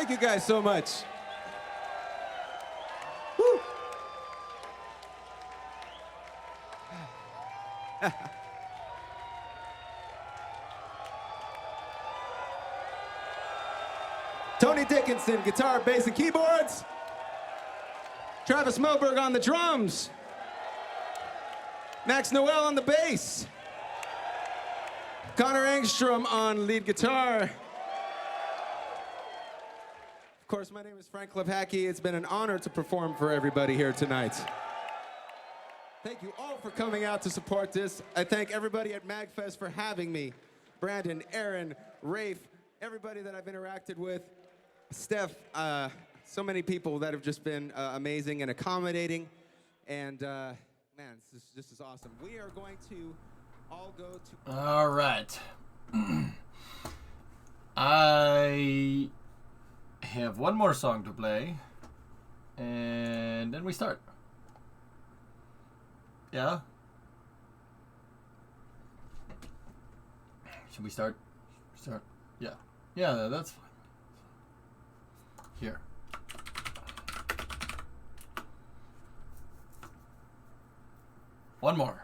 Thank you guys so much. Woo. Tony Dickinson, guitar, bass, and keyboards. Travis Moberg on the drums. Max Noel on the bass. Connor Engstrom on lead guitar. Of course, my name is Frank Levhacki. It's been an honor to perform for everybody here tonight. Thank you all for coming out to support this. I thank everybody at MagFest for having me. Brandon, Aaron, Rafe, everybody that I've interacted with. Steph, so many people that have just been amazing and accommodating. And man, this is awesome. We are going to all go to... All right. I have one more song to play, and then we start. Yeah? Should we start? Start? Yeah. Yeah, that's fine. Here. One more.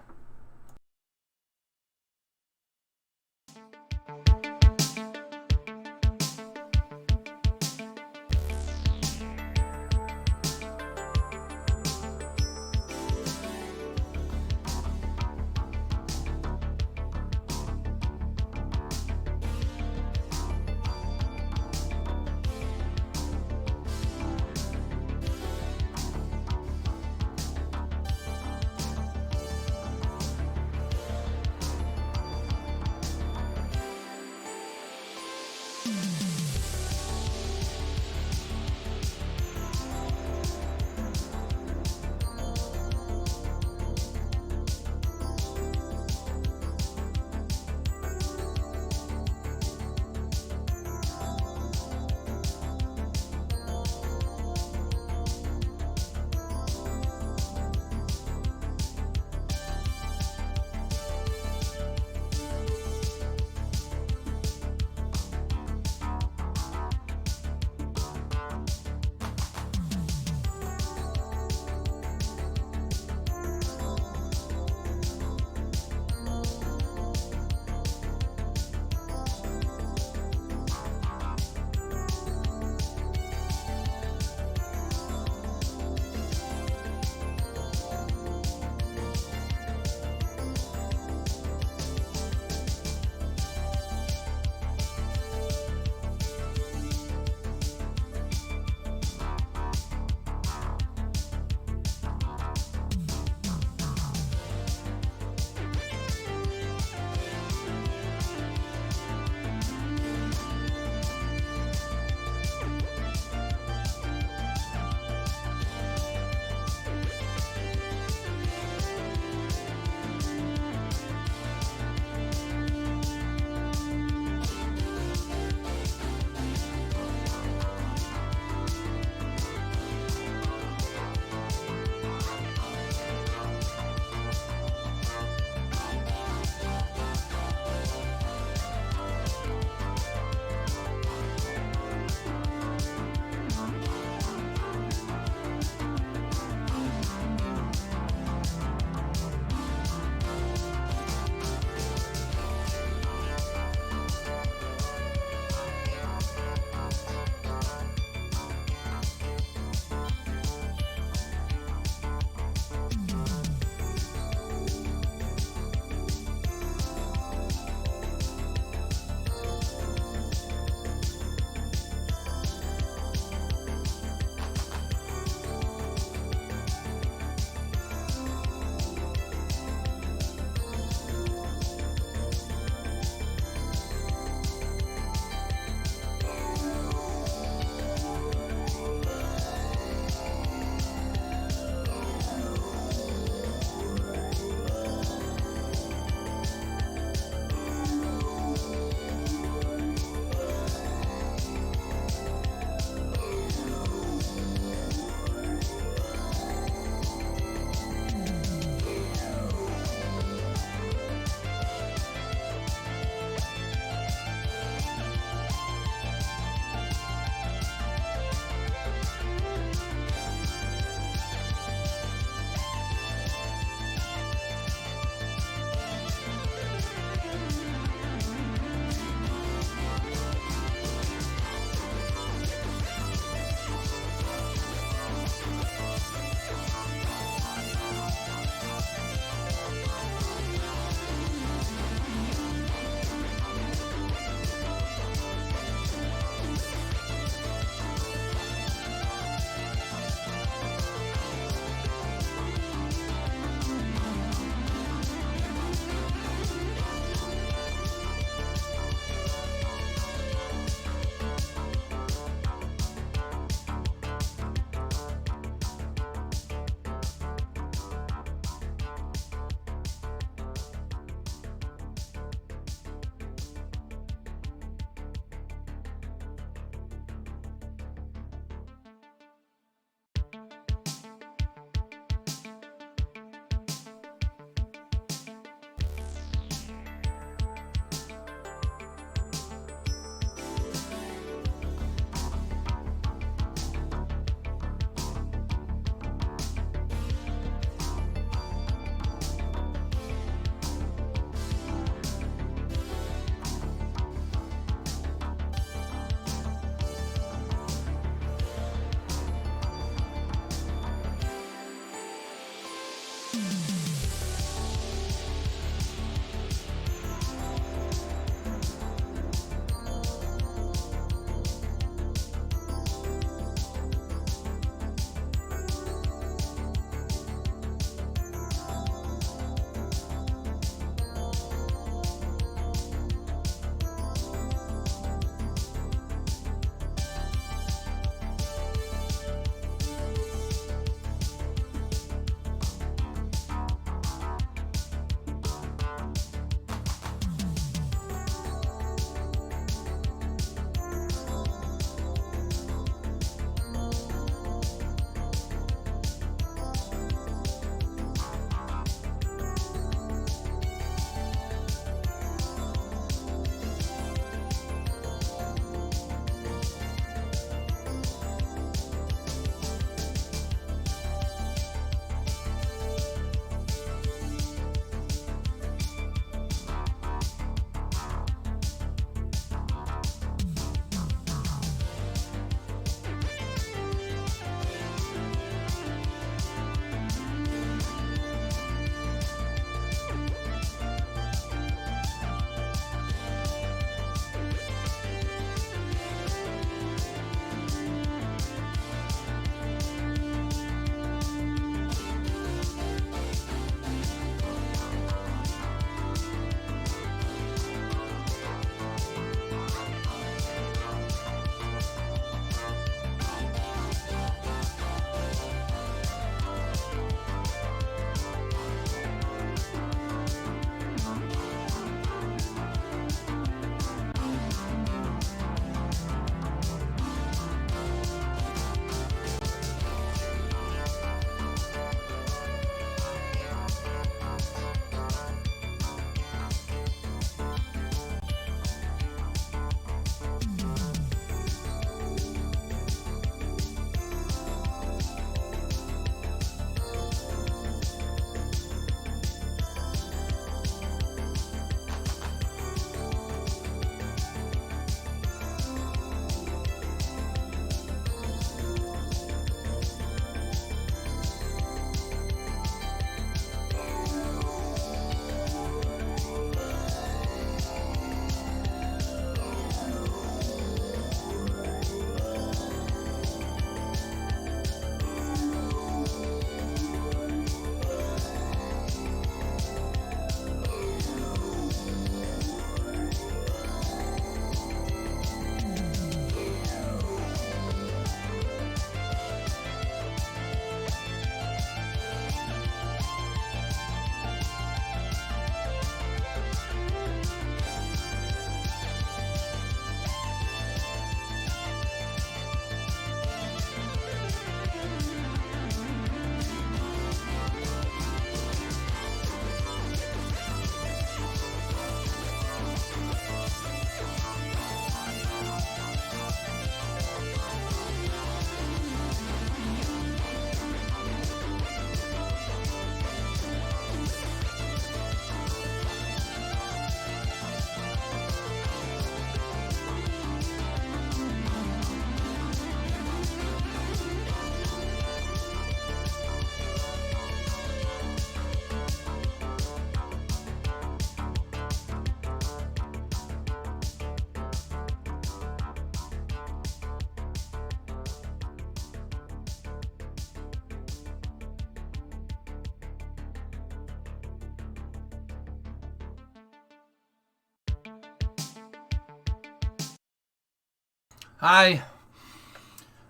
Hi,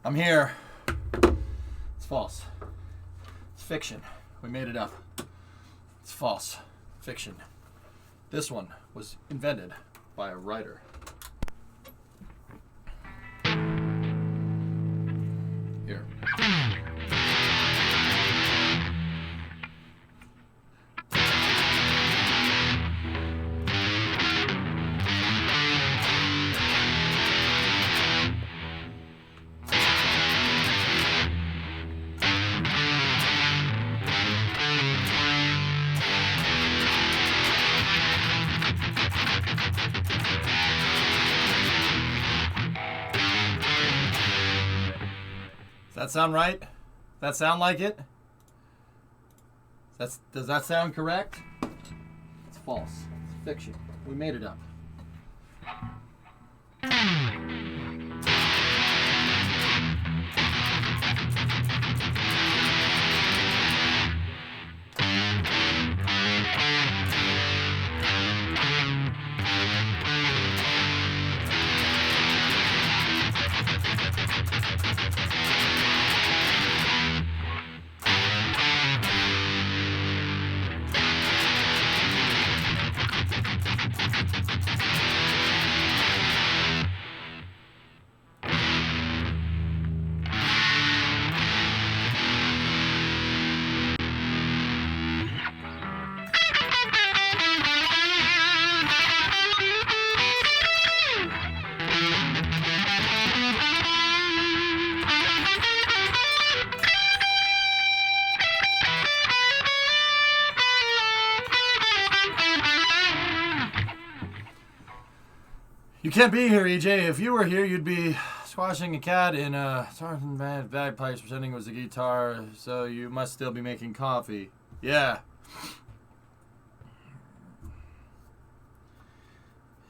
I'm here. It's false. It's fiction. We made it up. It's false. Fiction. This one was invented by a writer. Here. Does that sound right? Does that sound like it? Does Does that sound correct? It's false. It's fiction. We made it up. You can't be here, EJ. If you were here, you'd be squashing a cat in certain bagpipes, pretending it was a guitar. So you must still be making coffee. Yeah.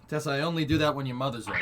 Tessa, I only do that when your mother's over.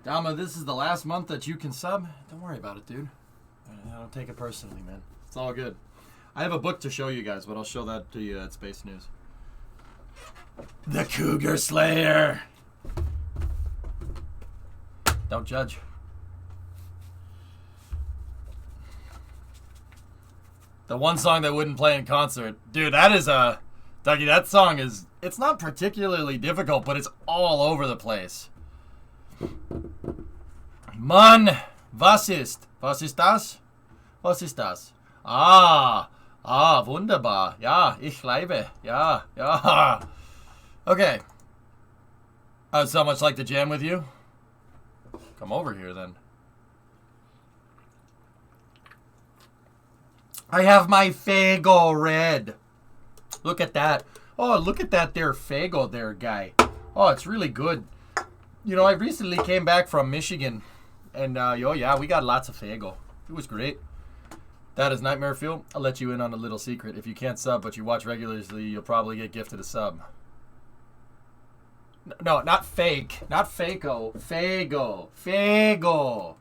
Dama, this is the last month that you can sub. Don't worry about it, dude. I don't take it personally, man. It's all good. I have a book to show you guys, but I'll show that to you at Space News. The Cougar Slayer. Don't judge. The one song that wouldn't play in concert. Dude, that is a... Dougie, that song is... It's not particularly difficult, but it's all over the place. Mann, was ist? Was ist das? Was ist das? Wunderbar. Ja, ich liebe. Ja, ja. Okay. I would so much like to jam with you. Come over here, then. I have my Faygo red. Look at that. Oh, look at that there Faygo there, guy. Oh, it's really good. You know, I recently came back from Michigan. And, yeah, we got lots of Faygo. It was great. That is Nightmare Fuel. I'll let you in on a little secret. If you can't sub, but you watch regularly, you'll probably get gifted a sub. No, not fake. Not Faygo. Faygo. Faygo.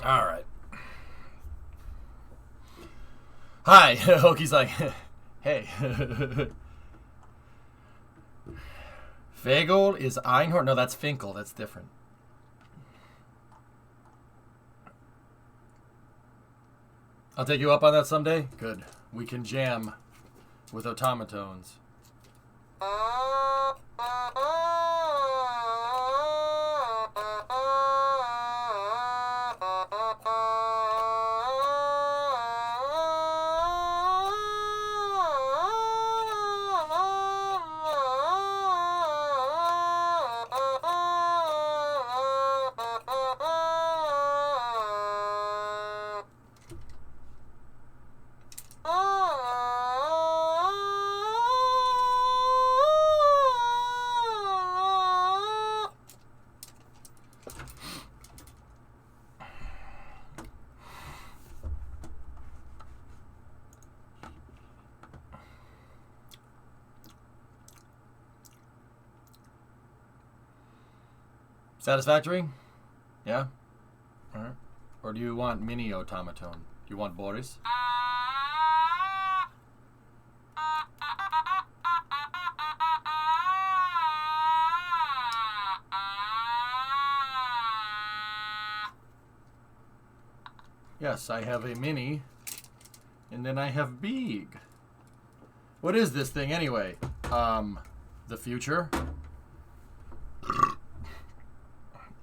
All right. Hi. Hoki's like, hey. Fagel is Einhorn. No, that's Finkel. That's different. I'll take you up on that someday. Good. We can jam with automatones. Satisfactory? Yeah? Alright. Or do you want mini automaton? Do you want Boris? Yes, I have a mini. And then I have big. What is this thing anyway? The future?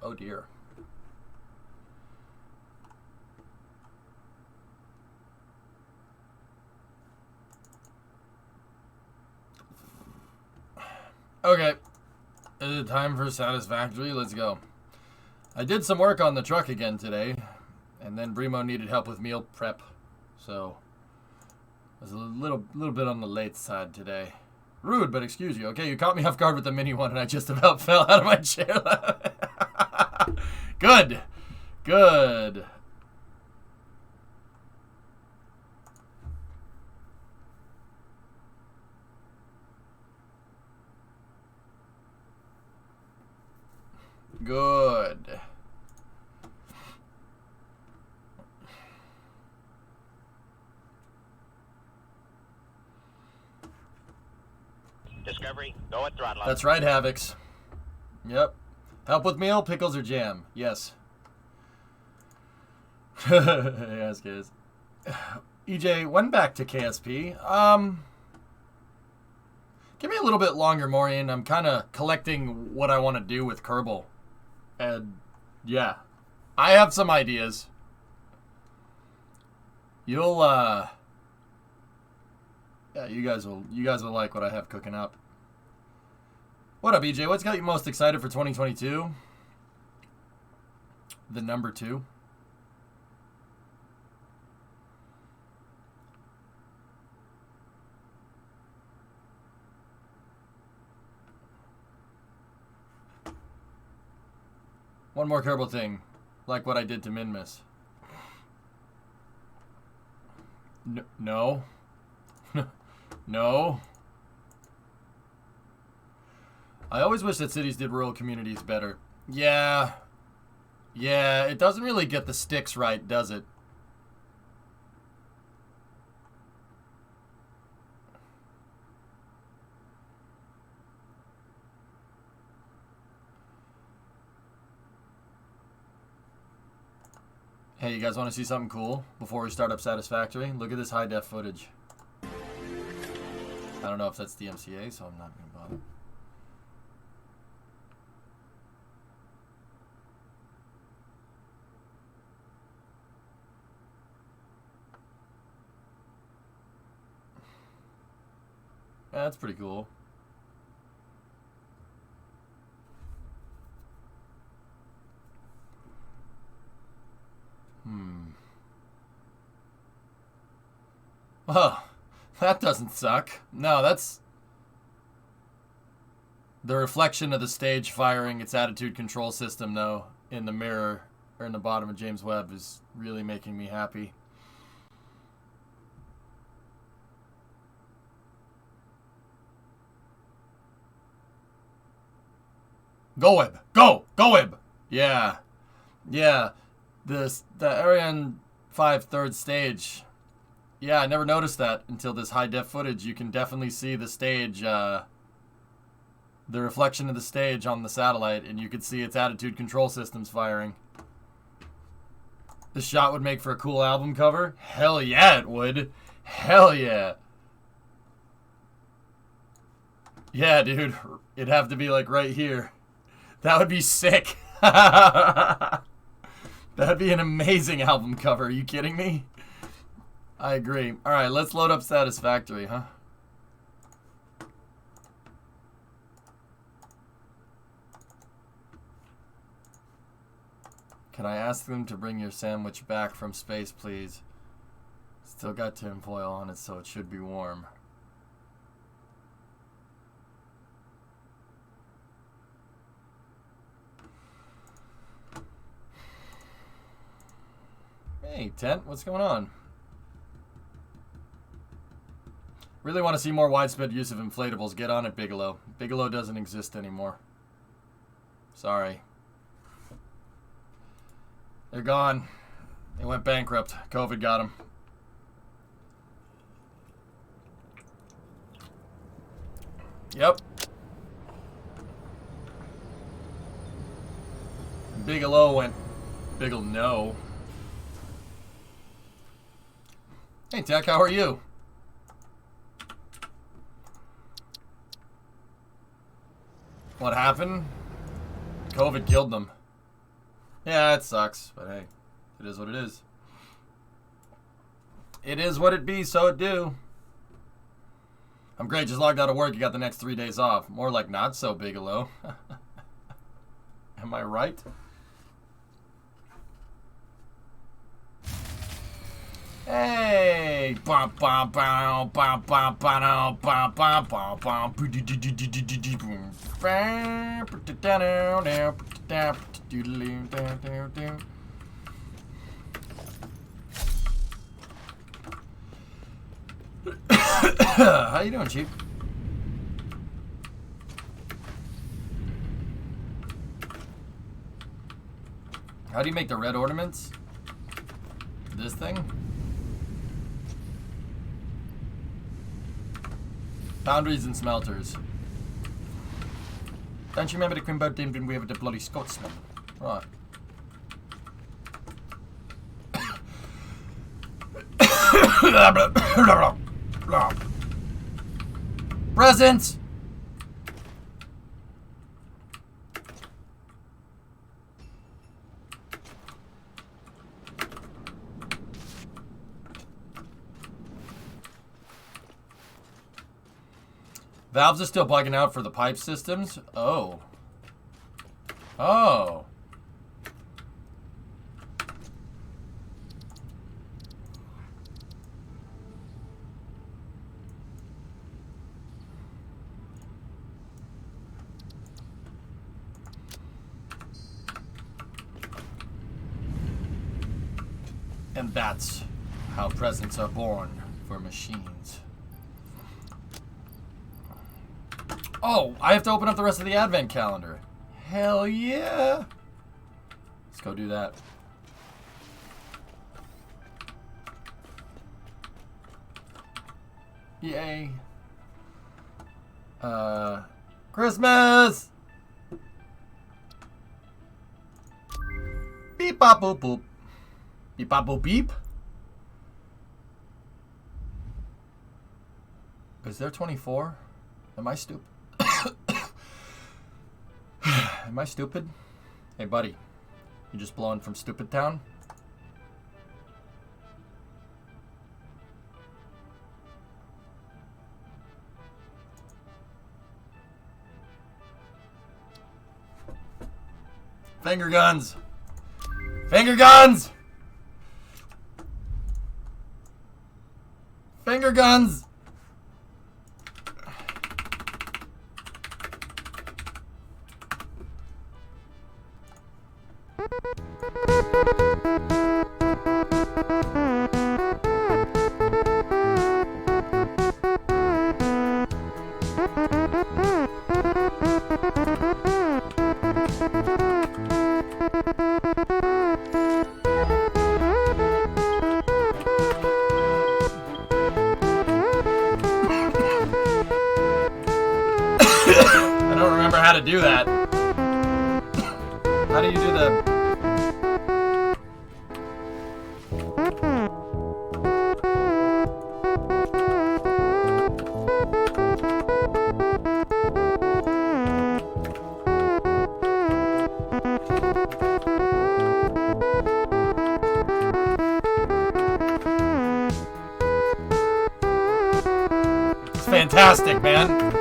Oh dear. Okay. Is it time for Satisfactory? Let's go. I did some work on the truck again today, and then Brimo needed help with meal prep, so I was a little bit on the late side today. Rude, but excuse you. Okay, you caught me off guard with the mini one, and I just about fell out of my chair. Good. Good. Good. Discovery, go at throttle. That's right, Havocs. Yep. Help with meal, pickles, or jam? Yes. Yes, guys. EJ, when back to KSP? Give me a little bit longer, Maureen. I'm kind of collecting what I want to do with Kerbal. And, yeah. I have some ideas. You'll, yeah, you guys will like what I have cooking up. What up, EJ? What's got you most excited for 2022? The number 2. One more Kerbal thing, like what I did to Minmus. No. No. I always wish that cities did rural communities better. Yeah. Yeah, it doesn't really get the sticks right, does it? Hey, you guys want to see something cool before we start up Satisfactory? Look at this high-def footage. I don't know if that's DMCA, so I'm not going to bother. Yeah, that's pretty cool. Oh, that doesn't suck. No, that's the reflection of the stage firing its attitude control system, though, in the mirror or in the bottom of James Webb is really making me happy. Go Webb! Go! Go Webb! Yeah. Yeah. The Ariane 5 third stage. Yeah, I never noticed that until this high-def footage. You can definitely see the stage, the reflection of the stage on the satellite, and you can see its attitude control systems firing. This shot would make for a cool album cover? Hell yeah, it would. Hell yeah. Yeah, dude. It'd have to be, like, right here. That would be sick. That'd be an amazing album cover. Are you kidding me? I agree. All right, let's load up Satisfactory, huh? Can I ask them to bring your sandwich back from space, please? Still got tinfoil on it, so it should be warm. Hey, Tent, what's going on? Really want to see more widespread use of inflatables. Get on it, Bigelow. Bigelow doesn't exist anymore. Sorry. They're gone. They went bankrupt. COVID got them. Yep. Bigelow went Bigelow. Hey, Tech, how are you? What happened? COVID killed them. Yeah, it sucks, but hey, it is what it is. It is what it be, so it do. I'm great, just logged out of work. You got the next 3 days off. More like not so, Bigelow. Am I right? Hey! How you doing, Chief? How do you make the red ornaments? This thing? Foundries and smelters. Don't you remember the Quimbo didn't we have the bloody Scotsman? Right. Presents! Valves are still bugging out for the pipe systems? Oh. Oh. And that's how presents are born for machines. Oh, I have to open up the rest of the advent calendar. Hell yeah. Let's go do that. Yay. Christmas! Beep bop boop boop. Beep bop boop beep. Is there 24? Am I stupid? Am I stupid? Hey, buddy. You just blowing from Stupid Town? Finger guns! Finger guns! Finger guns! I don't remember how to do that. How do you do the... It's fantastic, man.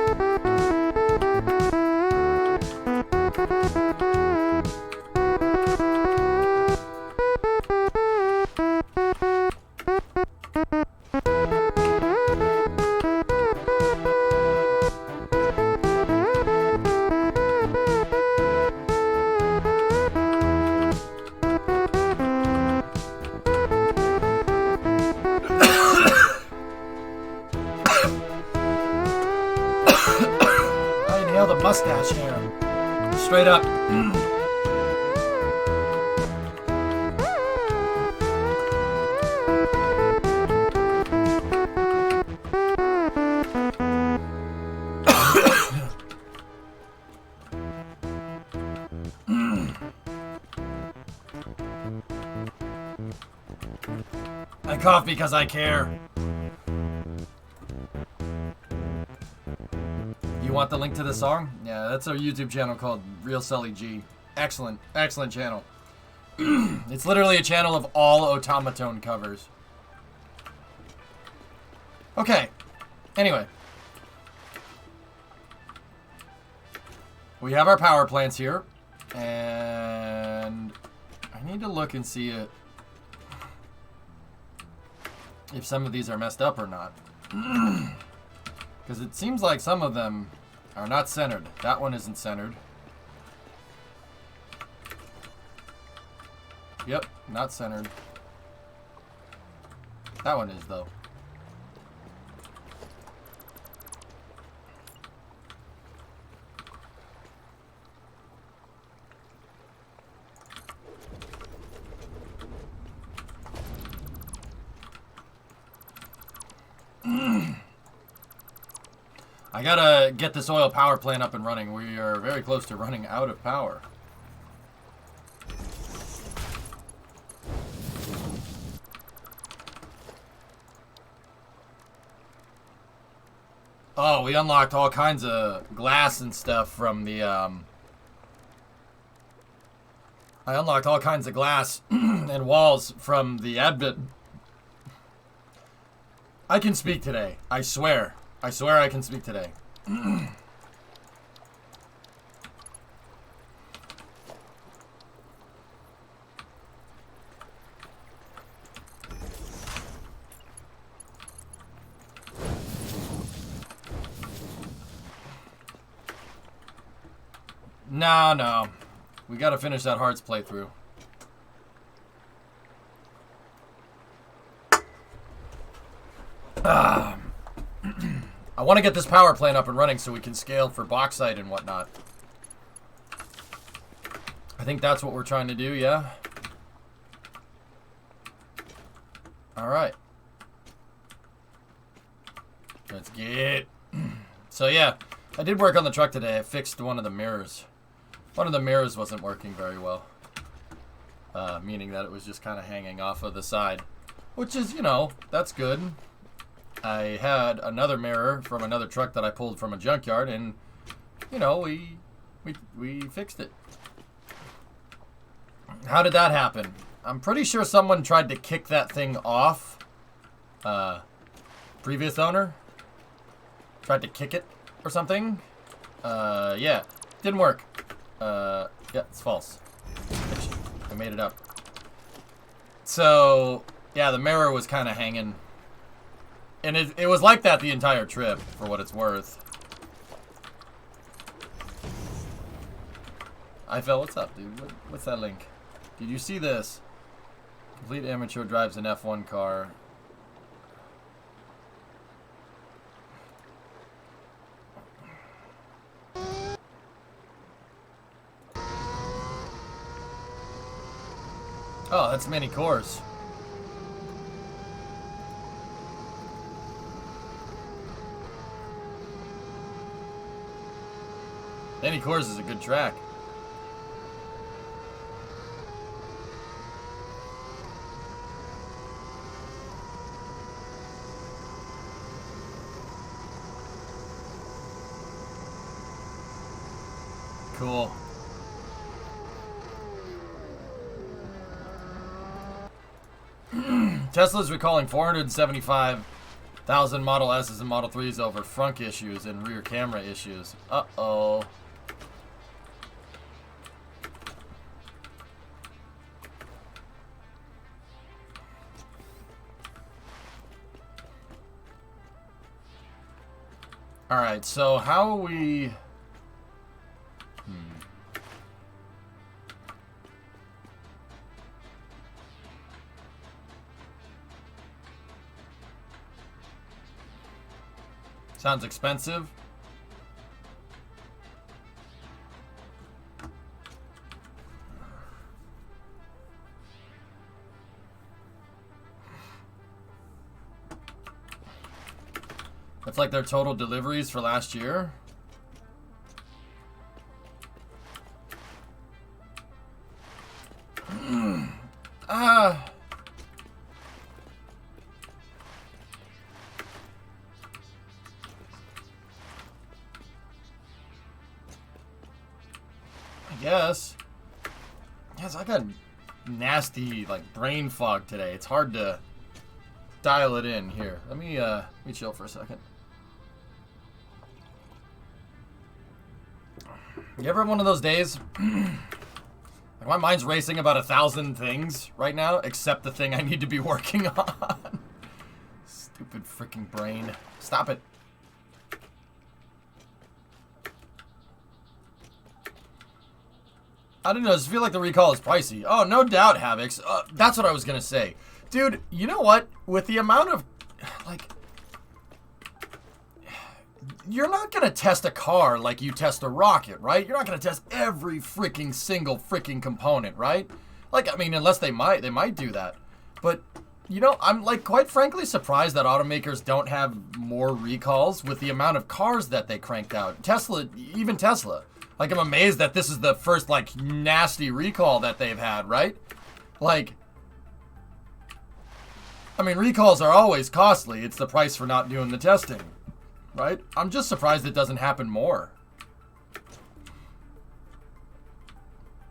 I inhale the mustache hair. Straight up. I cough because I care. You want the link to the song? Yeah, that's our YouTube channel called Real Sully G. Excellent, excellent channel. It's literally a channel of all Automaton covers. Okay. Anyway. We have our power plants here. And I need to look and see if some of these are messed up or not. Because it seems like some of them are not centered. That one isn't centered. Yep, not centered. That one is, though. I gotta get this oil power plant up and running. We are very close to running out of power. Oh, we unlocked all kinds of glass and stuff from the, I unlocked all kinds of glass and walls from the advent. I can speak today. I swear. I swear I can speak today. No. We gotta finish that Hearts playthrough. I want to get this power plant up and running so we can scale for bauxite and whatnot. I think that's what we're trying to do, yeah? Alright. Let's get... So yeah, I did work on the truck today. I fixed one of the mirrors. One of the mirrors wasn't working very well. Meaning that it was just kind of hanging off of the side. Which is, you know, that's good. I had another mirror from another truck that I pulled from a junkyard, and, you know, we fixed it. How did that happen? I'm pretty sure someone tried to kick that thing off. Previous owner tried to kick it or something. Yeah, didn't work. Yeah, it's false. I made it up. So, yeah, the mirror was kind of hanging. And it was like that the entire trip, for what it's worth. I fell. What's up, dude? What's that link? Did you see this? Complete amateur drives an F1 car. Oh, that's many cores. Many cores is a good track. Cool. Tesla's recalling 475,000 Model S's and Model 3s over front issues and rear camera issues. Uh-oh. Alright, so how are we... Sounds expensive. That's like their total deliveries for last year. guess. Yes, I got nasty, like, brain fog today. It's hard to dial it in. Here, let me chill for a second. You ever have one of those days? Like, my mind's racing about 1,000 things right now, except the thing I need to be working on. Stupid freaking brain. Stop it. I don't know, I just feel like the recall is pricey. Oh, no doubt, Havix. That's what I was gonna say. Dude, you know what? With the amount of, like, you're not gonna test a car like you test a rocket, right? You're not gonna test every freaking single freaking component, right? Like, I mean, unless they might do that. But, you know, I'm, like, quite frankly surprised that automakers don't have more recalls with the amount of cars that they cranked out. Tesla, even Tesla. Like, I'm amazed that this is the first, like, nasty recall that they've had, right? Like, I mean, recalls are always costly. It's the price for not doing the testing, right? I'm just surprised it doesn't happen more.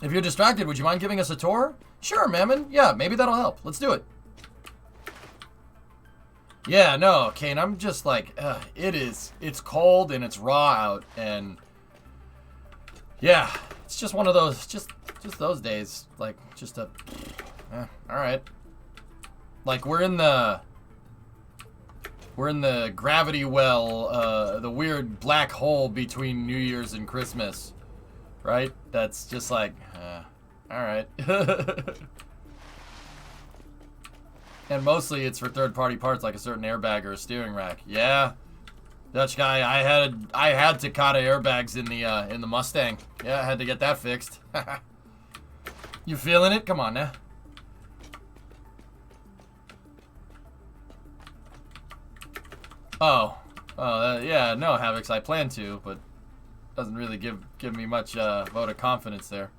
If you're distracted, would you mind giving us a tour? Sure, Mammon. Yeah, maybe that'll help. Let's do it. Yeah, no, Kane, I'm just like, it's cold and it's raw out, and yeah, it's just one of those, just those days, like, just all right. Like, we're in the gravity well, the weird black hole between New Year's and Christmas, right? That's just like, all right. And mostly it's for third-party parts, like a certain airbag or a steering rack. Yeah, Dutch guy, I had Takata airbags in the Mustang. Yeah, I had to get that fixed. You feeling it? Come on now. Yeah, no, Havix, I plan to, but doesn't really give me much vote of confidence there.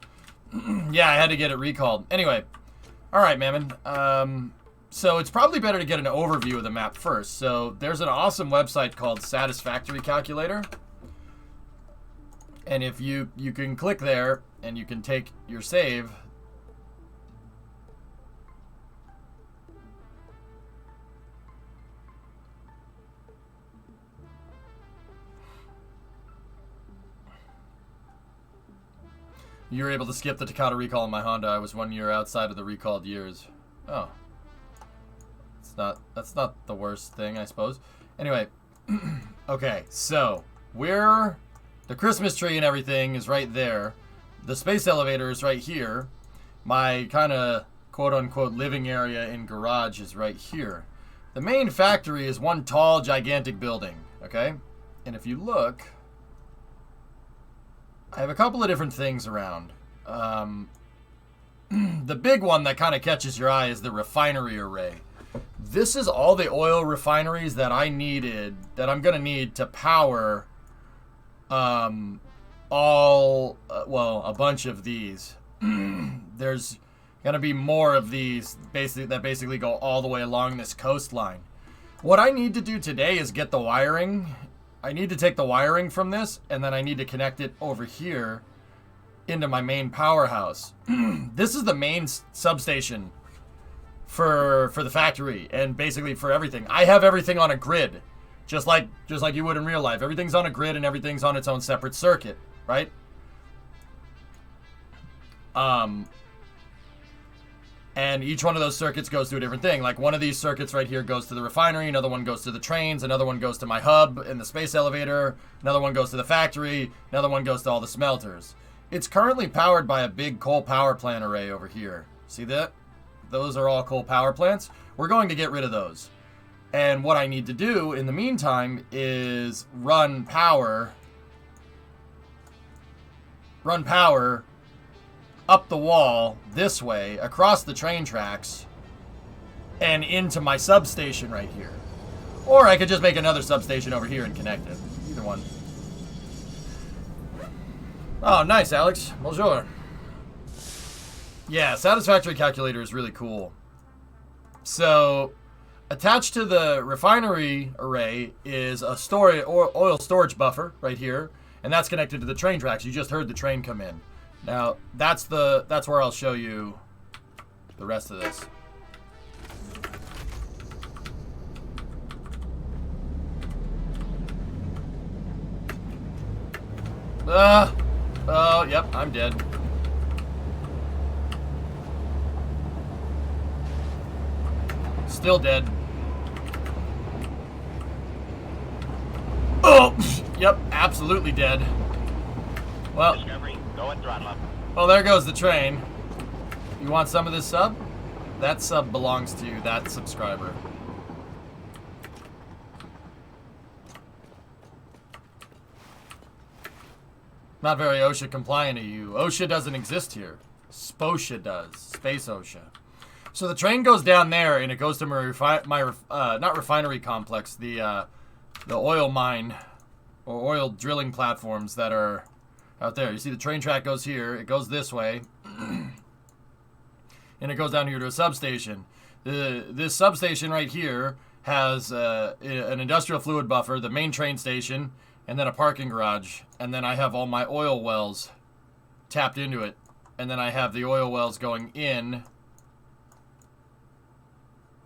Yeah, I had to get it recalled. Anyway, all right, Mammon. So it's probably better to get an overview of the map first. So there's an awesome website called Satisfactory Calculator. And if you can click there and you can take your save. You were able to skip the Takata recall in my Honda. I was 1 year outside of the recalled years. Oh. That's not the worst thing, I suppose. Anyway, okay, so the Christmas tree and everything is right there. The space elevator is right here. My kind of quote-unquote living area and garage is right here. The main factory is one tall, gigantic building, okay? And if you look, I have a couple of different things around. The big one that kind of catches your eye is the refinery array. This is all the oil refineries that I needed, that I'm going to need to power a bunch of these. There's going to be more of these that basically go all the way along this coastline. What I need to do today is get the wiring. I need to take the wiring from this, and then I need to connect it over here into my main powerhouse. This is the main substation for the factory, and basically for everything. I have everything on a grid, just like you would in real life. Everything's on a grid and everything's on its own separate circuit, right? And each one of those circuits goes to a different thing. Like, one of these circuits right here goes to the refinery, another one goes to the trains, another one goes to my hub in the space elevator, another one goes to the factory, another one goes to all the smelters. It's currently powered by a big coal power plant array over here. See that? Those are all coal power plants. We're going to get rid of those. And what I need to do in the meantime is run power up the wall this way, across the train tracks, and into my substation right here. Or I could just make another substation over here and connect it. Either one. Oh, nice, Alex. Bonjour. Yeah, Satisfactory Calculator is really cool. So, attached to the refinery array is a oil storage buffer right here, and that's connected to the train tracks. You just heard the train come in. Now, that's where I'll show you the rest of this. Oh, yep, I'm dead. Still dead. Oh, yep, absolutely dead. Well, Discovery, go and throttle up. well, there goes the train. You want some of this sub? That sub belongs to that subscriber. Not very OSHA compliant of you. OSHA doesn't exist here. SPOSHA does. Space OSHA. So the train goes down there and it goes to my not refinery complex, the oil mine or oil drilling platforms that are out there. You see the train track goes here, it goes this way, and it goes down here to a substation. This substation right here has an industrial fluid buffer, the main train station, and then a parking garage. And then I have all my oil wells tapped into it. And then I have the oil wells going in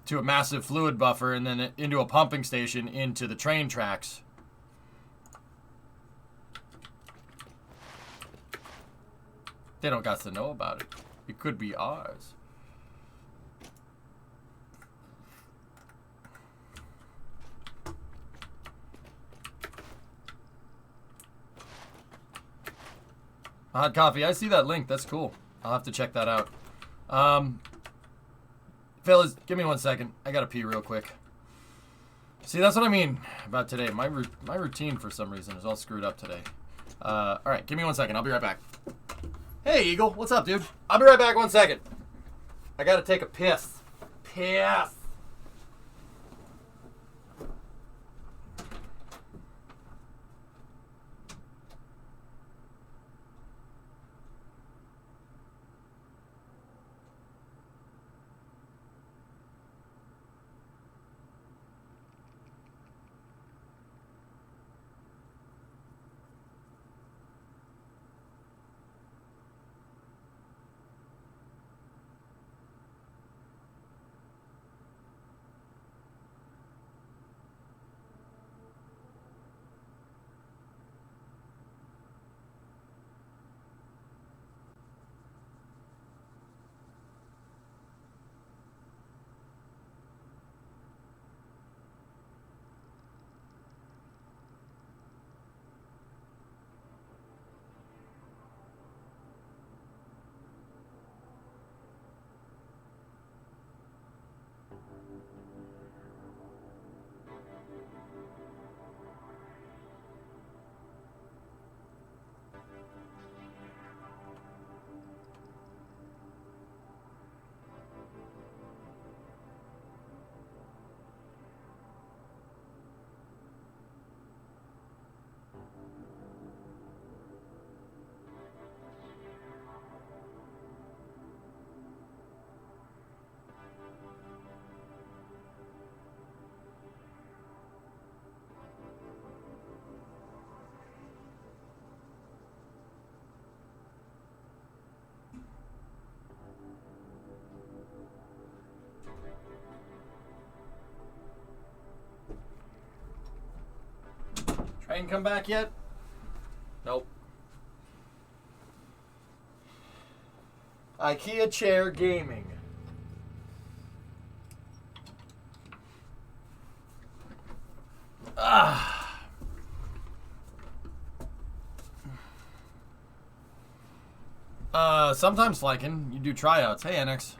to a massive fluid buffer and then into a pumping station into the train tracks. They don't got to know about it. It could be ours. Hot coffee. I see that link. That's cool. I'll have to check that out. Fellas, give me 1 second. I gotta pee real quick. See, that's what I mean about today. My routine, for some reason, is all screwed up today. All right, give me 1 second. I'll be right back. Hey, Eagle. What's up, dude? I'll be right back 1 second. I gotta take a piss. Piss. Train come back yet? Nope. IKEA chair gaming. Sometimes Flykin, you do tryouts. Hey, NX.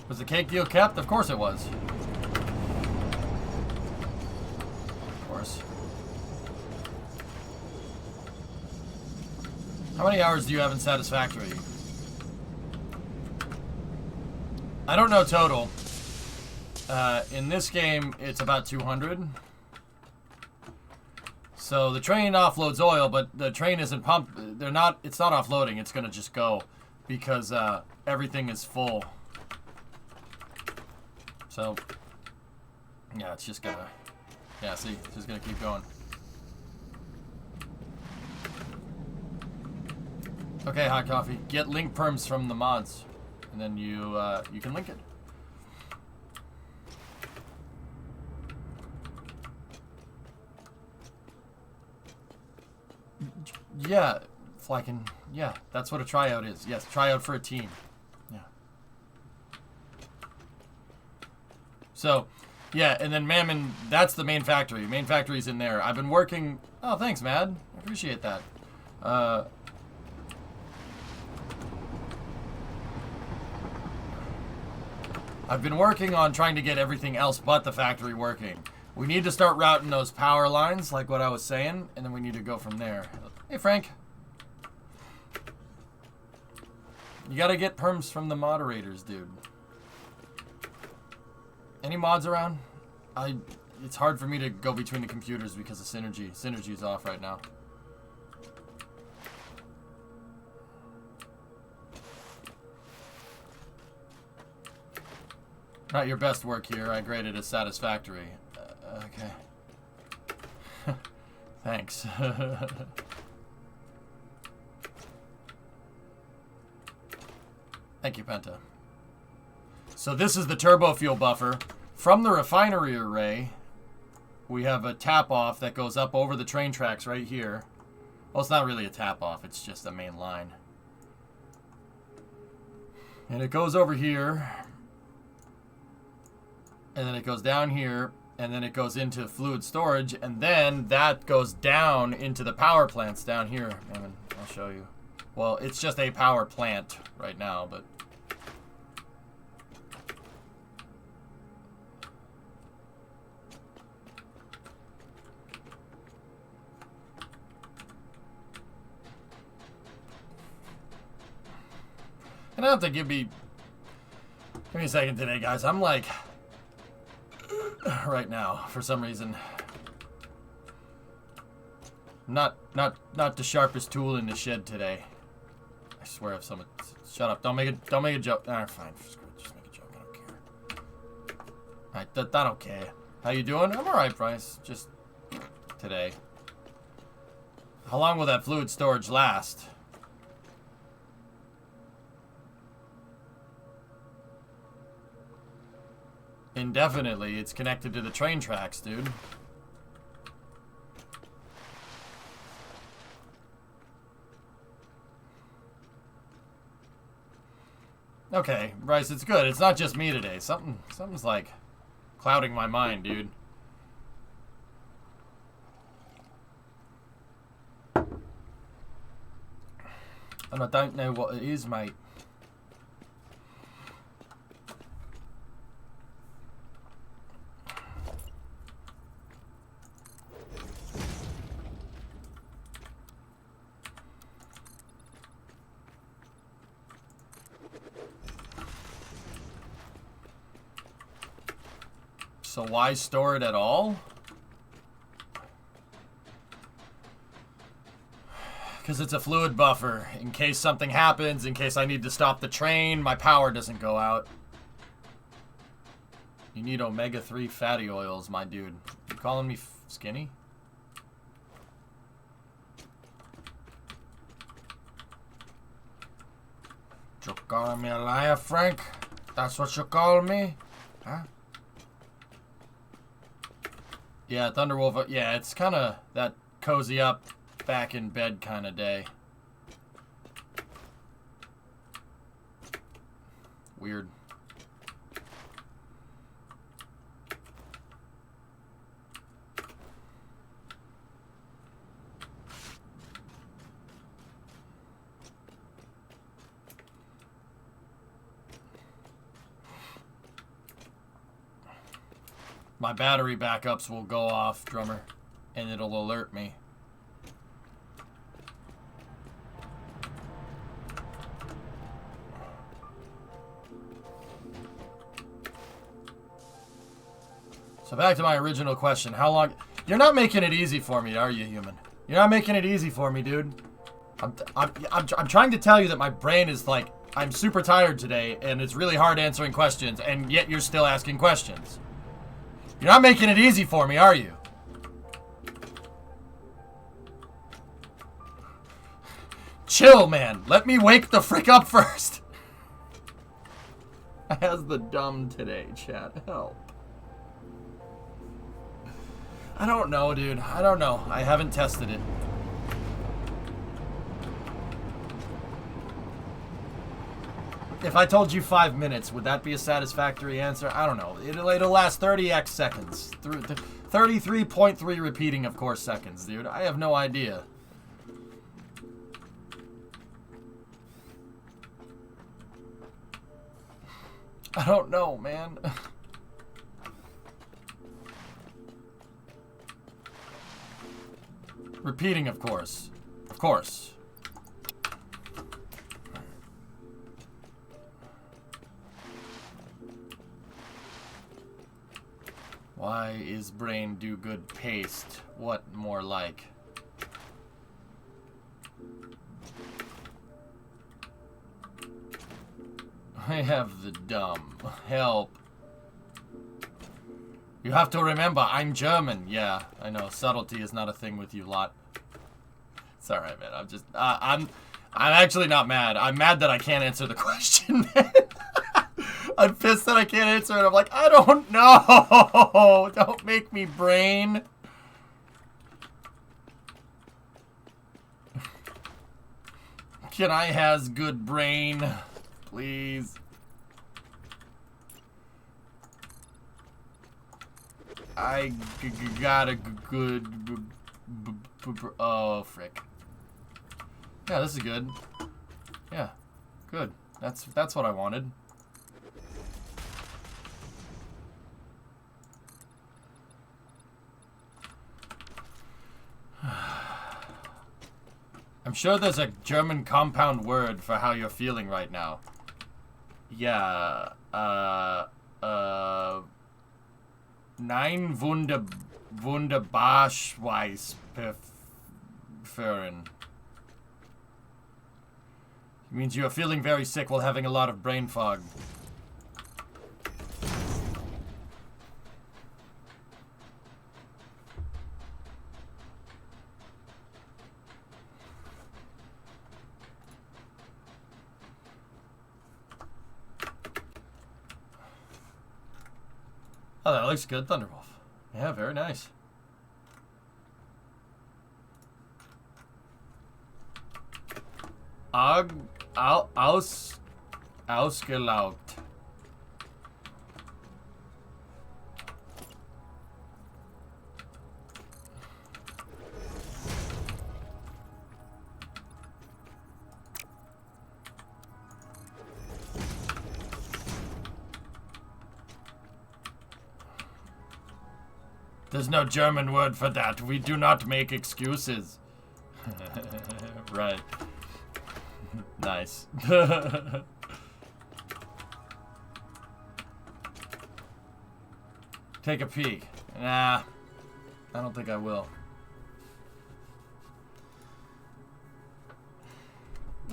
Was the cake deal kept? Of course it was. Of course. How many hours do you have in Satisfactory? I don't know total. In this game, it's about 200. So the train offloads oil, but the train isn't pumped. It's not offloading. It's gonna just go because everything is full. So yeah, it's just gonna. Yeah, see, it's just gonna keep going. Okay, hot coffee. Get link perms from the mods, and then you can link it. Yeah, Flykin. Yeah, that's what a tryout is. Yes, tryout for a team. Yeah. So, yeah, and then Mammon, that's the main factory. Main factory's in there. I've been working... Oh, thanks, Mad. I appreciate that. I've been working on trying to get everything else but the factory working. We need to start routing those power lines, like what I was saying, and then we need to go from there. Hey, Frank. You gotta get perms from the moderators, dude. Any mods around? It's hard for me to go between the computers because of Synergy. Synergy's off right now. Not your best work here. I graded as satisfactory. Okay. Thanks. Thank you, Penta. So this is the turbo fuel buffer. From the refinery array, we have a tap-off that goes up over the train tracks right here. Well, it's not really a tap-off. It's just a main line. And it goes over here. And then it goes down here. And then it goes into fluid storage. And then that goes down into the power plants down here. I'll show you. Well, it's just a power plant right now, but... And I have to give me a second today, guys. I'm like, right now, for some reason, not the sharpest tool in the shed today. I swear, if someone shut up, don't make a joke. Fine, screw it, just make a joke. I don't care. All right, that okay. How you doing? I'm all right, Bryce. Just today. How long will that fluid storage last? Indefinitely. It's connected to the train tracks, dude. Okay, Bryce, it's good. It's not just me today. Something's like clouding my mind, dude. And I don't know what it is, mate. So why store it at all? Because it's a fluid buffer. In case something happens, in case I need to stop the train, my power doesn't go out. You need omega-3 fatty oils, my dude. You calling me skinny? You calling me a liar, Frank? That's what you call me? Huh? Yeah, Thunderwolf, yeah, it's kind of that cozy up, back in bed kind of day. Weird. My battery backups will go off, drummer, and it'll alert me. So back to my original question. How long... You're not making it easy for me, are you, human? You're not making it easy for me, dude. I'm trying to tell you that my brain is like... I'm super tired today, and it's really hard answering questions, and yet you're still asking questions. You're not making it easy for me, are you? Chill, man. Let me wake the frick up first. I has the dumb today, chat. Help. I don't know, dude. I don't know. I haven't tested it. If I told you 5 minutes, would that be a satisfactory answer? I don't know. It'll last 30x seconds. 33.3 repeating, of course, seconds, dude. I have no idea. I don't know, man. Repeating, of course. Of course. Why is brain do good paste? What more like? I have the dumb. Help. You have to remember, I'm German. Yeah, I know. Subtlety is not a thing with you lot. It's alright, man. I'm just... I'm actually not mad. I'm mad that I can't answer the question, man. I'm pissed that I can't answer it. I'm like, I don't know. Don't make me brain. Can I has good brain? Please. I got a good... Oh, frick. Yeah, this is good. Yeah, good. That's what I wanted. I'm sure there's a German compound word for how you're feeling right now. Yeah, Nein wunderbarschweißperführen. It means you are feeling very sick while having a lot of brain fog. Oh, that looks good, Thunderwolf. Yeah, very nice. Ausgelaugt. There's no German word for that. We do not make excuses. Right. Nice. Take a peek. Nah, I don't think I will.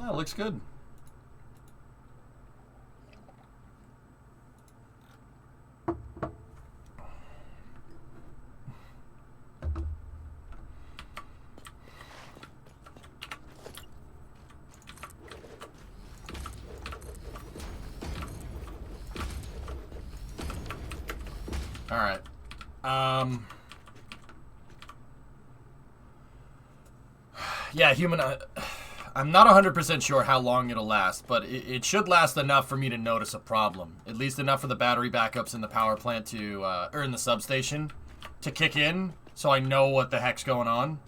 Oh, looks good. All right. Yeah, human. I'm not 100% sure how long it'll last, but it should last enough for me to notice a problem. At least enough for the battery backups in the power plant to, or in the substation, to kick in, so I know what the heck's going on.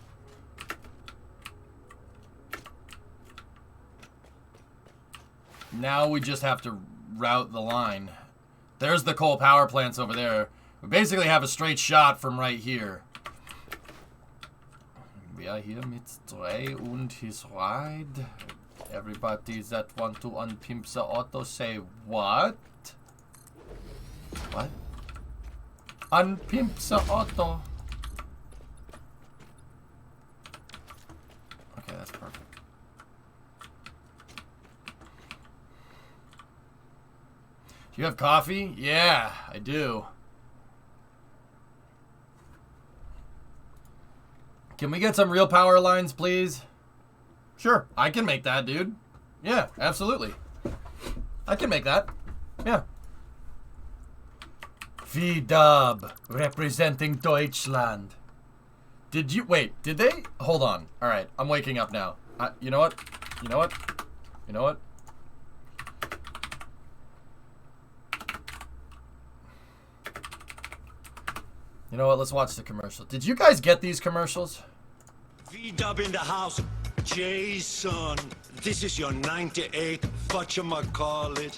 Now we just have to route the line. There's the coal power plants over there. We basically have a straight shot from right here. We are here mit Trey und his ride. Everybody that want to unpimp the auto say what? What? Unpimp the auto. Okay, that's perfect. Do you have coffee? Yeah, I do. Can we get some real power lines, please? Sure, I can make that, dude. Yeah, absolutely. I can make that. Yeah. V-Dub, representing Deutschland. Did you... Wait, did they... Hold on. Alright, I'm waking up now. You know what? You know what? You know what? You know what? Let's watch the commercial. Did you guys get these commercials? V-Dub in the house. Jason, this is your 98 whatchamacallit.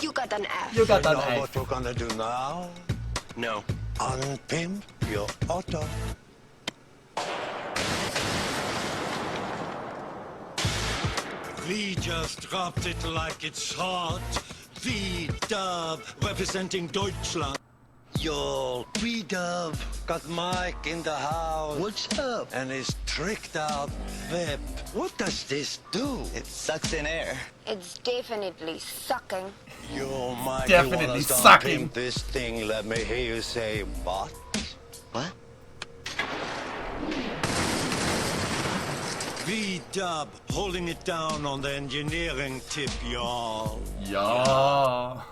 You got an F. You got You that know A. what we're gonna do now? No. Unpimp your auto. We just dropped it like it's hot. V-Dub representing Deutschland. Yo, V-Dub got Mike in the house. What's up? And his tricked out whip. What does this do? It sucks in air. It's definitely sucking. Yo, Mike, Definitely you wanna sucking. unpimp this thing? Let me hear you say what? What? V-Dub holding it down on the engineering tip, y'all. Yeah.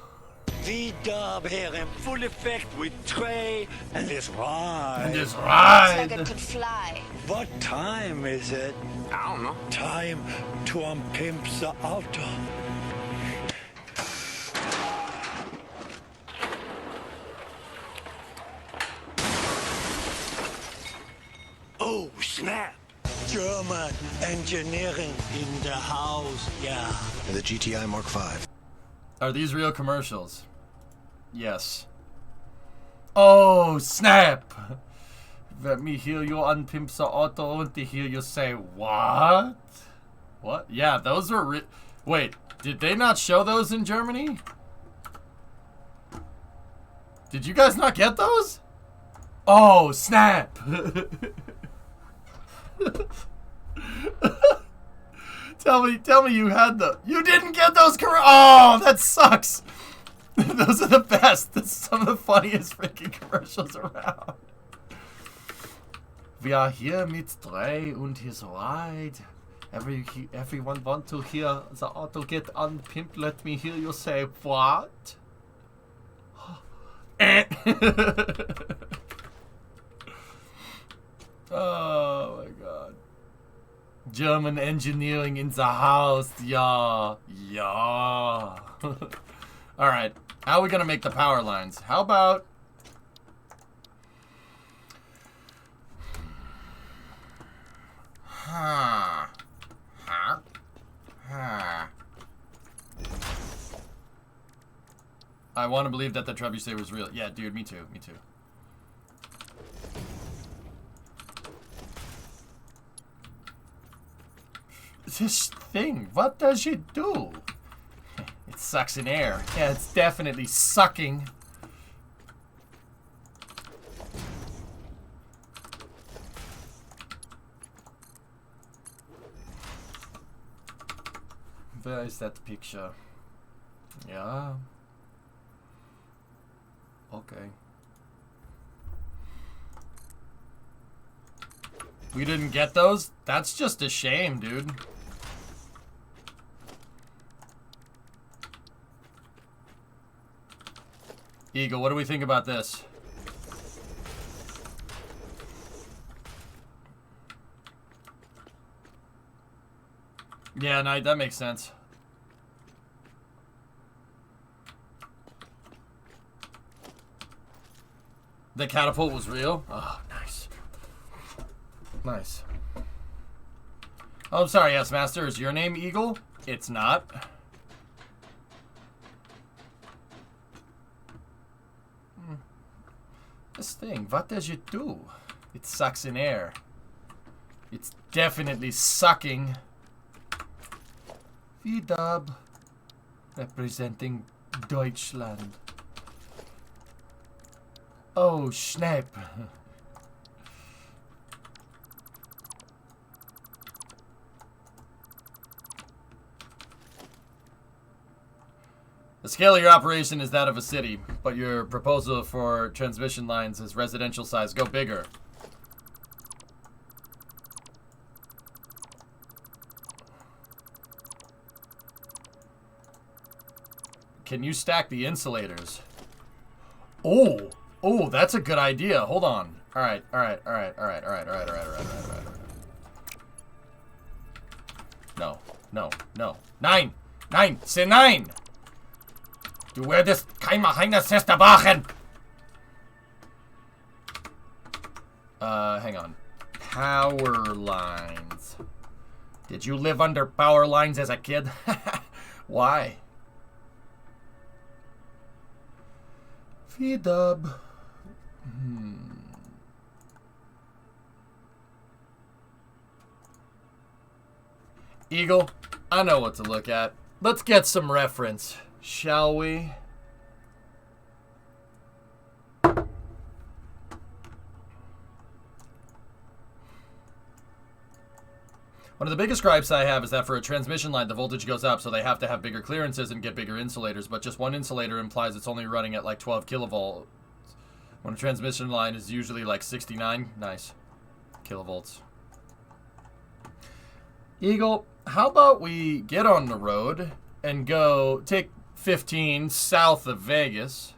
V-Dub here in full effect with Trey and his ride. And this It's ride. like it could fly. What time is it? I don't know. Time to unpimp the auto. Oh, snap. German engineering in the house, yeah. The GTI Mark V. Are these real commercials? Yes. Oh, snap! Let me hear you unpimp the auto and to hear you say, what? What? Yeah, those were Wait, did they not show those in Germany? Did you guys not get those? Oh, snap! Tell me you had the... You didn't get those Oh, that sucks! Those are the best. That's some of the funniest freaking commercials around. We are here mit Trey und his ride. Everyone want to hear the auto get unpimped. Let me hear you say, what? Oh my god. German engineering in the house. Yeah. Yeah. Alright. How are we going to make the power lines? How about... Huh. Huh? Huh. I want to believe that the trebuchet was real. Yeah, dude, me too. Me too. This thing, what does it do? It sucks in air. Yeah, it's definitely sucking. Where is that picture? Yeah. Okay. We didn't get those? That's just a shame, dude. Eagle, what do we think about this? Yeah, no, that makes sense. The catapult was real? Oh, nice. Nice. Oh, I'm sorry, yes, Master. Is your name Eagle? It's not. This thing, what does it do? It sucks in air. It's definitely sucking. V-Dub, representing Deutschland. Oh, snap. The scale of your operation is that of a city, but your proposal for transmission lines is residential size. Go bigger. can you stack the insulators? Oh, oh, that's a good idea. Hold on. All right. No. 9. Say 9. Du werdest keine Sister machen. Hang on. Power lines. Did you live under power lines as a kid? Why? V-dub. Eagle, I know what to look at. Let's get some reference, shall we? One of the biggest gripes I have is that for a transmission line, the voltage goes up, so they have to have bigger clearances and get bigger insulators, but just one insulator implies it's only running at like 12 kilovolts. When a transmission line is usually like 69, nice, kilovolts. Eagle, how about we get on the road and go take 15 south of Vegas,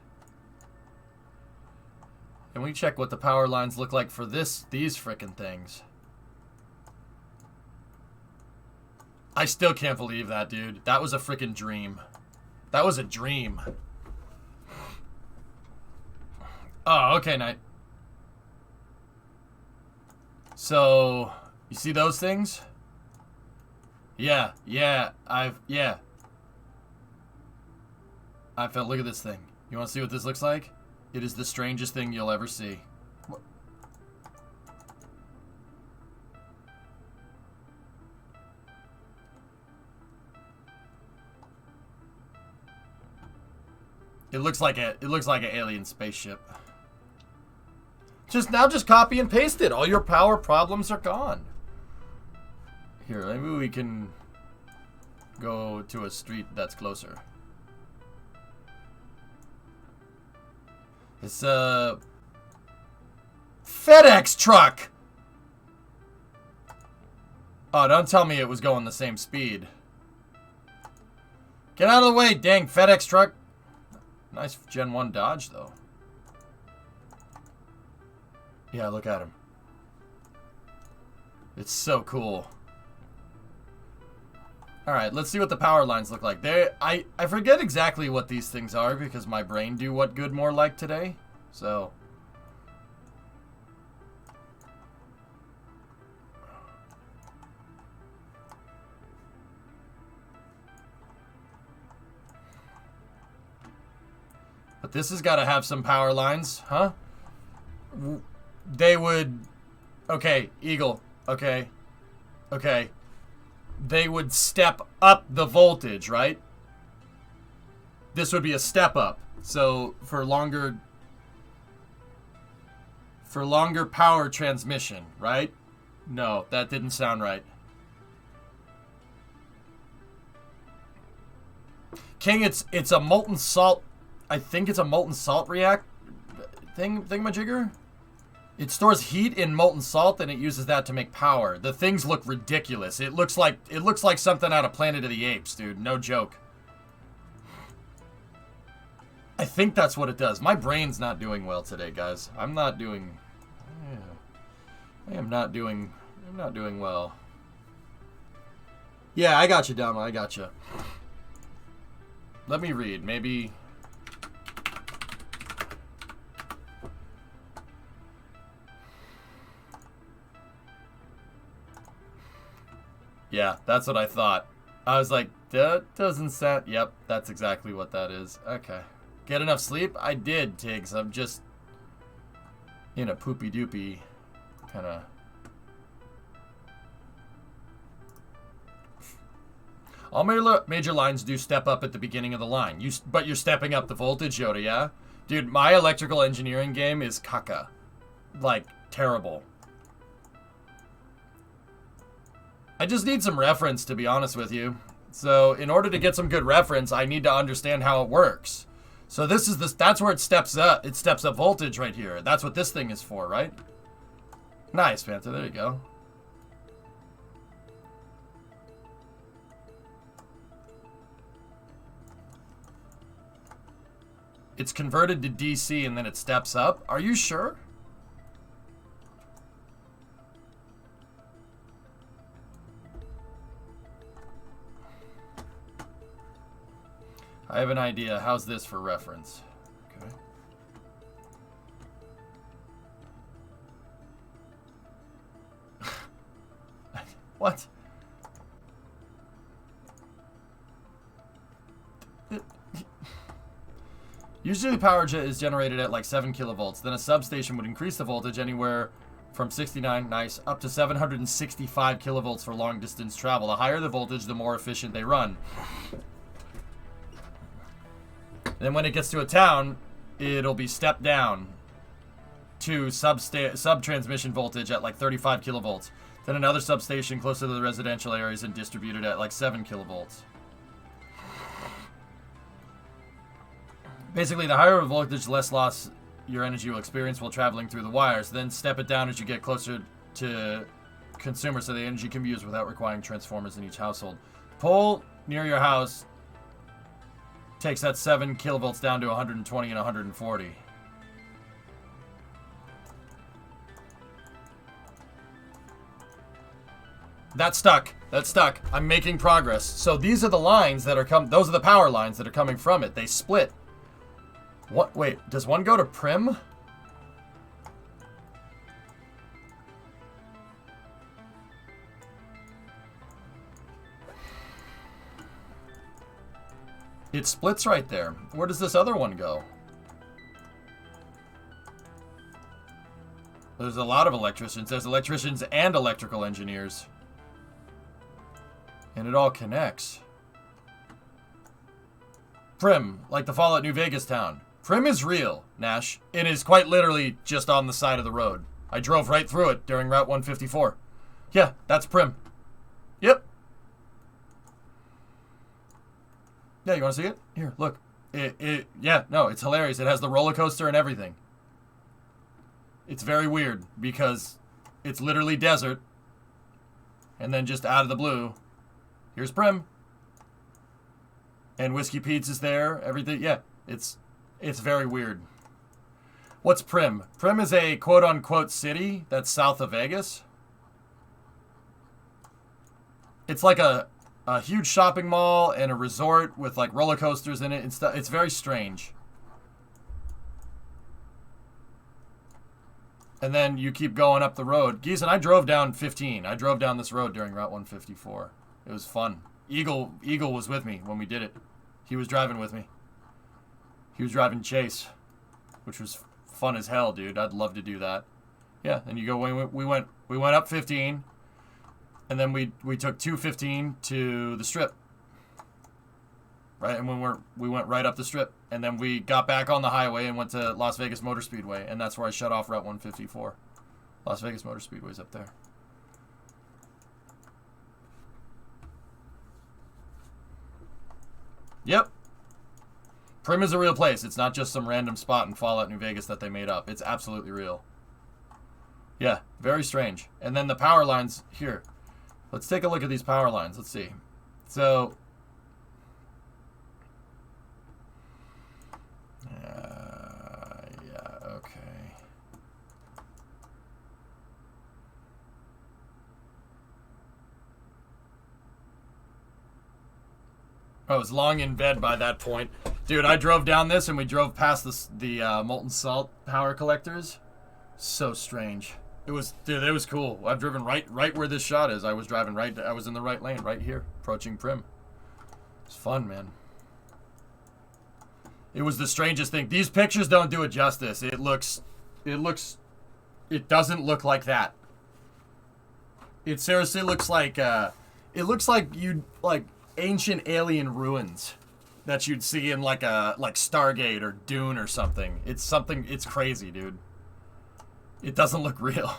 and we check what the power lines look like for these frickin' things. I still can't believe that, dude. That was a freaking dream. That was a dream. Oh, okay, Knight. So, you see those things? Yeah. I felt, look at this thing. You want to see what this looks like? It is the strangest thing you'll ever see. It looks like an alien spaceship. Just copy and paste it. All your power problems are gone. Here, maybe we can go to a street that's closer. It's a FedEx truck. Oh, don't tell me it was going the same speed. Get out of the way, dang FedEx truck. Nice Gen 1 Dodge, though. Yeah, look at him. It's so cool. Alright, let's see what the power lines look like. I forget exactly what these things are because my brain do what good more like today. So... But this has got to have some power lines, huh? They would... Okay, Eagle. Okay. They would step up the voltage, right? This would be a step up. So, for longer power transmission, right? No, that didn't sound right. King, it's a molten salt... I think it's a molten salt thingamajigger. It stores heat in molten salt and it uses that to make power. The things look ridiculous. It looks like something out of Planet of the Apes, dude. No joke. I think that's what it does. My brain's not doing well today, guys. I'm not doing well. Yeah, I got you, Dama. I got you. Let me read. Maybe... Yeah, that's what I thought. I was like, that doesn't sound... Yep, that's exactly what that is. Okay. Get enough sleep? I did, Tiggs. I'm just in a poopy-doopy kind of... All major lines do step up at the beginning of the line. But you're stepping up the voltage, Yoda, yeah? Dude, my electrical engineering game is caca. Like, terrible. I just need some reference, to be honest with you. So, in order to get some good reference, I need to understand how it works. So that's where it steps up. It steps up voltage right here. That's what this thing is for, right? Nice, Panther. There you go. it's converted to DC and then it steps up. Are you sure? I have an idea. How's this for reference? Okay. What? Usually power is generated at like 7 kilovolts. Then a substation would increase the voltage anywhere from 69, nice, up to 765 kilovolts for long distance travel. The higher the voltage, the more efficient they run. Then when it gets to a town, it'll be stepped down to sub-transmission voltage at like 35 kilovolts. Then another substation closer to the residential areas and distributed at like 7 kilovolts. Basically, the higher the voltage, the less loss your energy will experience while traveling through the wires. Then step it down as you get closer to consumers so the energy can be used without requiring transformers in each household. Pole near your house takes that 7 kilovolts down to 120 and 140. That's stuck. That's stuck. I'm making progress. So these are the lines that are those are the power lines that are coming from it. They split. What? Wait, does one go to Prim? It splits right there. Where does this other one go? There's a lot of electricians. There's electricians and electrical engineers. And it all connects. Prim, like the Fallout New Vegas town. Prim is real, Nash. It is quite literally just on the side of the road. I drove right through it during Route 154. Yeah, that's Prim. Yep. Yeah, you want to see it? Here, look. Yeah, no, it's hilarious. It has the roller coaster and everything. It's very weird because it's literally desert. And then just out of the blue, here's Prim. And Whiskey Pete's is there. Everything. Yeah, it's very weird. What's Prim? Prim is a quote-unquote city that's south of Vegas. It's like a huge shopping mall and a resort with like roller coasters in it and stuff. It's very strange. And then you keep going up the road. Geese, and I drove down 15. I drove down this road during Route 154. It was fun. Eagle was with me when we did it. He was driving with me. He was driving Chase, which was fun as hell, dude. I'd love to do that. Yeah, and you go. We went up 15, and then we took 215 to the Strip. Right, and we went right up the Strip, and then we got back on the highway and went to Las Vegas Motor Speedway, and that's where I shut off Route 154. Las Vegas Motor Speedway's up there. Yep. Prim is a real place. It's not just some random spot in Fallout New Vegas that they made up. It's absolutely real. Yeah, very strange. And then the power lines here. Let's take a look at these power lines. Let's see. So, yeah, okay. I was long in bed by that point. Dude, I drove down this and we drove past the molten salt power collectors. So strange. It was cool. I've driven right where this shot is. I was driving right, I was in the right lane right here, approaching Prim. It's fun, man. It was the strangest thing. These pictures don't do it justice. It doesn't look like that. It seriously looks like, ancient alien ruins that you'd see in like Stargate or Dune or something. It's crazy, dude. It doesn't look real.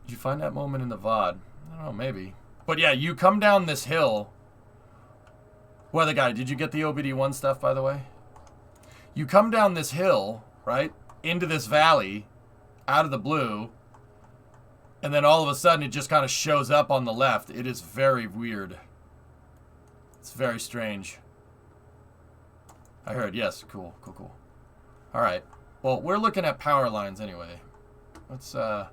Did you find that moment in the VOD? I don't know, maybe. But yeah, you come down this hill. Weather guy, did you get the OBD1 stuff, by the way? You come down this hill, right, into this valley, out of the blue, and then all of a sudden it just kind of shows up on the left. It is very weird. It's very strange. I heard. Yes. Cool. Cool. Cool. All right. Well, we're looking at power lines anyway. Let's go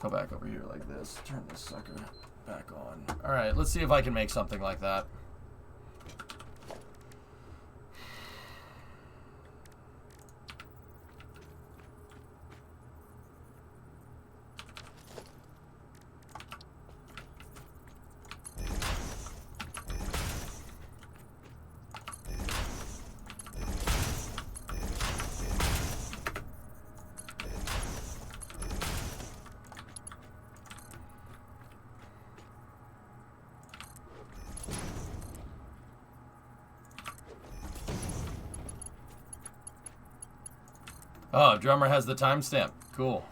back over here like this. Turn this sucker back on. All right. Let's see if I can make something like that. Oh, drummer has the timestamp. Cool.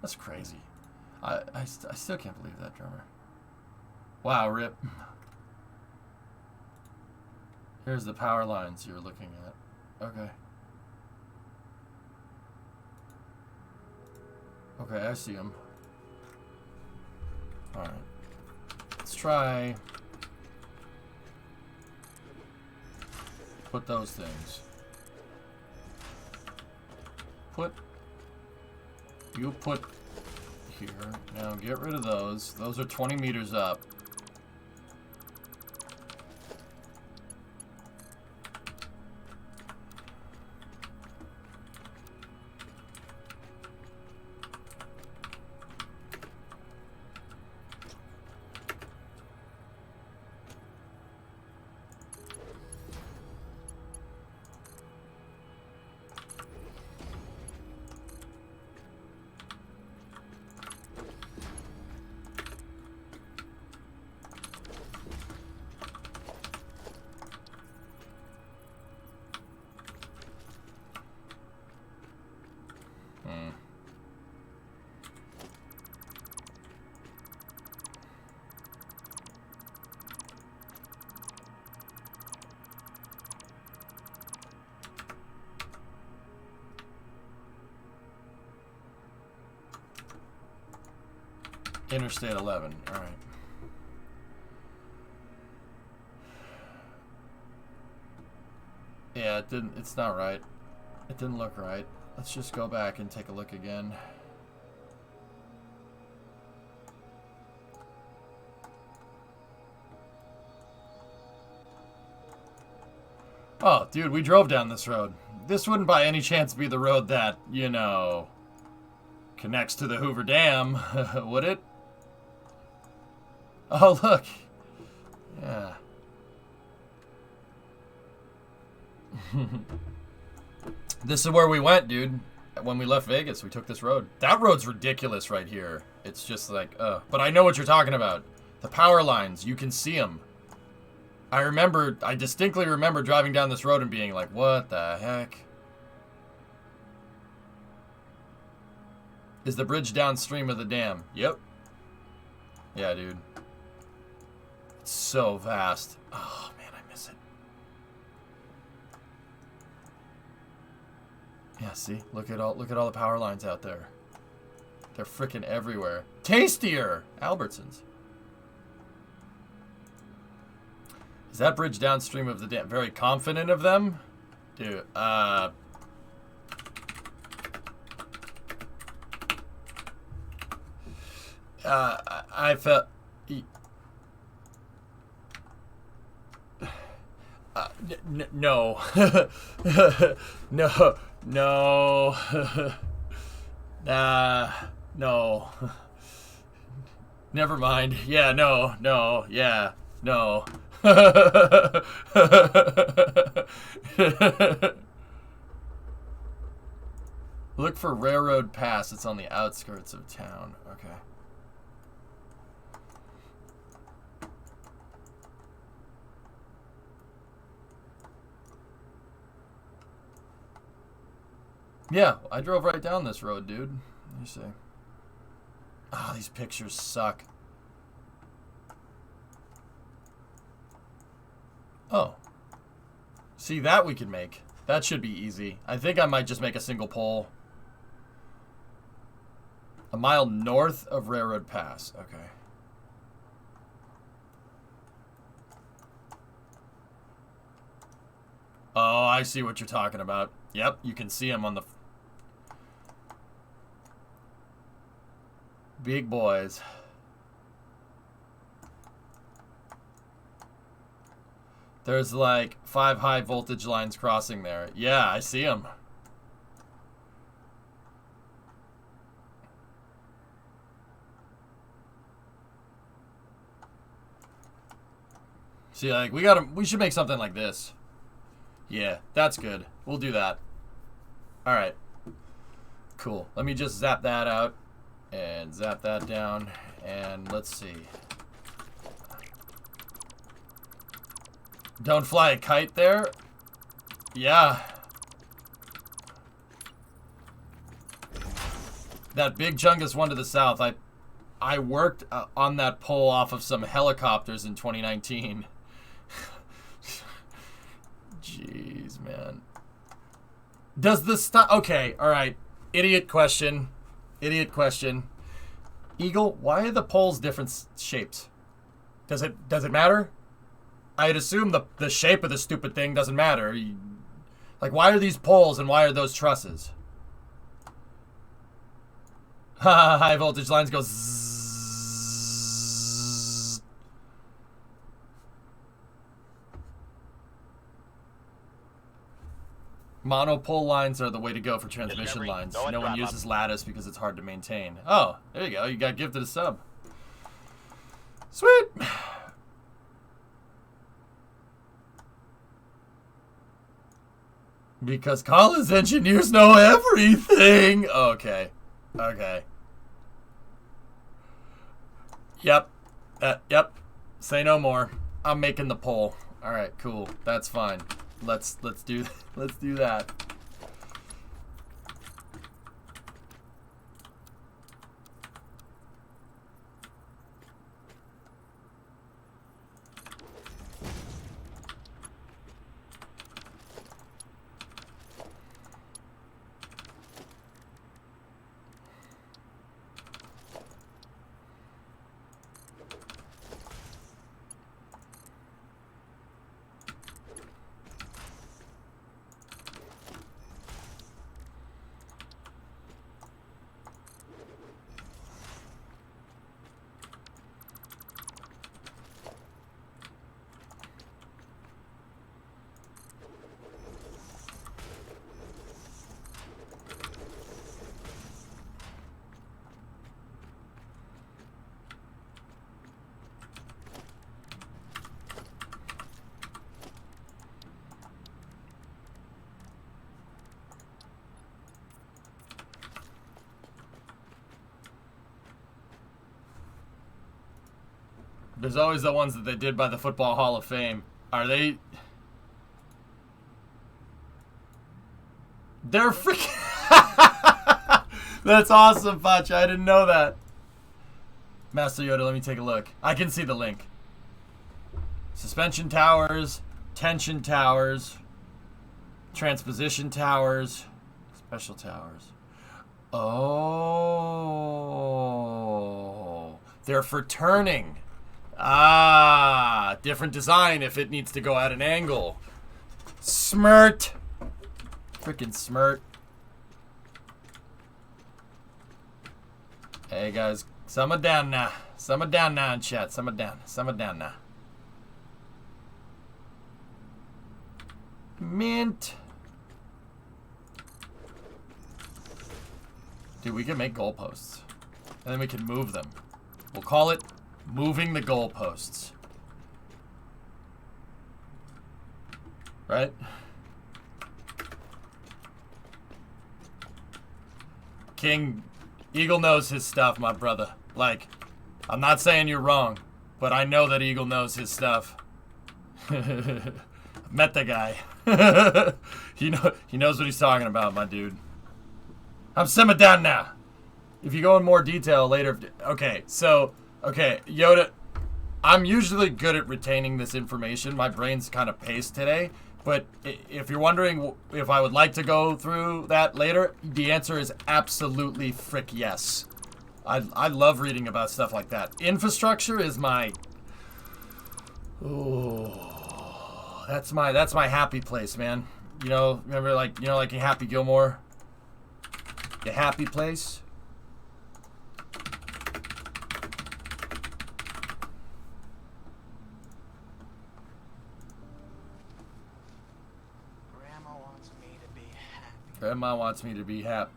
That's crazy. I still can't believe that, drummer. Wow, rip. Here's the power lines you're looking at. Okay. Okay, I see them. Alright. Let's try... put those things. You put here. Now get rid of those. Those are 20 meters up. Interstate 11. All right. Yeah, it didn't. It's not right. It didn't look right. Let's just go back and take a look again. Oh, dude, we drove down this road. This wouldn't by any chance be the road that, you know, connects to the Hoover Dam, would it? Oh, look. Yeah. This is where we went, dude. When we left Vegas, we took this road. That road's ridiculous right here. It's just like, but I know what you're talking about. The power lines, you can see them. I distinctly remember driving down this road and being like, what the heck? Is the bridge downstream of the dam? Yep. Yeah, dude. It's so vast. Oh, man, I miss it. Yeah, see? Look at all the power lines out there. They're freaking everywhere. Tastier! Albertsons. Is that bridge downstream of the dam? Very confident of them? Dude, I felt... no. No. No. No. Never mind. Yeah, no. Yeah, no. Look for Railroad Pass. It's on the outskirts of town. Okay. Yeah, I drove right down this road, dude. Let me see. Oh, these pictures suck. Oh. See, that we can make. That should be easy. I think I might just make a single pole. A mile north of Railroad Pass. Okay. Oh, I see what you're talking about. Yep, you can see them on the... Big boys. There's like 5 high voltage lines crossing there. Yeah, I see them. See, like, we should make something like this. Yeah, that's good. We'll do that. Alright. Cool. Let me just zap that out. And zap that down. And let's see. Don't fly a kite there? Yeah. That big chungus one to the south. I worked on that pole off of some helicopters in 2019. Jeez, man. Does the stuff... Okay, alright. Idiot question. Idiot question. Eagle, why are the poles different shapes? Does it matter? I'd assume the shape of the stupid thing doesn't matter. Like, why are these poles and why are those trusses? High voltage lines go zzz. Monopole lines are the way to go for transmission lines. No one uses lattice because it's hard to maintain. Oh, there you go. You got gifted a sub. Sweet. Because college engineers know everything. Okay. Okay. Yep. Yep. Say no more. I'm making the poll. All right, cool. That's fine. Let's do that. There's always the ones that they did by the Football Hall of Fame. Are they... They're freaking... That's awesome, Pacha. I didn't know that. Master Yoda, let me take a look. I can see the link. Suspension towers, tension towers, transposition towers, special towers. Oh. They're for turning. Ah, different design if it needs to go at an angle. Smirt. Freaking smirt. Hey guys, summer down now. Summer down now in chat. Summer down now. Mint. Dude, we can make goalposts. And then we can move them. We'll call it moving the goalposts. Right? King Eagle knows his stuff, my brother. Like, I'm not saying you're wrong, but I know that Eagle knows his stuff. Met the guy. he knows what he's talking about, my dude. I'm simmer down now. if you go in more detail later, okay, Yoda, I'm usually good at retaining this information. My brain's kind of paced today, but if you're wondering if I would like to go through that later, the answer is absolutely frick yes. I love reading about stuff like that. Infrastructure is my, that's my happy place, man. You know, remember like in Happy Gilmore, the happy place. Grandma wants me to be happy. Grandma wants me to be happy.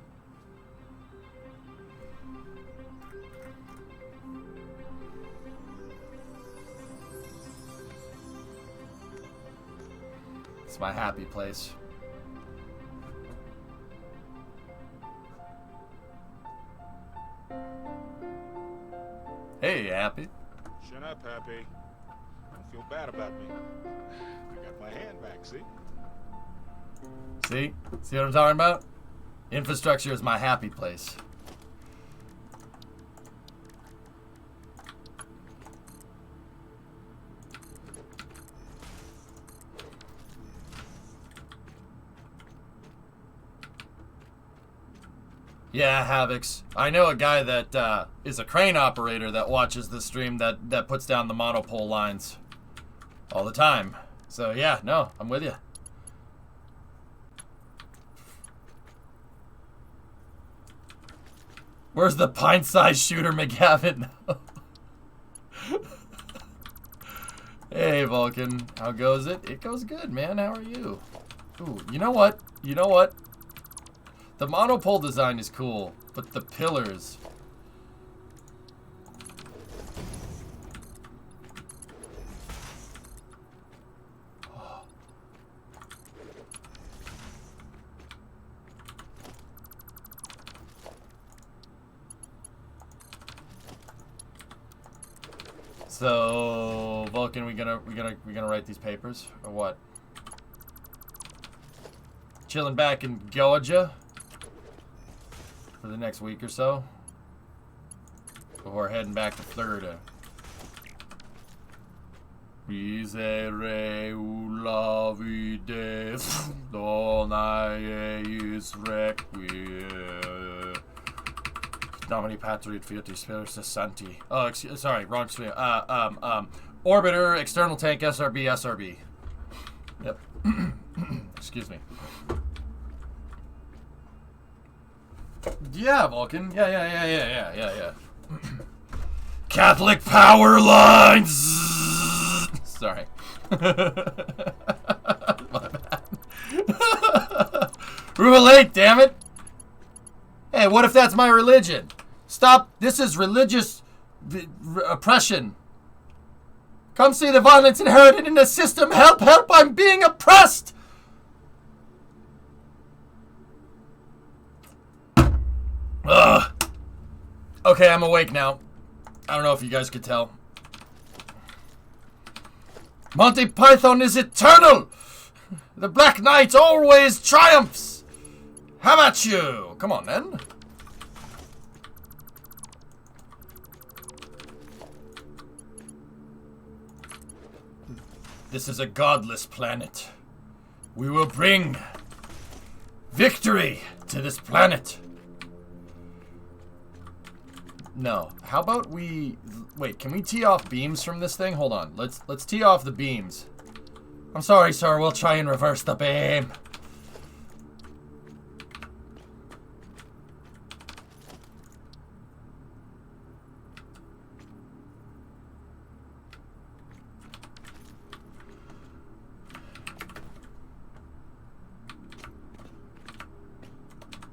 It's my happy place. Hey, Happy. Shut up, Happy. Don't feel bad about me. I got my hand back, see? See? See what I'm talking about? Infrastructure is my happy place. Yeah, Havocs. I know a guy that is a crane operator that watches the stream that puts down the monopole lines all the time. So yeah, no, I'm with you. Where's the pint-sized shooter, McGavin? Hey, Vulcan. How goes it? It goes good, man. How are you? Ooh, you know what? You know what? The monopole design is cool, but the pillars... So, Vulcan, we gonna write these papers or what? Chilling back in Georgia for the next week or so before heading back to Florida. Miserere la vide dona is requiem. Domini Patriot Fiat Spiritus Santi. Oh, sorry, wrong stream. Orbiter, external tank, SRB, SRB. Yep. Excuse me. Yeah, Vulcan. Yeah. Catholic power lines! Sorry. My bad. Rule 8, damn it! Hey, what if that's my religion? Stop. This is religious oppression. Come see the violence inherited in the system. Help, help, I'm being oppressed. Ugh. Okay, I'm awake now. I don't know if you guys could tell. Monty Python is eternal. The Black Knight always triumphs. How about you? Come on, then. This is a godless planet. We will bring victory to this planet. No. How about we... Wait, can we tee off beams from this thing? Hold on. Let's tee off the beams. I'm sorry, sir. We'll try and reverse the beam.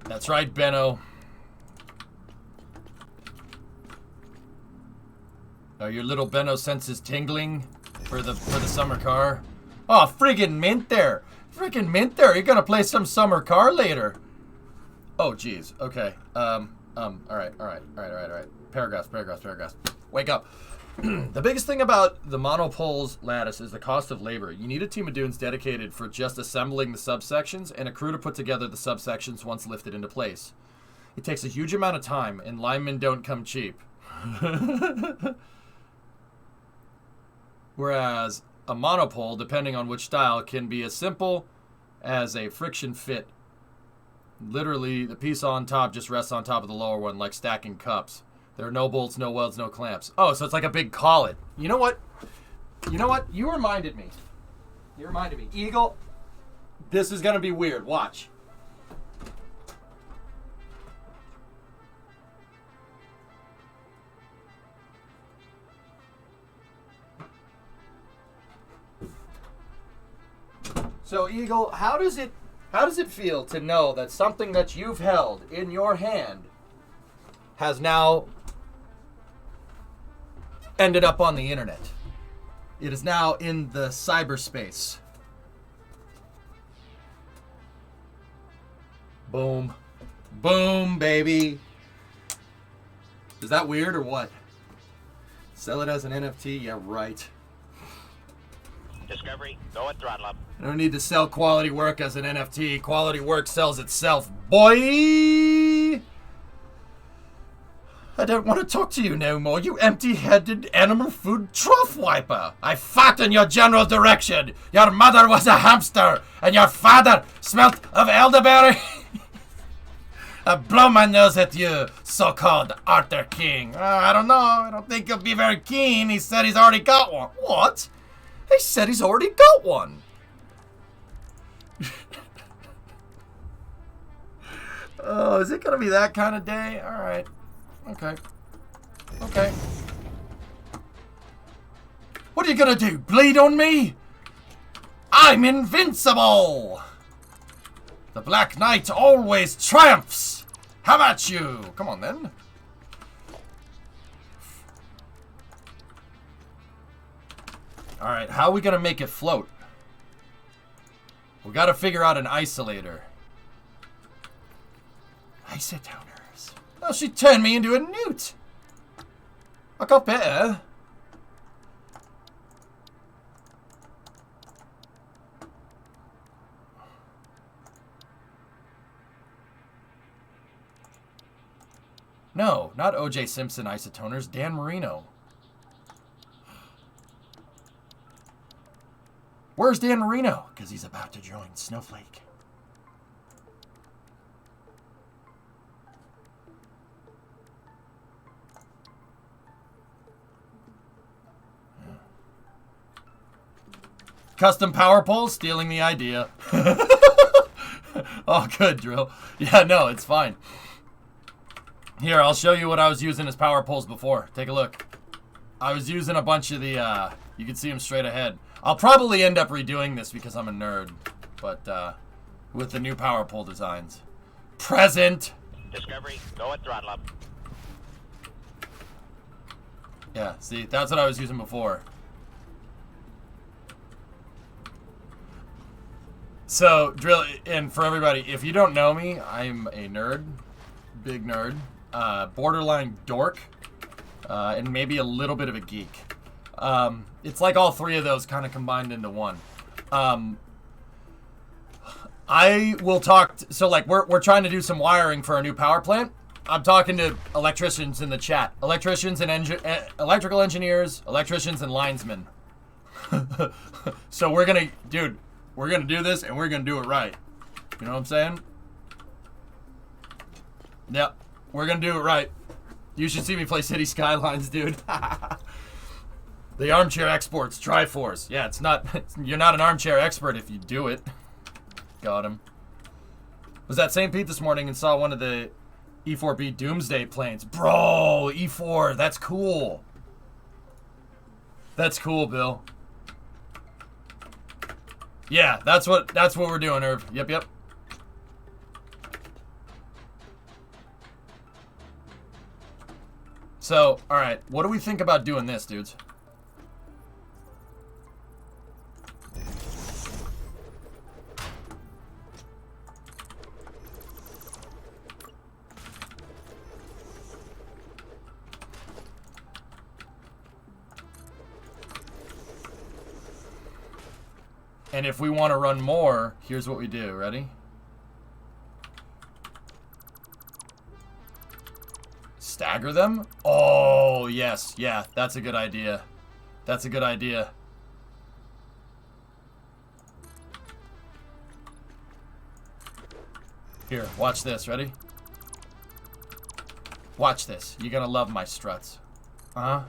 That's right, Benno. Are your little Benno senses tingling for the summer car? Oh, friggin' mint there. Friggin' mint there. You're gonna play some summer car later. Oh, geez. Okay. All right. Paragraphs. Wake up. The biggest thing about the monopole's lattice is the cost of labor. You need a team of dudes dedicated for just assembling the subsections and a crew to put together the subsections once lifted into place. It takes a huge amount of time, and linemen don't come cheap. Whereas a monopole, depending on which style, can be as simple as a friction fit. Literally, the piece on top just rests on top of the lower one, like stacking cups. There are no bolts, no welds, no clamps. Oh, so it's like a big collet. You know what? You know what? You reminded me. You reminded me. Eagle, this is going to be weird. Watch. So, Eagle, how does it feel to know that something that you've held in your hand has now ended up on the internet? It is now in the cyberspace. Boom. Boom, baby. Is that weird or what? Sell it as an NFT? Yeah, right. Discovery, go at throttle up. I don't need to sell quality work as an NFT. Quality work sells itself, boy! I don't want to talk to you no more, you empty-headed animal food trough wiper. I fought in your general direction. Your mother was a hamster, and your father smelt of elderberry. I blow my nose at you, so-called Arthur King. I don't know. I don't think he'll be very keen. He said he's already got one. What? He said he's already got one. Oh, is it going to be that kind of day? All right. Okay. Okay. What are you going to do? Bleed on me? I'm invincible. The Black Knight always triumphs. How about you? Come on, then. All right, how are we going to make it float? We got to figure out an isolator. Isotoners. Oh, she turned me into a newt. I got better. No, not O.J. Simpson isotoners. Dan Marino. Where's Dan Marino? Because he's about to join Snowflake. Yeah. Custom power poles, stealing the idea. Oh, good, Drill. Yeah, no, it's fine. Here, I'll show you what I was using as power poles before. Take a look. I was using a bunch of the, you can see them straight ahead. I'll probably end up redoing this because I'm a nerd, but with the new power pole designs. Present! Discovery, go at throttle up. Yeah, see, that's what I was using before. So, Drill, and for everybody, if you don't know me, I'm a nerd, big nerd, borderline dork, and maybe a little bit of a geek. It's like all three of those kind of combined into one. I will talk, so like we're trying to do some wiring for our new power plant. I'm talking to electricians in the chat. Electricians and electrical engineers, electricians and linesmen. So we're gonna do this and we're gonna do it right. You know what I'm saying? Yep, we're gonna do it right. You should see me play City Skylines, dude. The armchair exports, Triforce. Yeah, it's not, you're not an armchair expert if you do it. Got him. Was at St. Pete this morning and saw one of the E4B Doomsday planes. Bro, E4, that's cool. That's cool, Bill. Yeah, that's what we're doing, Irv. Yep. So, all right, what do we think about doing this, dudes? And if we want to run more, here's what we do. Ready? stagger them? Oh, yes. Yeah, that's a good idea. That's a good idea. Here, watch this. Ready? Watch this. You're gonna love my struts. Write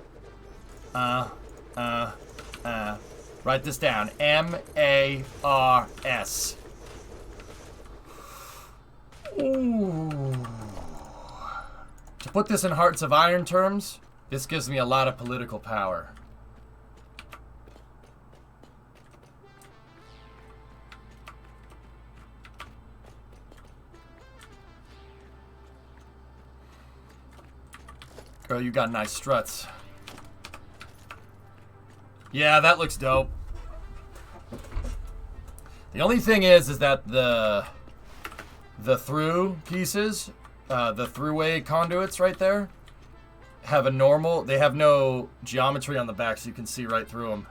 this down. M-A-R-S. Ooh. To put this in Hearts of Iron terms, this gives me a lot of political power. Girl, you got nice struts. Yeah, that looks dope. The only thing is that the through pieces, the throughway conduits right there, have a normal, they have no geometry on the back, so you can see right through them.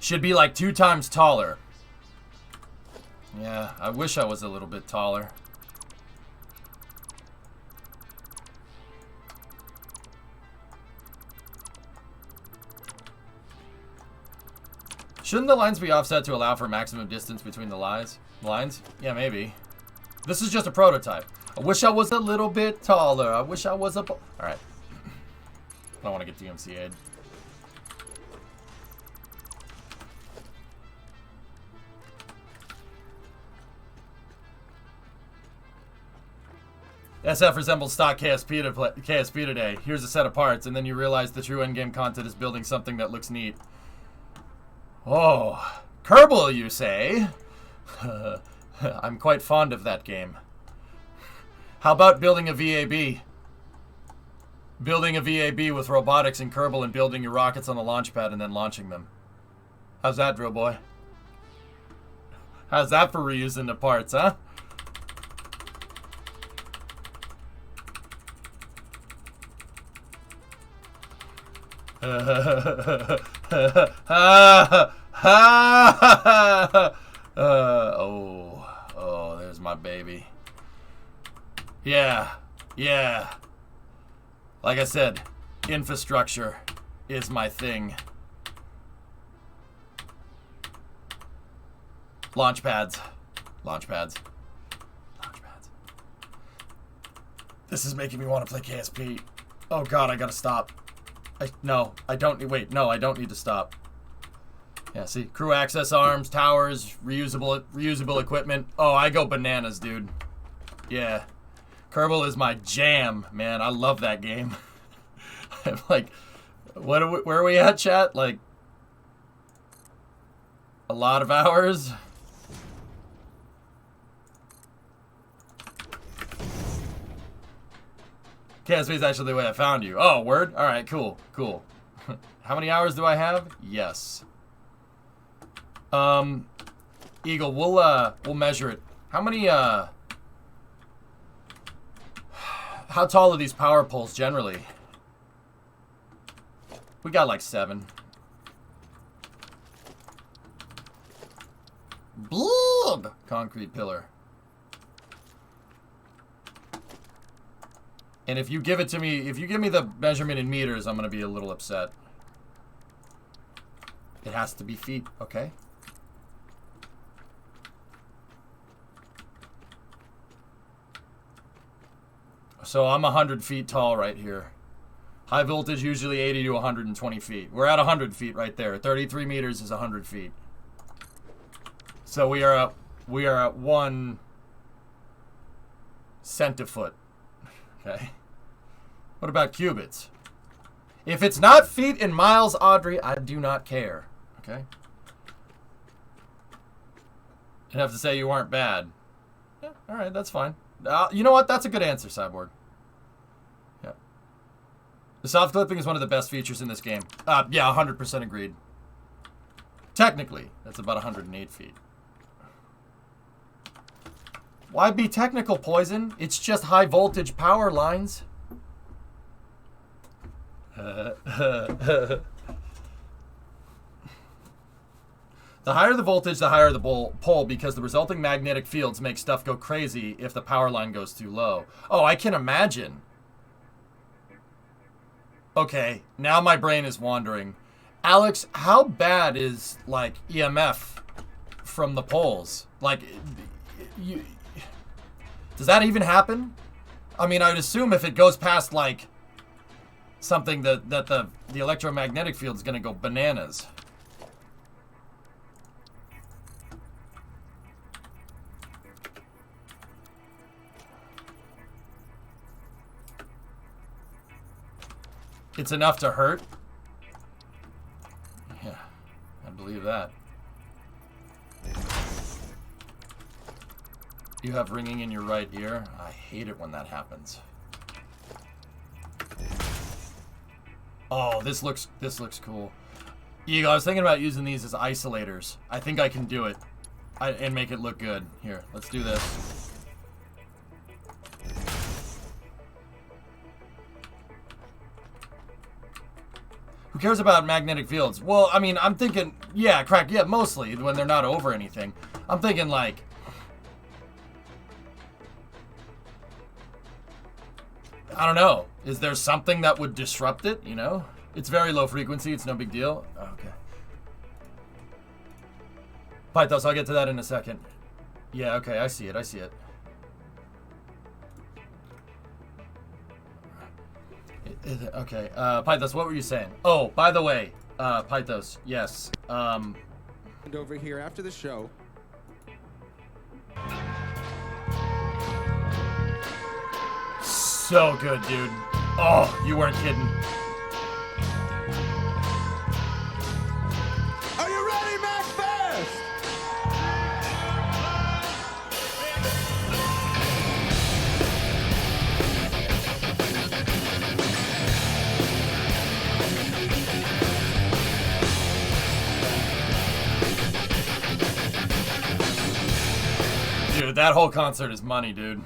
Should be like 2 times taller. Yeah, I wish I was a little bit taller. Shouldn't the lines be offset to allow for maximum distance between the lines? Yeah, maybe. This is just a prototype. I wish I was a little bit taller. I wish I was a... Alright. I don't want to get DMCA'd. SF resembles stock KSP today. Here's a set of parts, and then you realize the true endgame content is building something that looks neat. Oh, Kerbal, you say? I'm quite fond of that game. How about building a VAB? Building a VAB with robotics and Kerbal and building your rockets on the launch pad and then launching them. How's that, drill boy? How's that for reusing the parts, huh? Oh, there's my baby. Yeah. Like I said, infrastructure is my thing. Launch pads. This is making me want to play KSP. Oh God, I gotta stop. No, I don't need to stop. Yeah, see, crew access arms, towers, reusable equipment. Oh, I go bananas, dude. Yeah, Kerbal is my jam, man. I love that game. I'm like, where are we at, chat? Like, a lot of hours. KSP is actually the way I found you. Oh, word? All right, cool. How many hours do I have? Yes. Eagle, we'll measure it. How many, how tall are these power poles generally? We got like 7. Blub! Concrete pillar. And if you give it to me, if you give me the measurement in meters, I'm going to be a little upset. It has to be feet, okay? So I'm 100 feet tall right here. High voltage, usually 80 to 120 feet. We're at 100 feet right there. 33 meters is 100 feet. So we are at 1 centifoot. Okay. What about cubits? If it's not feet in miles, Audrey, I do not care. Okay. I'd have to say you aren't bad. Yeah, all right, that's fine. You know what? That's a good answer, Cyborg. Yeah. The soft clipping is one of the best features in this game. Yeah, 100% agreed. Technically, that's about 108 feet. Why be technical, Poison? It's just high voltage power lines. The The higher the voltage, the higher the pole, because the resulting magnetic fields make stuff go crazy if the power line goes too low. Oh, I can imagine. Okay, now my brain is wandering. Alex, how bad is, like, EMF from the poles? Like, does that even happen? I mean, I would assume if it goes past, like, something that the electromagnetic field is going to go bananas. It's enough to hurt? Yeah, I believe that. You have ringing in your right ear? I hate it when that happens. Oh, this looks cool. Eagle, I was thinking about using these as isolators. I think I can do it. And make it look good. Here, let's do this. Who cares about magnetic fields? Well, I mean, I'm thinking, yeah, crack, yeah, mostly when they're not over anything. I'm thinking, like, I don't know. Is there something that would disrupt it, you know? It's very low frequency. It's no big deal. Oh, okay. Pythos, I'll get to that in a second. Yeah, okay, I see it. I see it. Okay, Pythos, what were you saying? Oh, by the way, Pythos, yes. And over here after the show. So good, dude. Oh, you weren't kidding. Are you ready, MacFest? Dude, that whole concert is money, dude.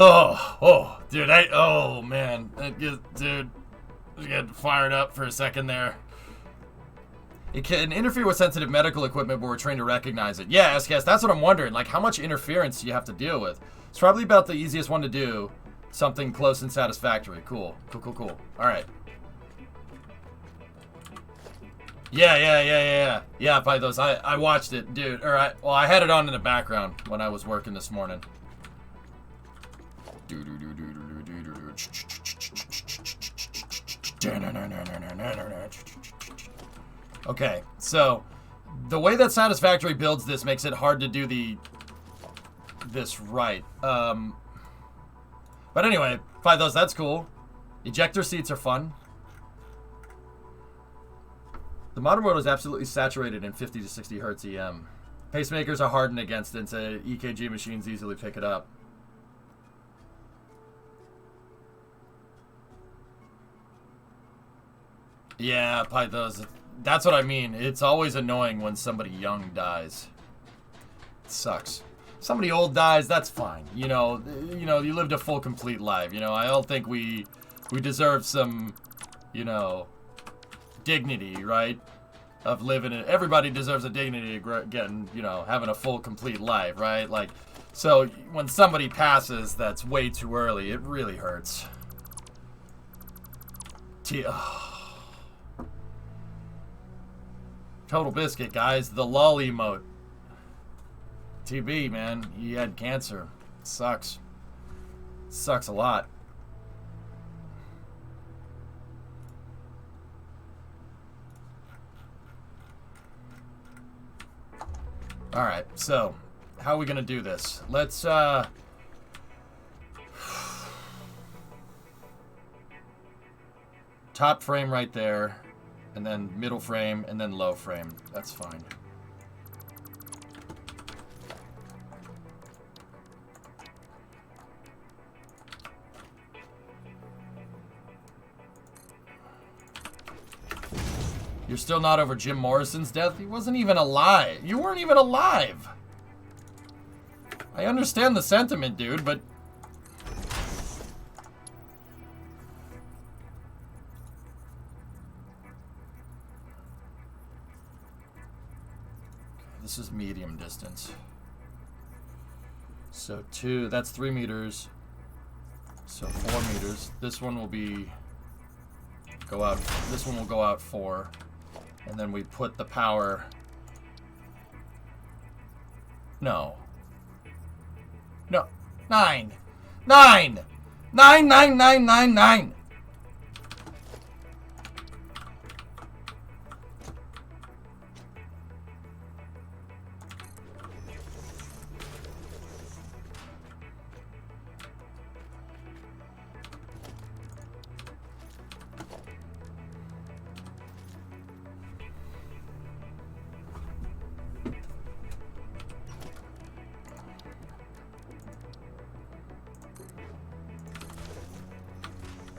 Oh, dude, oh, man. Dude, I get fired up for a second there. It can interfere with sensitive medical equipment, but we're trained to recognize it. Yeah, SKS, that's what I'm wondering. Like, how much interference do you have to deal with? It's probably about the easiest one to do. Something close and satisfactory. Cool. Cool. All right. Yeah. Yeah, by those. I watched it, dude. Well, I had it on in the background when I was working this morning. Okay, so the way that Satisfactory builds this makes it hard to do this right. But anyway, by those, that's cool. Ejector seats are fun. The modern world is absolutely saturated in 50 to 60 hertz EM. Pacemakers are hardened against it, and so EKG machines easily pick it up. Yeah, Pythos. That's what I mean. It's always annoying when somebody young dies. It sucks. Somebody old dies, that's fine. You know, you lived a full, complete life. You know, I don't think we deserve some, dignity, right? Of living it. Everybody deserves a dignity of getting, having a full, complete life, right? Like, so when somebody passes that's way too early, it really hurts. Total Biscuit, guys. The lol emote. TB, man. He had cancer. Sucks. Sucks a lot. Alright, so how are we gonna do this? Let's top frame right there. And then middle frame, and then low frame. That's fine. You're still not over Jim Morrison's death? He wasn't even alive. You weren't even alive. I understand the sentiment, dude, but... this is medium distance. So 2, that's 3 meters. So 4 meters. This one will go out 4. And then we put the power. No. 9. 9. 9, 9, 9, 9, 9.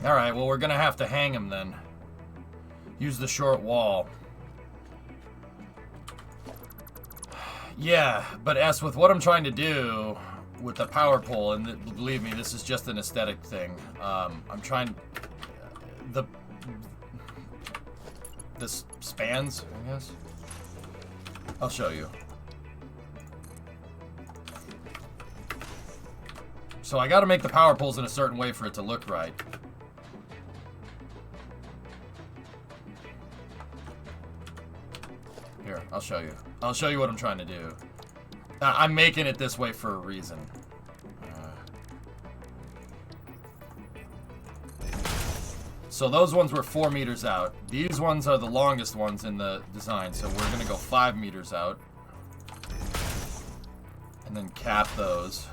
Alright, well, we're gonna have to hang him then. Use the short wall. Yeah, but as with what I'm trying to do with the power pole, and believe me, this is just an aesthetic thing. I'm trying... This spans, I guess? I'll show you. So I gotta make the power poles in a certain way for it to look right. Here, I'll show you. I'll show you what I'm trying to do. I'm making it this way for a reason. So those ones were 4 meters out. These ones are the longest ones in the design, so we're gonna go 5 meters out. And then cap those.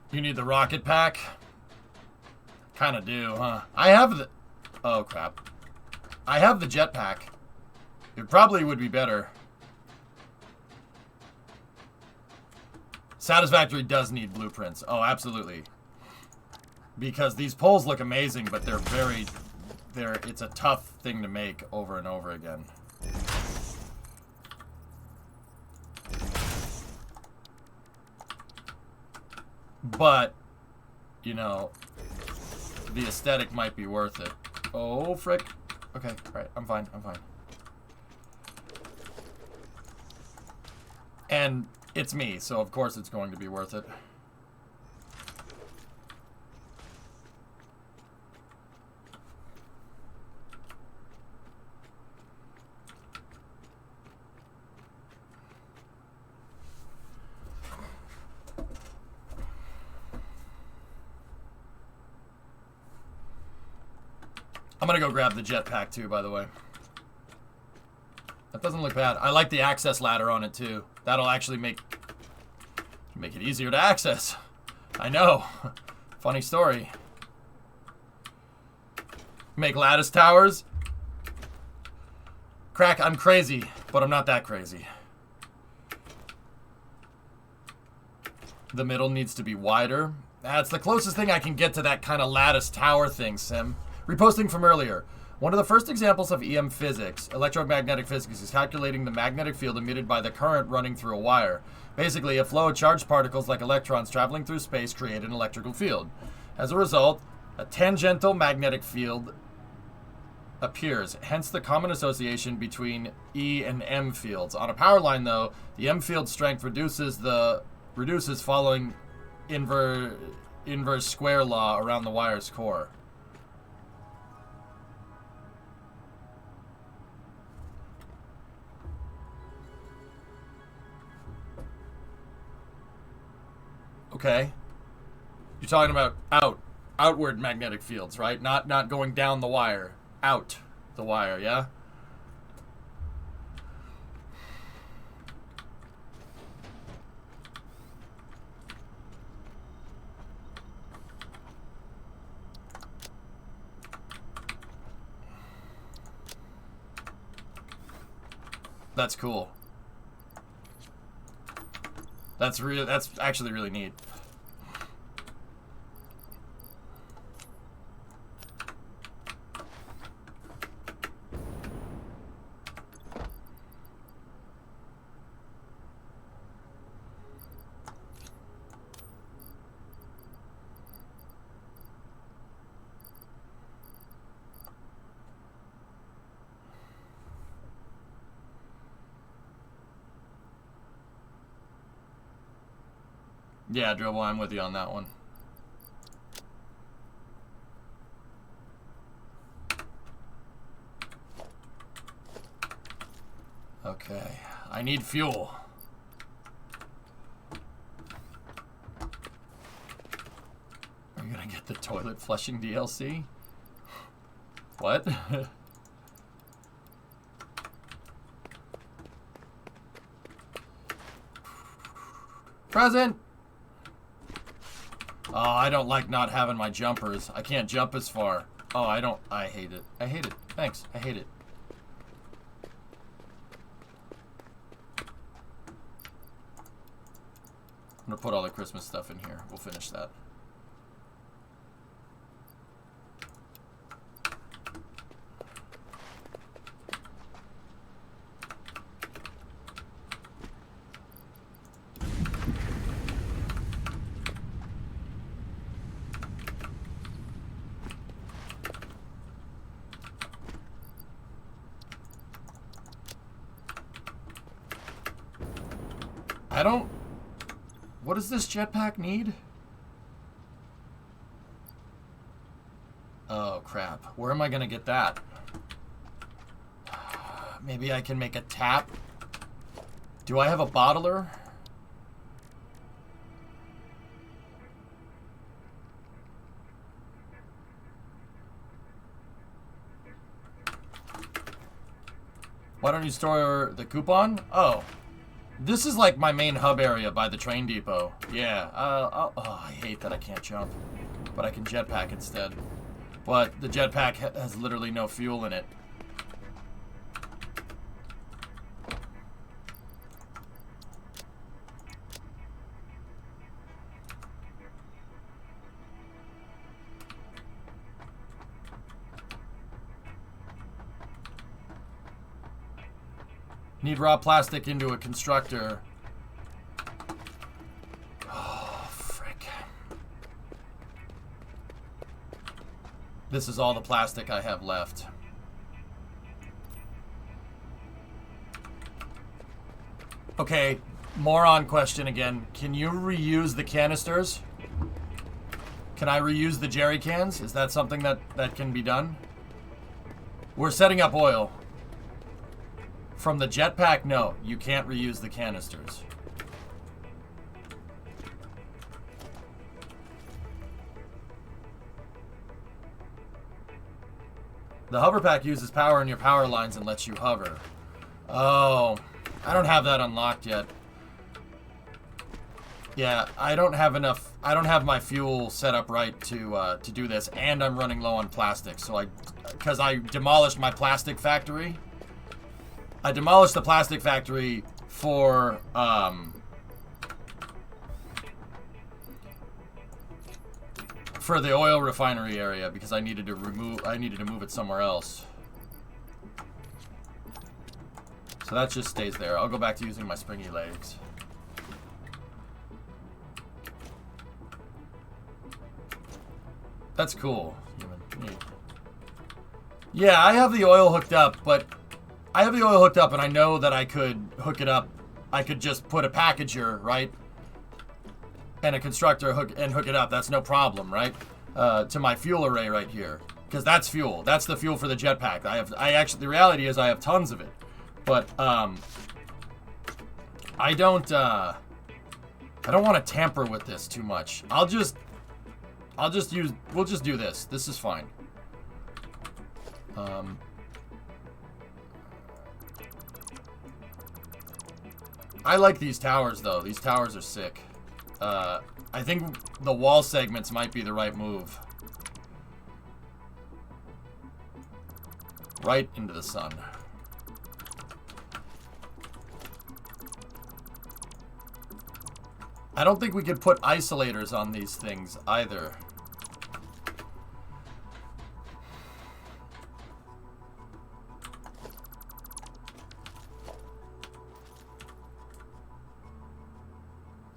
You need the rocket pack? Kinda do, huh? I have the... Oh, crap. I have the jetpack. It probably would be better. Satisfactory does need blueprints. Oh, absolutely. Because these poles look amazing, but they're very... It's a tough thing to make over and over again. But, you know, the aesthetic might be worth it. Oh, frick. Okay, alright, I'm fine, I'm fine. And it's me, so of course it's going to be worth it. I'm gonna go grab the jetpack too, by the way. That doesn't look bad. I like the access ladder on it too. That'll actually make it easier to access. I know. Funny story. Make lattice towers. Crack, I'm crazy, but I'm not that crazy. The middle needs to be wider. That's the closest thing I can get to that kind of lattice tower thing, Sim. Reposting from earlier. One of the first examples of EM physics, electromagnetic physics, is calculating the magnetic field emitted by the current running through a wire. Basically, a flow of charged particles like electrons traveling through space create an electrical field. As a result, a tangential magnetic field appears, hence the common association between E and M fields. On a power line, though, the M field strength reduces following inverse square law around the wire's core. Okay. You're talking about outward magnetic fields, right? Not going down the wire. Out the wire, yeah? That's cool. That's actually really neat. Yeah, Dribble, I'm with you on that one. Okay, I need fuel. Are you gonna get the toilet flushing DLC? What? Present! Oh, I don't like not having my jumpers. I can't jump as far. Oh, I hate it. I hate it. Thanks. I hate it. I'm gonna put all the Christmas stuff in here. We'll finish that. What does this jetpack need? Oh, crap. Where am I gonna get that? Maybe I can make a tap? Do I have a bottler? Why don't you store the coupon? Oh. This is like my main hub area by the train depot. Yeah, oh, I hate that I can't jump. But I can jetpack instead. But the jetpack has literally no fuel in it. Need raw plastic into a constructor. Oh, frick. This is all the plastic I have left. Okay, moron question again. Can you reuse the canisters? Can I reuse the jerry cans? Is that something that can be done? We're setting up oil. From the jetpack, no. You can't reuse the canisters. The hover pack uses power in your power lines and lets you hover. Oh, I don't have that unlocked yet. Yeah, I don't have enough. I don't have my fuel set up right to do this, and I'm running low on plastic. So because I demolished my plastic factory. I demolished the plastic factory for the oil refinery area because I needed to move it somewhere else. So that just stays there. I'll go back to using my springy legs. That's cool. Yeah, I have the oil hooked up, but I have the oil hooked up, and I know that I could hook it up. I could just put a packager, right, and a constructor hook it up. That's no problem, right? To my fuel array right here, because that's fuel. That's the fuel for the jetpack. The reality is I have tons of it, but I don't want to tamper with this too much. We'll just do this. This is fine. I like these towers, though. These towers are sick. I think the wall segments might be the right move. Right into the sun. I don't think we could put isolators on these things either.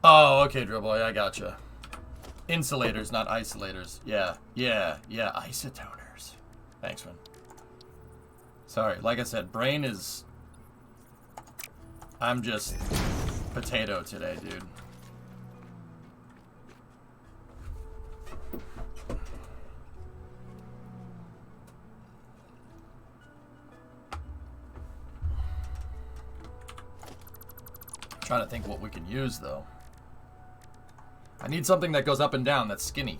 Oh, okay, Dribble. I gotcha. Insulators, not isolators. Yeah, isotoners. Thanks, man. Sorry, like I said, brain is... I'm just potato today, dude. Trying to think what we can use, though. I need something that goes up and down, that's skinny.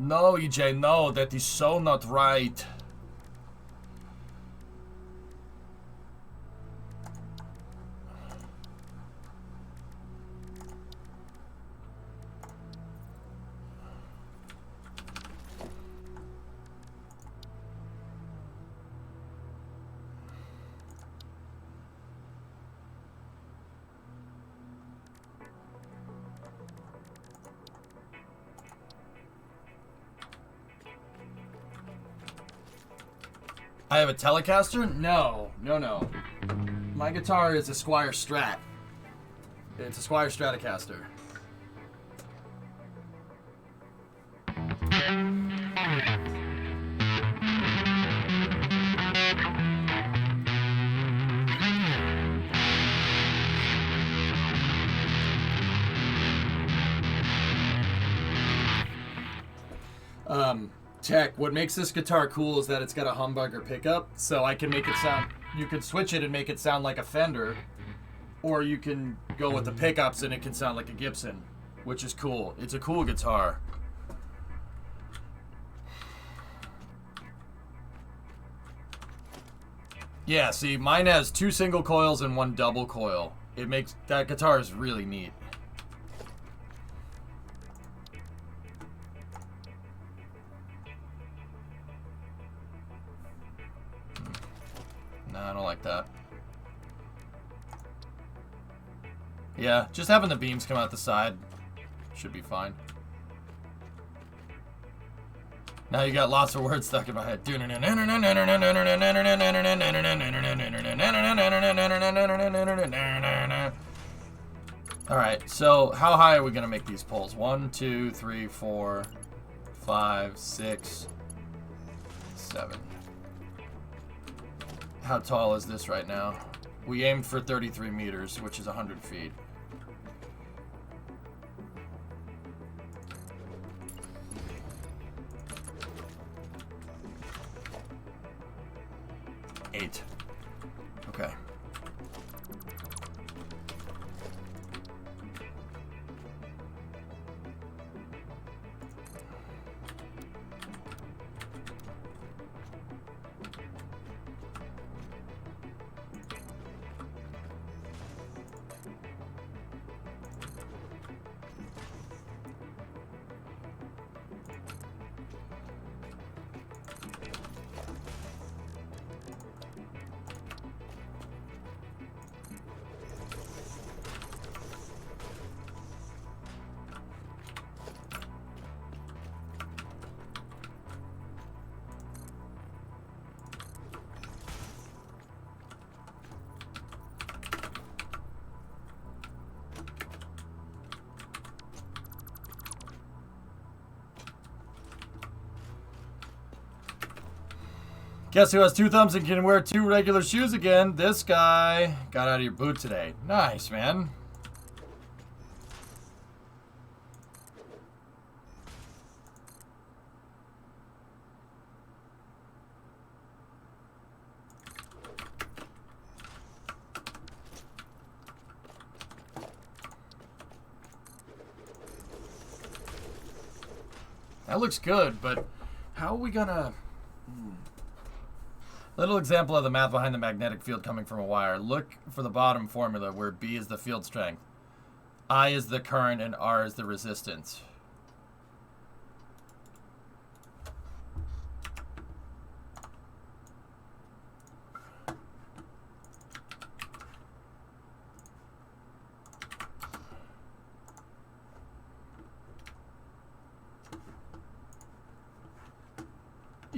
No, EJ, no, that is so not right. I have a Telecaster? No. My guitar is a Squier Strat. It's a Squier Stratocaster. Tech, what makes this guitar cool is that it's got a humbucker pickup, so I can make it sound, you can switch it and make it sound like a Fender, or you can go with the pickups and it can sound like a Gibson, which is cool. It's a cool guitar. Yeah, see, mine has 2 single coils and 1 double coil. It makes, that guitar is really neat. No, I don't like that. Yeah, just having the beams come out the side should be fine. Now you got lots of words stuck in my head. Alright, so how high are we going to make these poles? 1, 2, 3, 4, 5, 6, 7. How tall is this right now? We aimed for 33 meters, which is 100 feet. Eight. Okay. Guess who has 2 thumbs and can wear 2 regular shoes again? This guy got out of your boot today. Nice, man. That looks good, but how are we gonna... Little example of the math behind the magnetic field coming from a wire. Look for the bottom formula where B is the field strength, I is the current, and R is the resistance.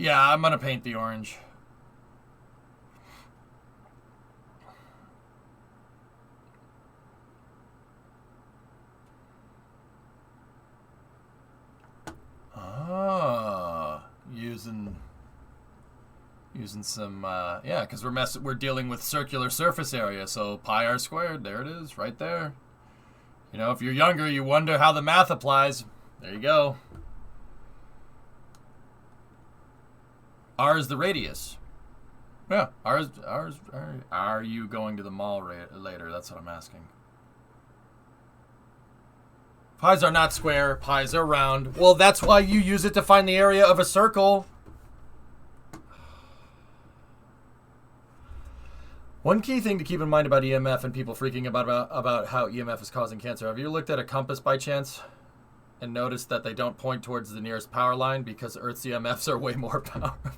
Yeah, I'm gonna paint the orange. Ah, using some yeah, because we're dealing with circular surface area, so pi r squared, there it is, right there. You know, if you're younger, you wonder how the math applies. There you go. R is the radius. Yeah, are you going to the mall later? That's what I'm asking. Pies are not square. Pies are round. Well, that's why you use it to find the area of a circle. One key thing to keep in mind about EMF and people freaking about how EMF is causing cancer. Have you looked at a compass by chance and noticed that they don't point towards the nearest power line because Earth's EMFs are way more powerful?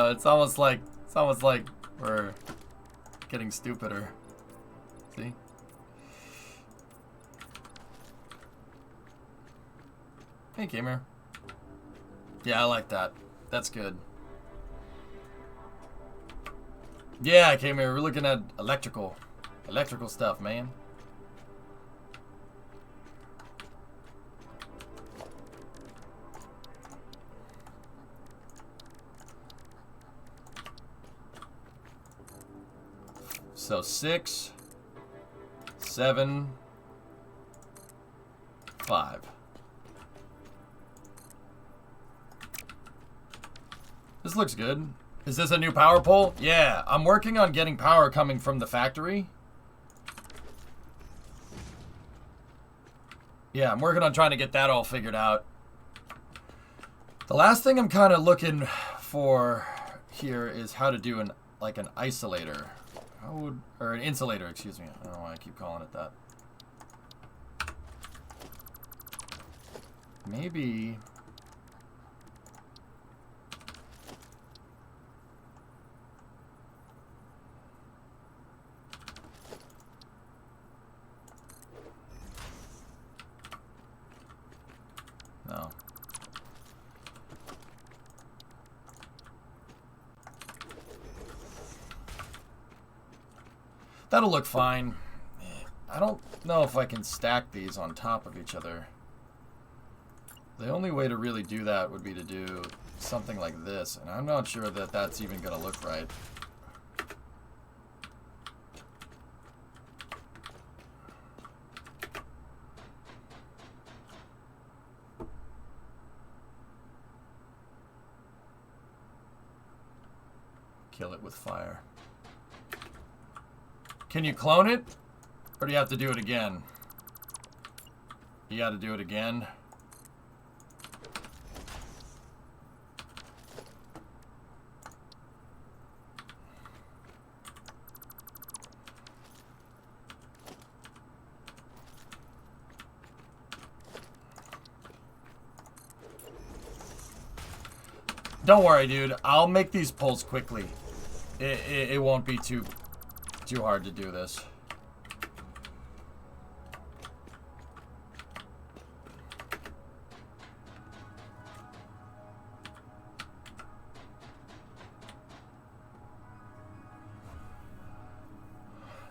It's almost like we're getting stupider. See? Hey, gamer. Yeah, I like that. That's good. Yeah, I came here. We're looking at electrical stuff, man. So 6, 7, 5. This looks good. Is this a new power pole? Yeah, I'm working on getting power coming from the factory. Yeah, I'm working on trying to get that all figured out. The last thing I'm kind of looking for here is how to do an isolator. Or an insulator, excuse me. I don't know why I keep calling it that. Maybe... No. That'll look fine. I don't know if I can stack these on top of each other. The only way to really do that would be to do something like this, and I'm not sure that that's even going to look right. Kill it with fire. Can you clone it? Or do you have to do it again? You got to do it again. Don't worry, dude. I'll make these pulls quickly. It won't be too hard to do this.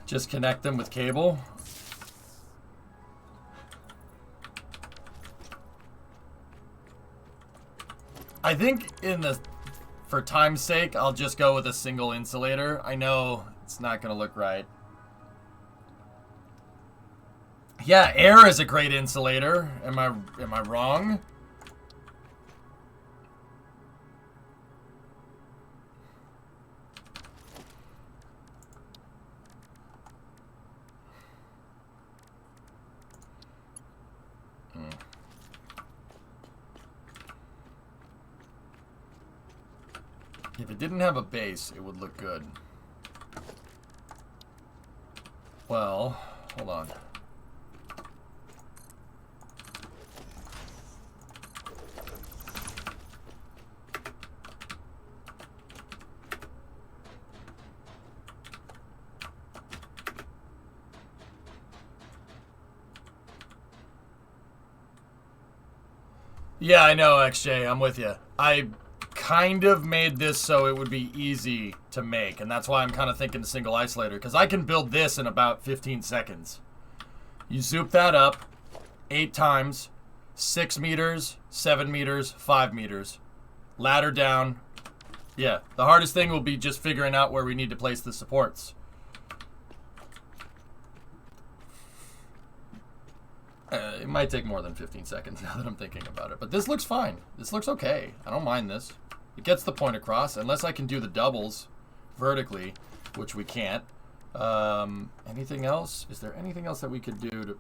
Just connect them with cable. I think for time's sake, I'll just go with a single insulator. I know it's not going to look right. Yeah, air is a great insulator. Am I wrong? If it didn't have a base, it would look good. Well, hold on. Yeah, I know, XJ. I'm with you. I kind of made this so it would be easy to make, and that's why I'm kind of thinking the single isolator, because I can build this in about 15 seconds. You zoop that up 8 times, 6 meters, 7 meters, 5 meters. Ladder down. Yeah, the hardest thing will be just figuring out where we need to place the supports. It might take more than 15 seconds now that I'm thinking about it. But this looks fine. This looks okay. I don't mind this. It gets the point across, unless I can do the doubles vertically, which we can't. Anything else? Is there anything else that we could do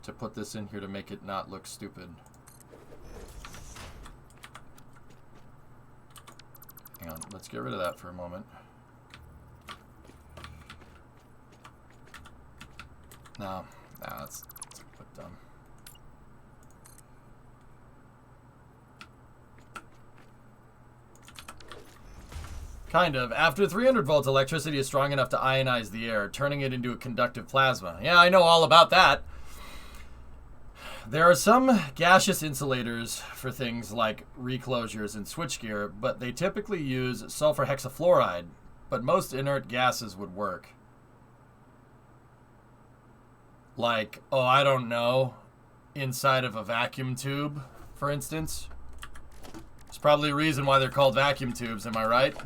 to put this in here to make it not look stupid? Hang on. Let's get rid of that for a moment. No, that's dumb. Kind of. After 300 volts, electricity is strong enough to ionize the air, turning it into a conductive plasma. Yeah, I know all about that. There are some gaseous insulators for things like reclosures and switchgear, but they typically use sulfur hexafluoride, but most inert gases would work. Like, oh, I don't know, inside of a vacuum tube, for instance. There's probably a reason why they're called vacuum tubes, am I right?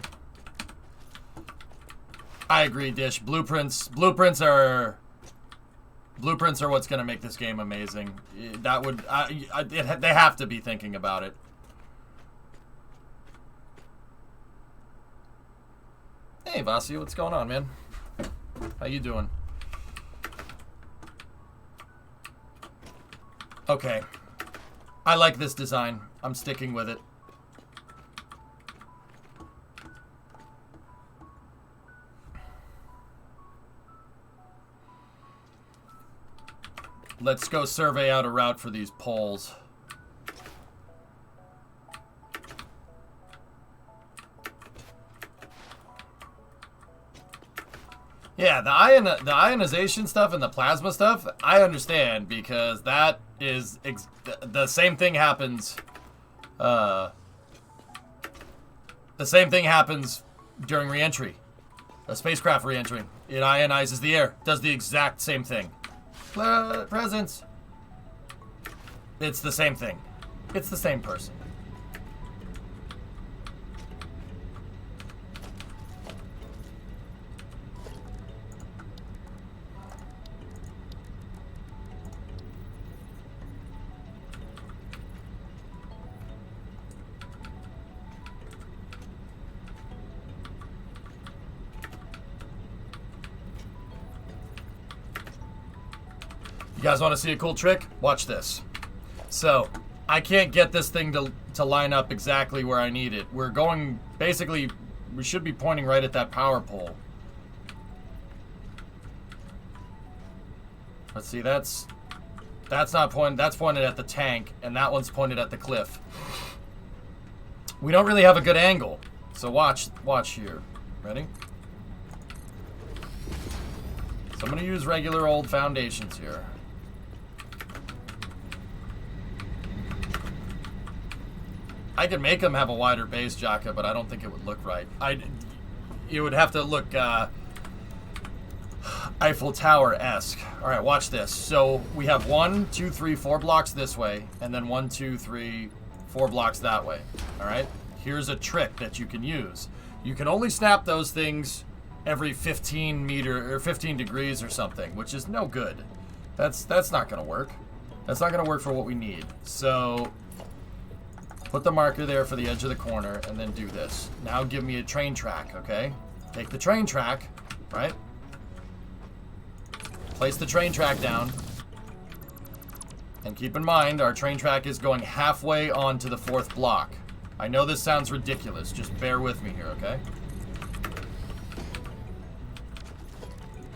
I agree, Dish. Blueprints are what's going to make this game amazing. That would they have to be thinking about it. Hey, Vasi, what's going on, man? How you doing? Okay. I like this design. I'm sticking with it. Let's go survey out a route for these poles. Yeah, the ionization stuff and the plasma stuff, I understand, because that is the same thing happens. The same thing happens during re-entry, a spacecraft re-entry. It ionizes the air, does the exact same thing. Presents. It's the same thing. It's the same person. You guys want to see a cool trick? Watch this. So, I can't get this thing to line up exactly where I need it. We're going, basically, we should be pointing right at that power pole. Let's see, that's not pointed, that's pointed at the tank, and that one's pointed at the cliff. We don't really have a good angle, so watch here. Ready? So I'm going to use regular old foundations here. I could make them have a wider base, Jaka, but I don't think it would look right. It would have to look Eiffel Tower-esque. All right, watch this. So we have 1, 2, 3, 4 blocks this way, and then 1, 2, 3, 4 blocks that way. All right? Here's a trick that you can use. You can only snap those things every 15 degrees or something, which is no good. That's not going to work. That's not going to work for what we need. So put the marker there for the edge of the corner, and then do this. Now give me a train track, okay? Take the train track, right? Place the train track down. And keep in mind, our train track is going halfway onto the 4th block. I know this sounds ridiculous. Just bear with me here, okay?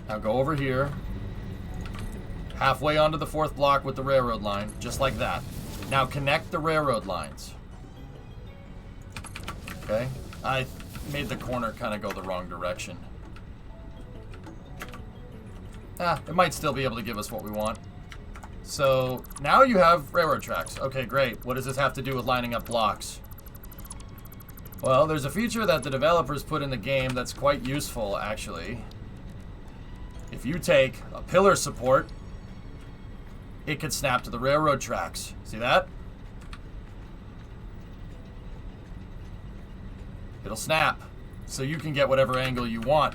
Now go over here. Halfway onto the 4th block with the railroad line, just like that. Now connect the railroad lines. Okay, I made the corner kind of go the wrong direction. It might still be able to give us what we want. So now you have railroad tracks. Okay, great. What does this have to do with lining up blocks? Well, there's a feature that the developers put in the game that's quite useful, actually. If you take a pillar support, it can snap to the railroad tracks. See that? It'll snap, so you can get whatever angle you want.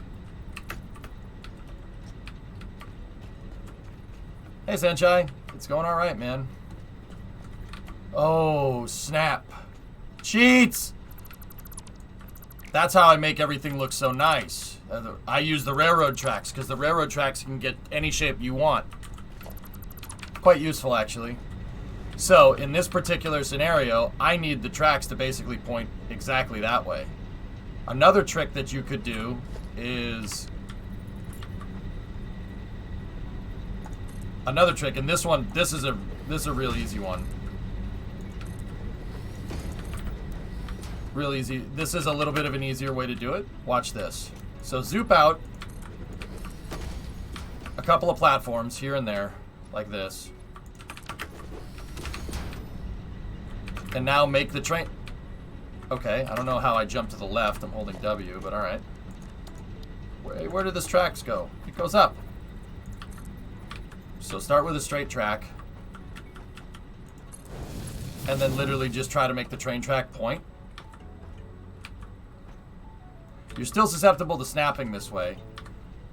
Hey, Senchai. It's going all right, man. Oh, snap. Cheats! That's how I make everything look so nice. I use the railroad tracks, because the railroad tracks can get any shape you want. Quite useful, actually. So, in this particular scenario, I need the tracks to basically point exactly that way. Another trick that you could do is... Another trick, and this one, this is a real easy one. Real easy. This is a little bit of an easier way to do it. Watch this. So zoop out a couple of platforms here and there, like this. And now make the train... Okay, I don't know how I jumped to the left. I'm holding W, but alright. Where did this tracks go? It goes up. So start with a straight track. And then literally just try to make the train track point. You're still susceptible to snapping this way.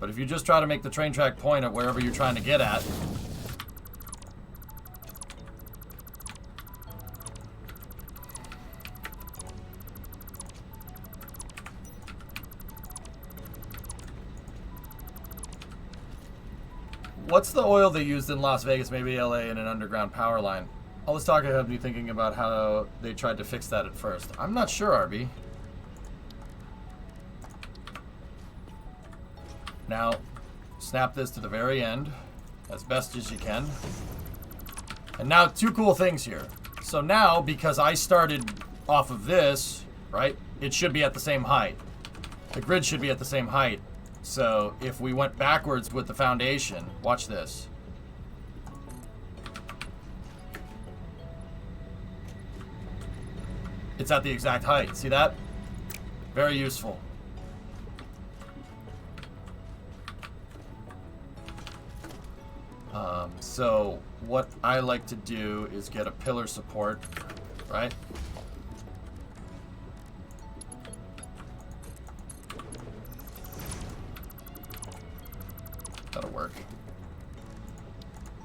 But if you just try to make the train track point at wherever you're trying to get at... What's the oil they used in Las Vegas, maybe LA, in an underground power line? All this talk had me thinking about how they tried to fix that at first. I'm not sure, RB. Now, snap this to the very end, as best as you can. And now, two cool things here. So now, because I started off of this, right, it should be at the same height. The grid should be at the same height. So if we went backwards with the foundation, watch this. It's at the exact height. See that? Very useful. So what I like to do is get a pillar support, right? That'll work.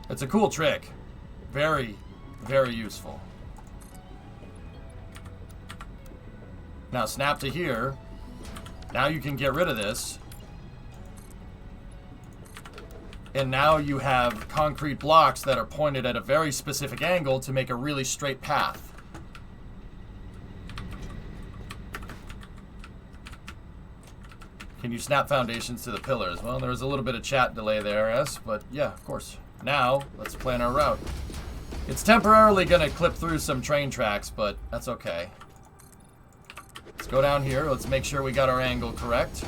It's a cool trick. Very, very useful. Now snap to here. Now you can get rid of this. And now you have concrete blocks that are pointed at a very specific angle to make a really straight path. Can you snap foundations to the pillars? Well, there was a little bit of chat delay there, yes, but yeah, of course. Now, let's plan our route. It's temporarily going to clip through some train tracks, but that's okay. Let's go down here. Let's make sure we got our angle correct.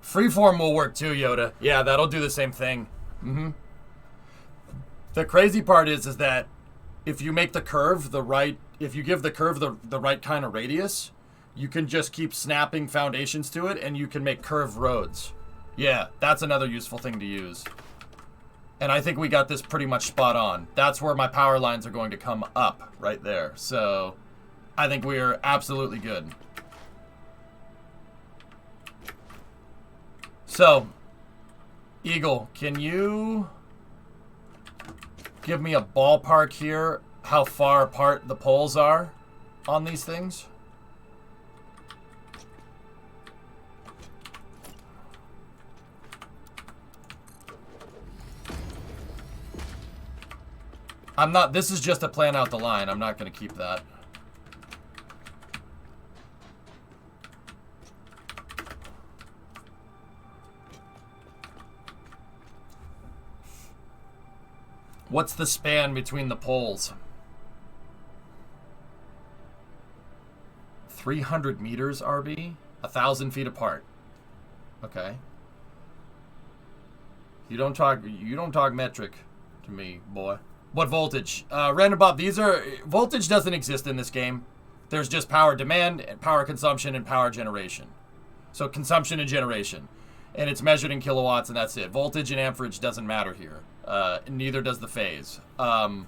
Freeform will work too, Yoda. Yeah, that'll do the same thing. The crazy part is that if you make the curve the right, if you give the curve the right kind of radius, you can just keep snapping foundations to it and you can make curved roads. Yeah, that's another useful thing to use. And I think we got this pretty much spot on. That's where my power lines are going to come up, right there. So I think we are absolutely good. So, Eagle, can you give me a ballpark here how far apart the poles are on these things? I'm not, this is just to plan out the line. I'm not going to keep that. What's the span between the poles? 300 meters, RB? 1,000 feet apart. Okay. You don't talk metric to me, boy. What voltage? Random Bob, voltage doesn't exist in this game. There's just power demand and power consumption and power generation. So consumption and generation. And it's measured in kilowatts and that's it. Voltage and amperage doesn't matter here. Neither does the phase. I'm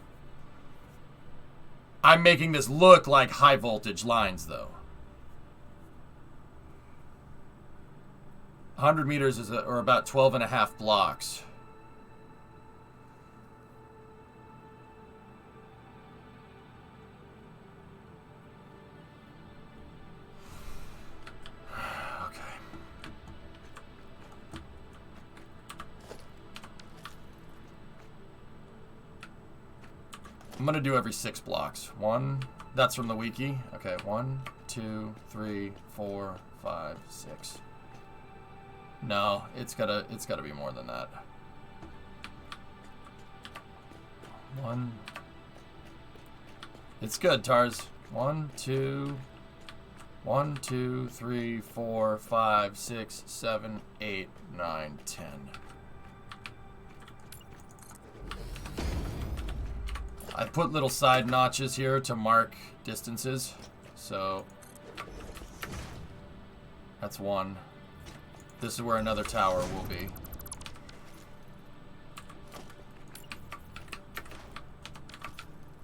making this look like high voltage lines though. 100 meters is or about 12 and a half blocks. I'm gonna do every 6 blocks. That's from the wiki. Okay, 1, 2, 3, 4, 5, 6. No, it's gotta be more than that. 1. It's good, Tars. 1, 2, 3, 4, 5, 6, 7, 8, 9, 10. I put little side notches here to mark distances. So that's 1. This is where another tower will be.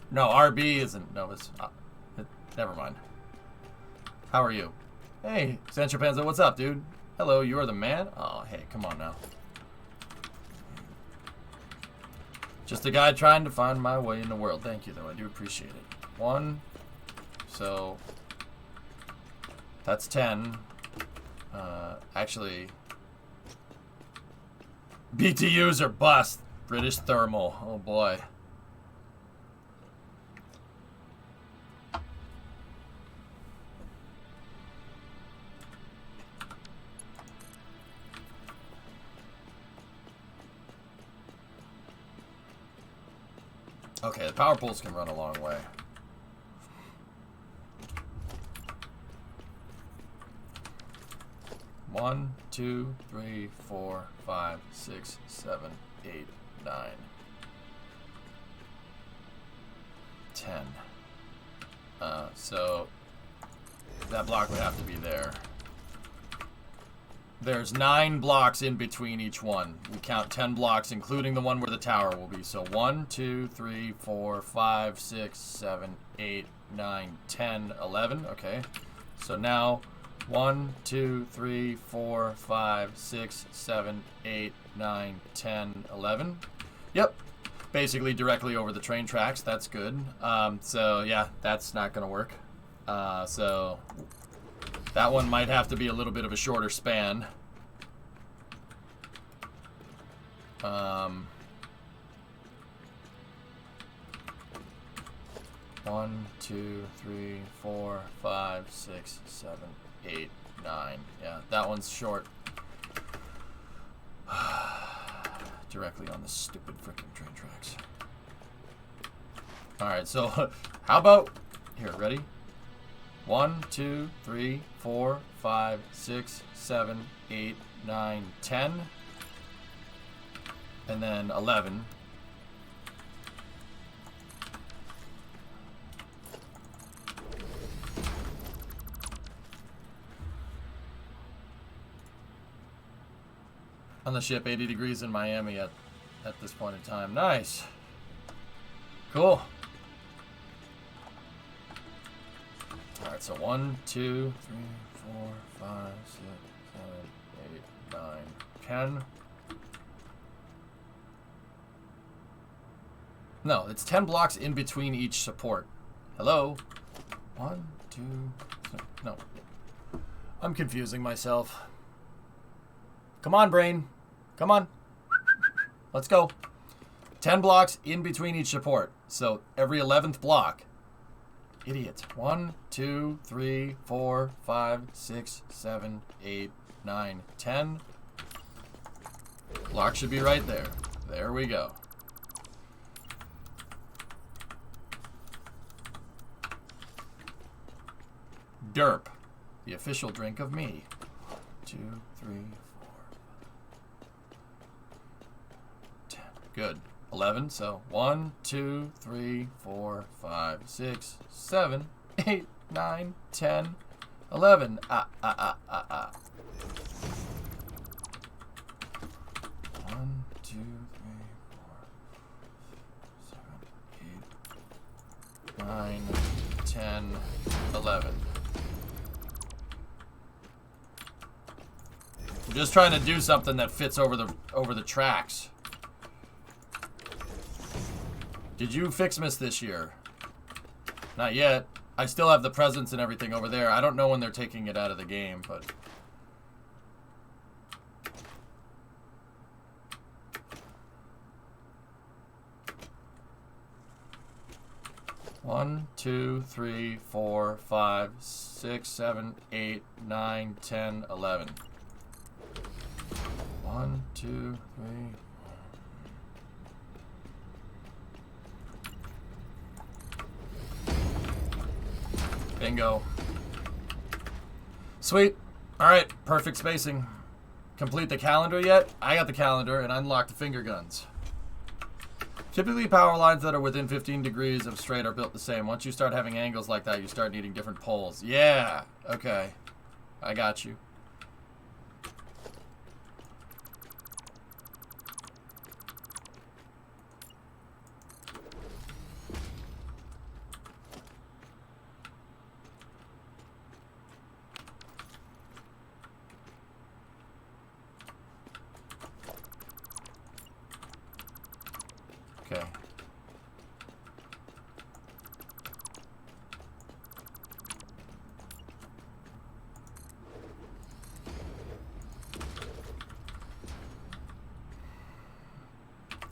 No, RB isn't. No, it's never mind. How are you? Hey, Sancho Panza, what's up, dude? Hello, you are the man? Oh, hey, come on now. Just a guy trying to find my way in the world. Thank you, though. I do appreciate it. 1. So that's 10. Actually, BTUs are bust. British Thermal. Oh, boy. Okay, the power poles can run a long way. One, 2, 3, 4, 5, 6, 7, 8, 9, 10. So that block would have to be there. There's 9 blocks in between each one. We count 10 blocks, including the one where the tower will be. So 1, 2, 3, 4, 5, 6, 7, 8, 9, 10, 11. Okay. So now 1, 2, 3, 4, 5, 6, 7, 8, 9, 10, 11. Yep. Basically directly over the train tracks. That's good. So yeah, that's not going to work. So that one might have to be a little bit of a shorter span. 1, 2, 3, 4, 5, 6, 7, 8, 9. Yeah, that one's short. Directly on the stupid freaking train tracks. Alright, so how about... Here, ready? 1, 2, 3, 4, 5, 6, 7, 8, 9, 10. And then 11. On the ship, 80 degrees in Miami at this point in time. Nice. Cool. Alright, so 1, 2, 3, 4, 5, 6, 7, 8, 9, 10. No, it's 10 blocks in between each support. Hello? 1, 2, no. I'm confusing myself. Come on, brain. Come on. Let's go. 10 blocks in between each support. So every 11th block. Idiots. 1, 2, 3, 4, 5, 6, 7, 8, 9, 10. Block should be right there. There we go. Derp. The official drink of me. 2, 3, 4, 10. Good. 11. So 1, 2, 3, 4, 5, 6, 7, 8, 9, 10, 11. 1, 2, 3, 4, 7, 8, 9, 10, 11. I'm just trying to do something that fits over the tracks. Did you Fixmas this year? Not yet. I still have the presents and everything over there. I don't know when they're taking it out of the game, but... One, 2, 3, 4, 5, 6, 7, 8, 9, 10, 11. 1, 2, 3. Bingo. Sweet. Alright, perfect spacing. Complete the calendar yet? I got the calendar and unlocked the finger guns. Typically, power lines that are within 15 degrees of straight are built the same. Once you start having angles like that, you start needing different poles. Yeah. Okay. I got you. Okay.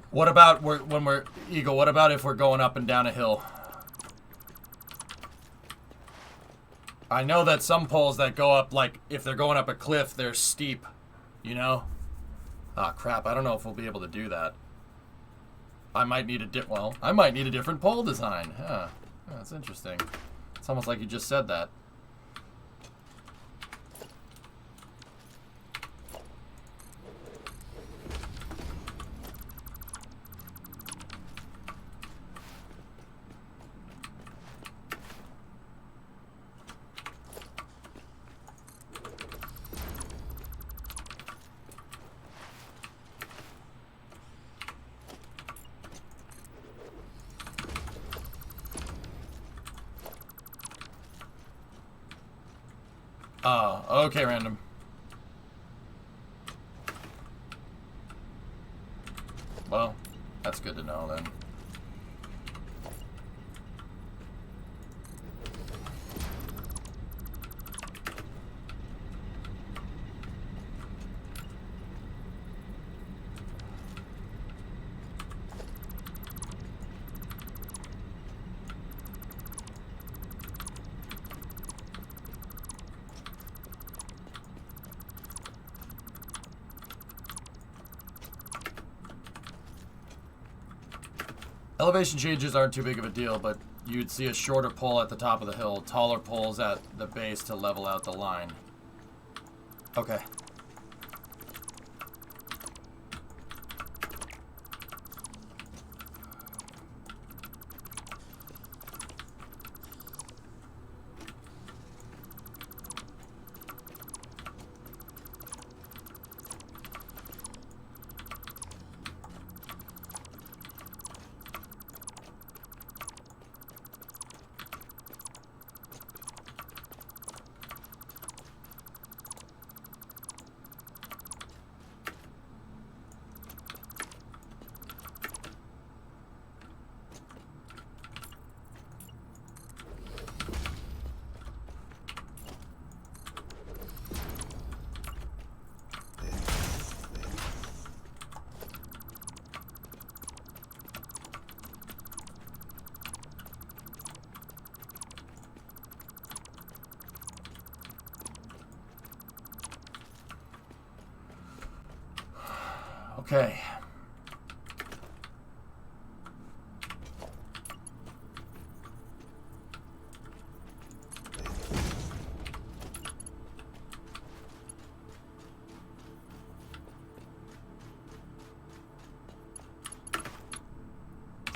What about when we're Eagle? What about if we're going up and down a hill? I know that some poles that go up, like if they're going up a cliff, they're steep. You know? Ah, crap! I don't know if we'll be able to do that. I might need I might need a different pole design. Huh. That's interesting. It's almost like you just said that. Oh, okay, random. Well, that's good to know then. Elevation changes aren't too big of a deal, but you'd see a shorter pole at the top of the hill, taller poles at the base to level out the line. Okay. Okay.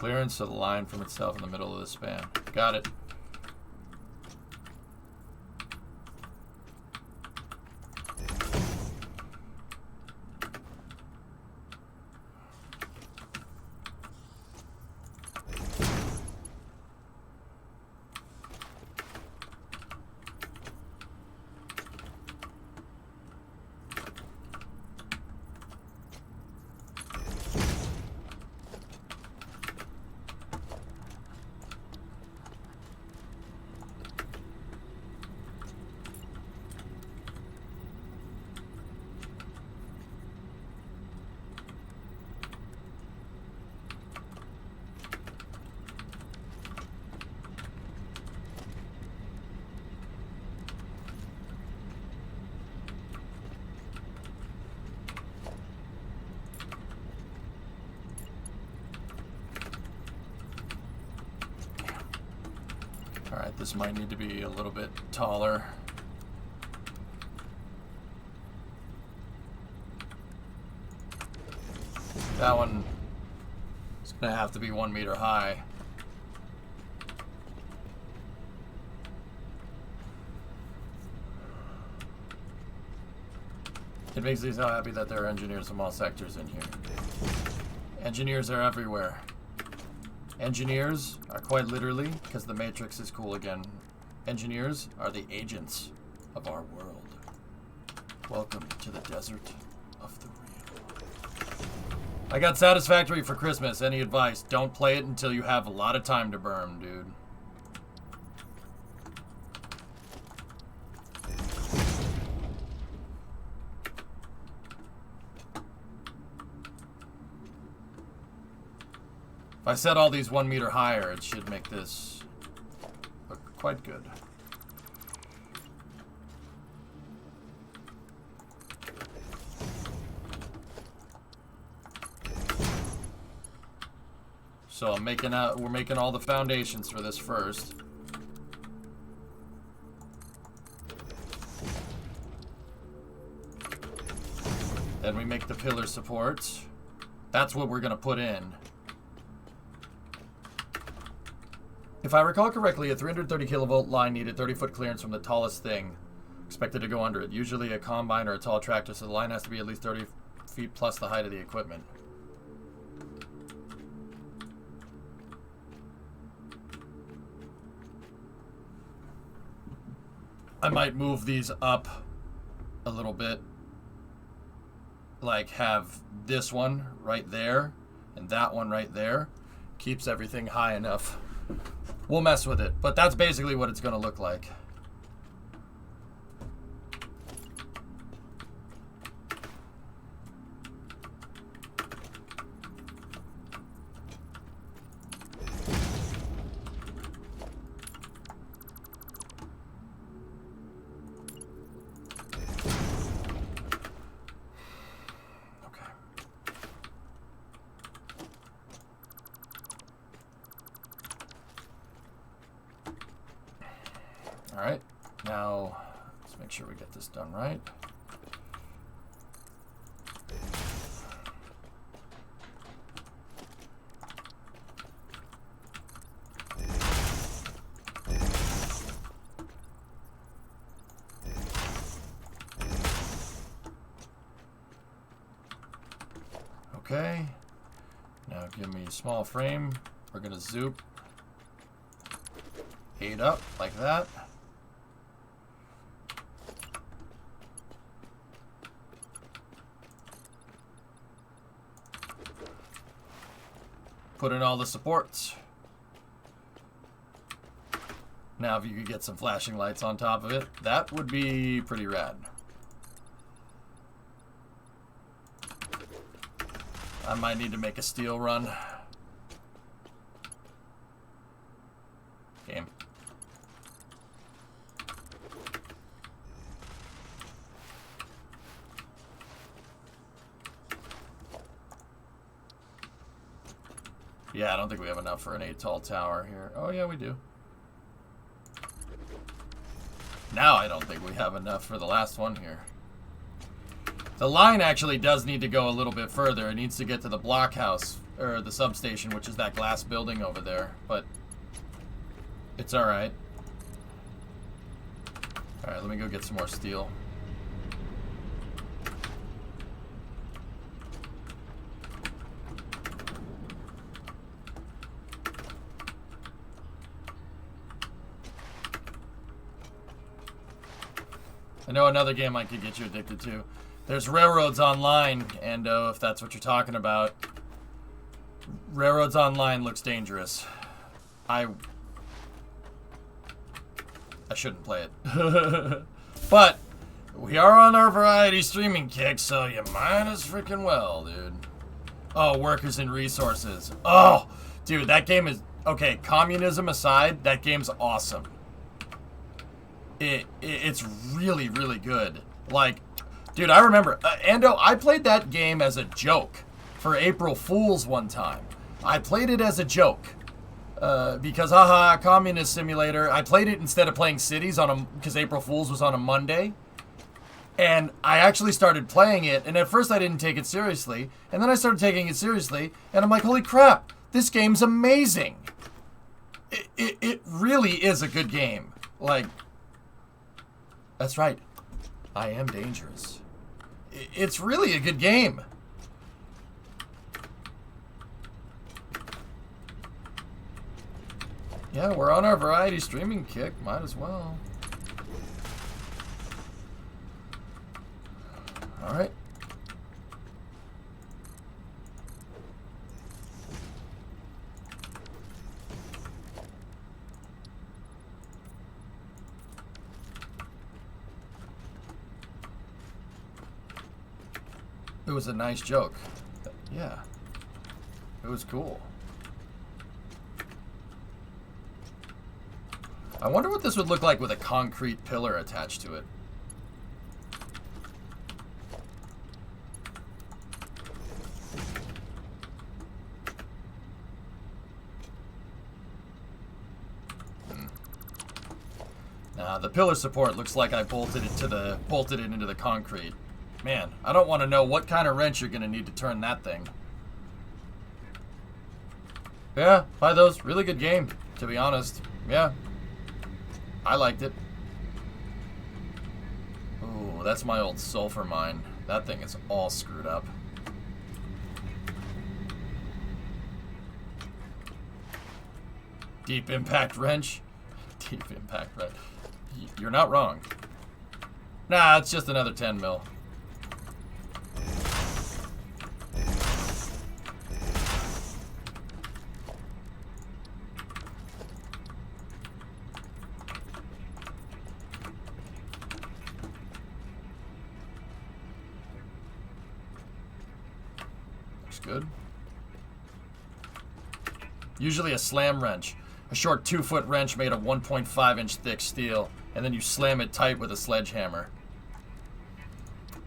Clearance of the line from itself in the middle of the span. Got it. Alright, this might need to be a little bit taller. That one is going to have to be 1 meter high. It makes me so happy that there are engineers from all sectors in here. Engineers are everywhere. Engineers are quite literally, because the Matrix is cool again, engineers are the agents of our world. Welcome to the desert of the real. I got Satisfactory for Christmas. Any advice? Don't play it until you have a lot of time to burn, dude. If I set all these 1 meter higher, it should make this look quite good. So we're making all the foundations for this first. Then we make the pillar supports. That's what we're gonna put in. If I recall correctly, a 330 kilovolt line needed 30-foot clearance from the tallest thing expected to go under it. Usually a combine or a tall tractor, so the line has to be at least 30 feet plus the height of the equipment. I might move these up a little bit. Like have this one right there and that one right there. Keeps everything high enough. We'll mess with it, but that's basically what it's going to look like. Alright, now let's make sure we get this done right. Okay, now give me a small frame. We're gonna zoop 8 up like that. Put in all the supports. Now if you could get some flashing lights on top of it, that would be pretty rad. I might need to make a steel run. Game. Yeah, I don't think we have enough for an 8 tall tower here. Oh yeah, we do. Now I don't think we have enough for the last one here. The line actually does need to go a little bit further. It needs to get to the blockhouse or the substation, which is that glass building over there, but it's all right. All right, let me go get some more steel. I know another game I could get you addicted to. There's Railroads Online, Ando, if that's what you're talking about. Railroads Online looks dangerous. I shouldn't play it. But we are on our variety streaming kick, so you might as freaking well, dude. Oh, workers and resources. Oh, dude, that game is... Okay, communism aside, that game's awesome. It's really, really good. Like, dude, I remember... Ando, I played that game as a joke for April Fool's one time. I played it as a joke. Because, haha, communist simulator. I played it instead of playing cities because April Fool's was on a Monday. And I actually started playing it, and at first I didn't take it seriously. And then I started taking it seriously, and I'm like, holy crap, this game's amazing. It really is a good game. Like, that's right. I am dangerous. It's really a good game. Yeah, we're on our variety streaming kick. Might as well. All right. It was a nice joke. Yeah. It was cool. I wonder what this would look like with a concrete pillar attached to it. Nah, the pillar support looks like I bolted it into the concrete. Man, I don't want to know what kind of wrench you're gonna need to turn that thing. Yeah, buy those. Really good game, to be honest. Yeah. I liked it. Ooh, that's my old sulfur mine. That thing is all screwed up. Deep impact wrench. Deep impact wrench. You're not wrong. Nah, it's just another 10 mil. Good. Usually a slam wrench. A short 2-foot wrench made of 1.5-inch thick steel, and then you slam it tight with a sledgehammer.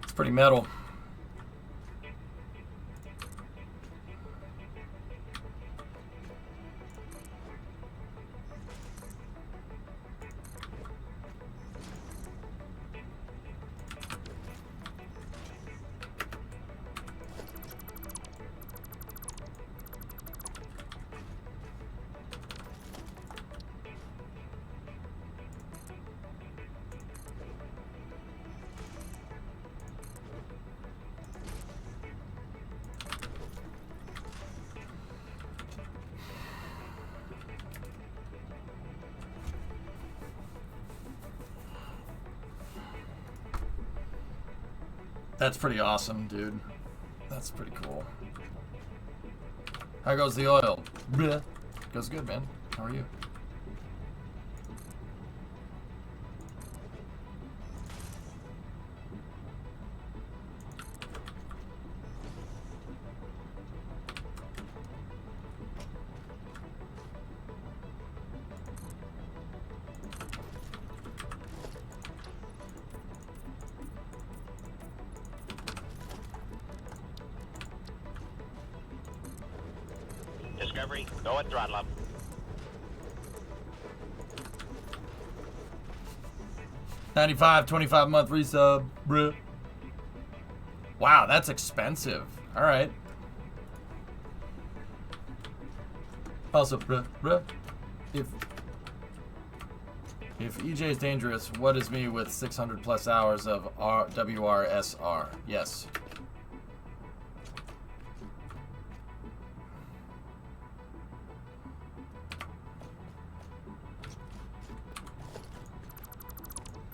It's pretty metal. That's pretty awesome, dude. That's pretty cool. How goes the oil? Bleh. Goes good, man. How are you? Discovery, go at throttle up. $95, 25-month resub, bruh. Wow, that's expensive. All right. Also, if EJ is dangerous, what is me with 600 plus hours of WRSR? Yes.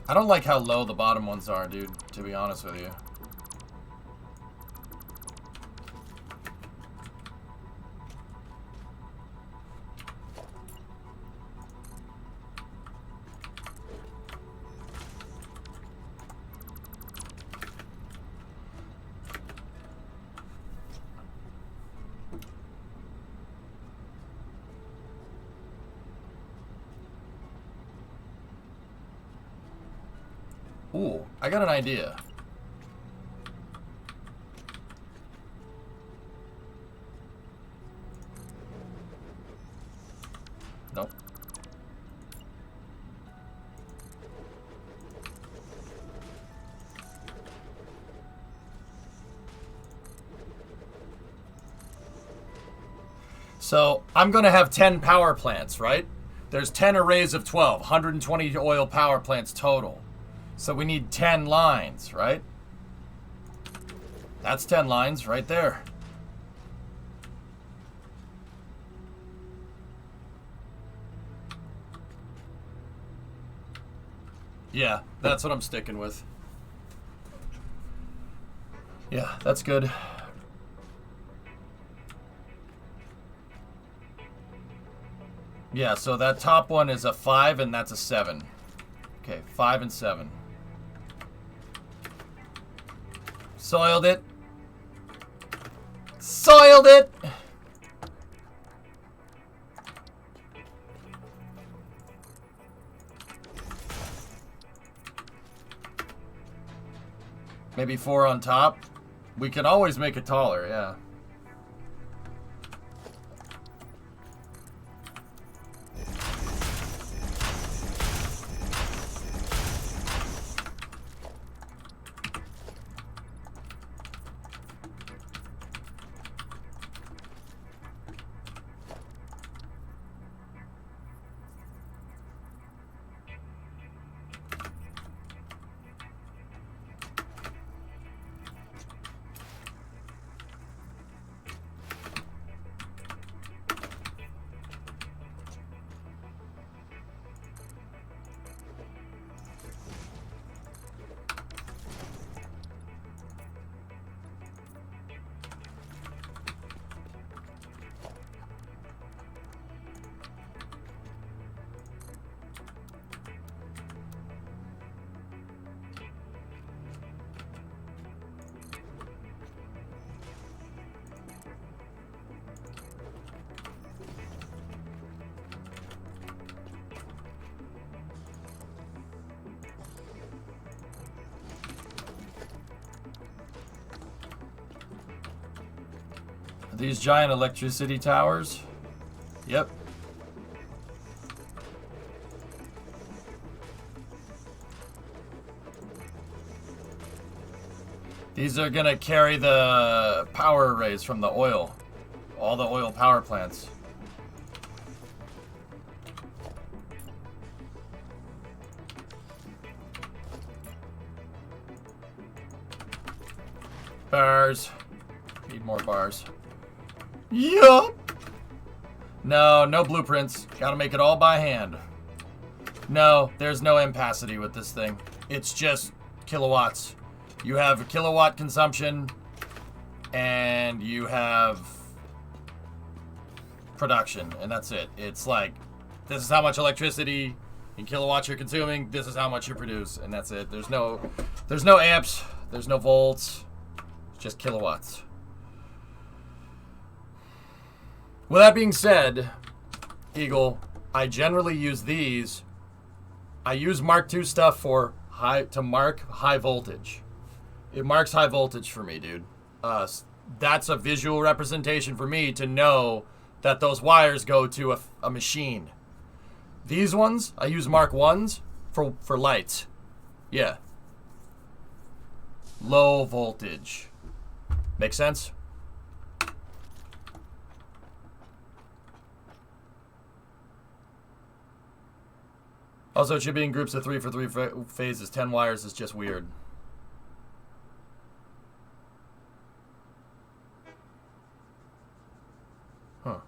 I don't like how low the bottom ones are, dude, to be honest with you. Ooh, I got an idea. Nope. So, I'm going to have 10 power plants, right? There's 10 arrays of 12, 120 oil power plants total. So we need 10 lines, right? That's 10 lines right there. Yeah, that's what I'm sticking with. Yeah, that's good. Yeah, so that top one is a 5 and that's a 7. Okay, 5 and 7. Soiled it. Soiled it! Maybe 4 on top. We can always make it taller, yeah. These giant electricity towers? Yep. These are gonna carry the power arrays from the oil. All the oil power plants. Bars. Need more bars. Yup. No, no blueprints. Gotta make it all by hand. No, there's no ampacity with this thing. It's just kilowatts. You have a kilowatt consumption, and you have production, and that's it. It's like, this is how much electricity in kilowatts you're consuming, this is how much you produce, and that's it. There's no amps, there's no volts, it's just kilowatts. With that being said, Eagle, I generally use these. I use Mark II stuff for to mark high voltage. It marks high voltage for me, dude. That's a visual representation for me to know that those wires go to a machine. These ones, I use Mark I's for lights. Yeah. Low voltage. Make sense? Also, it should be in groups of 3 for 3 phases. 10 wires is just weird. Huh.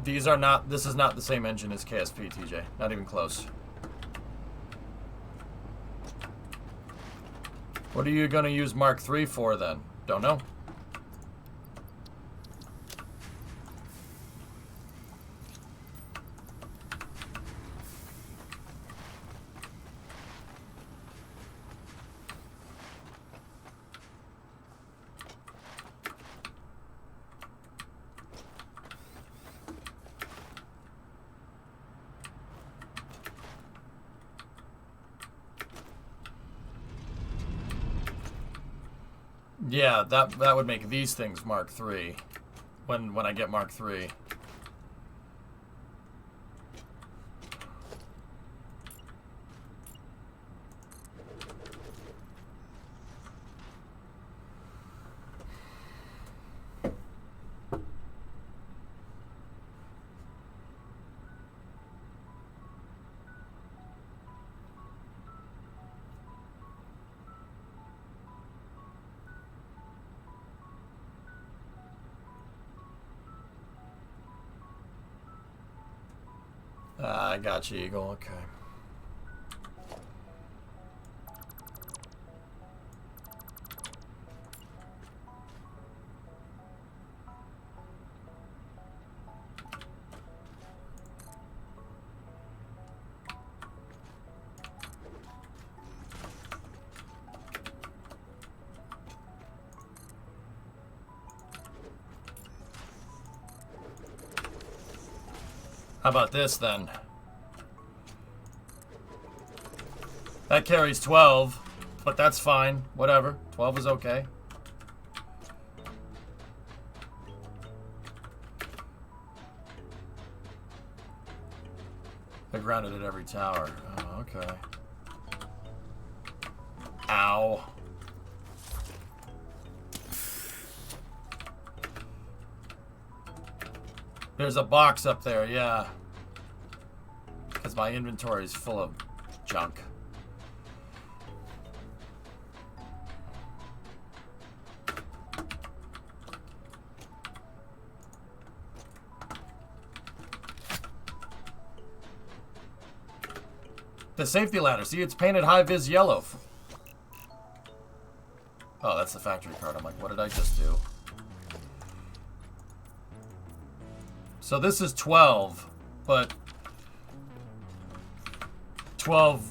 These are not, this is not the same engine as KSP, TJ. Not even close. What are you going to use Mark III for then? Don't know. Yeah, that would make these things Mark III when I get Mark III. I got you, Eagle. Okay. How about this then? That carries 12, but that's fine. Whatever. 12 is okay. They're grounded at every tower. Oh, okay. Ow. There's a box up there, yeah. Because my inventory is full of junk. The safety ladder. See, it's painted high-vis yellow. Oh, that's the factory card. I'm like, what did I just do? So this is 12, but 12,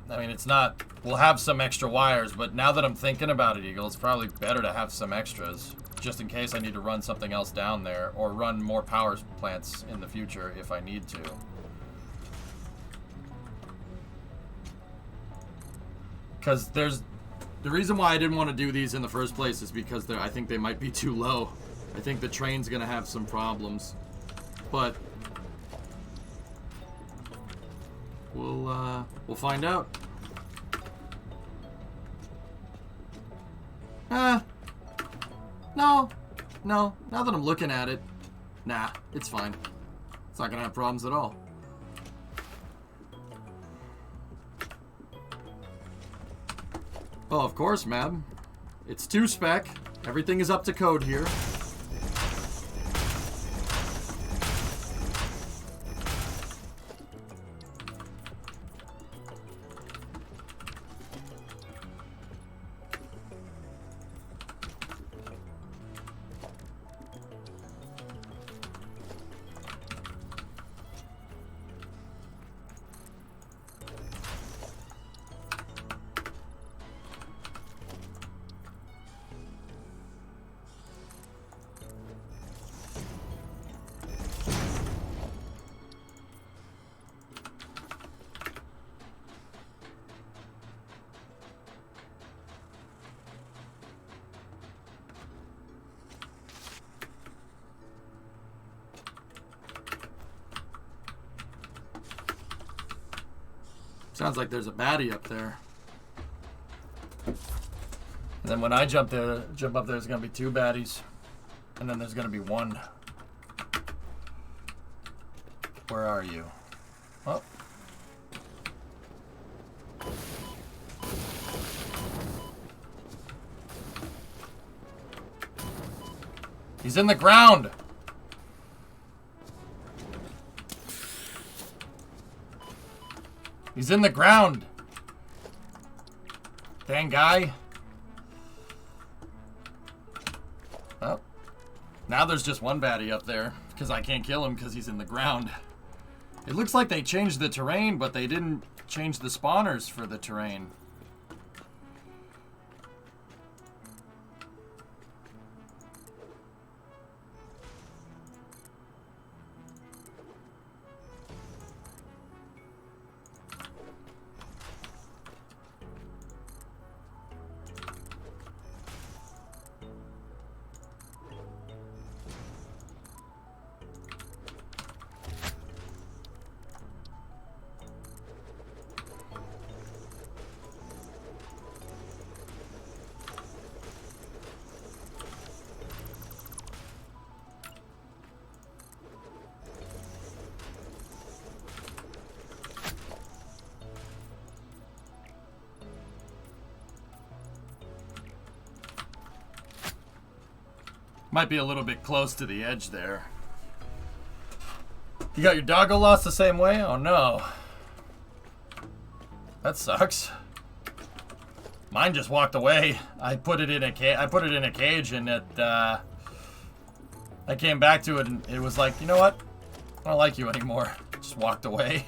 I mean, it's not, we'll have some extra wires, but now that I'm thinking about it, Eagle, it's probably better to have some extras, just in case I need to run something else down there, or run more power plants in the future if I need to. Because there's, the reason why I didn't want to do these in the first place is because I think they might be too low. I think the train's going to have some problems. But we'll find out. No. Now that I'm looking at it, nah, it's fine. It's not gonna have problems at all. Oh, of course, Mab. It's 2-spec. Everything is up to code here. Sounds like there's a baddie up there. And then when I jump up there, there's gonna be 2 baddies. And then there's gonna be 1. Where are you? Oh. He's in the ground. He's in the ground. Dang guy. Oh. Now there's just 1 baddie up there because I can't kill him because he's in the ground. It looks like they changed the terrain, but they didn't change the spawners for the terrain. Might be a little bit close to the edge there. You got your doggo lost the same way? Oh no. That sucks. Mine just walked away. I put it in a cage and it I came back to it and it was like, you know what? I don't like you anymore. Just walked away.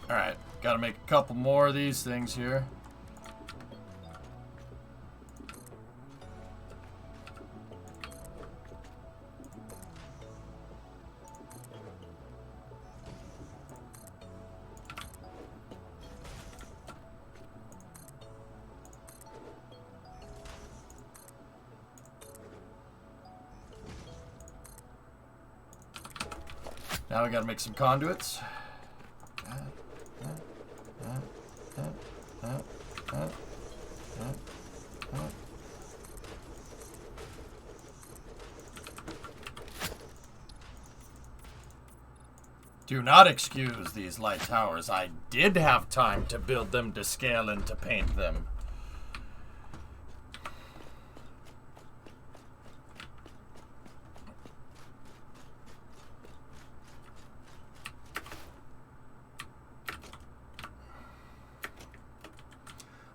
Alright, gotta make a couple more of these things here. Now we gotta make some conduits. Do not excuse these light towers. I did have time to build them to scale and to paint them.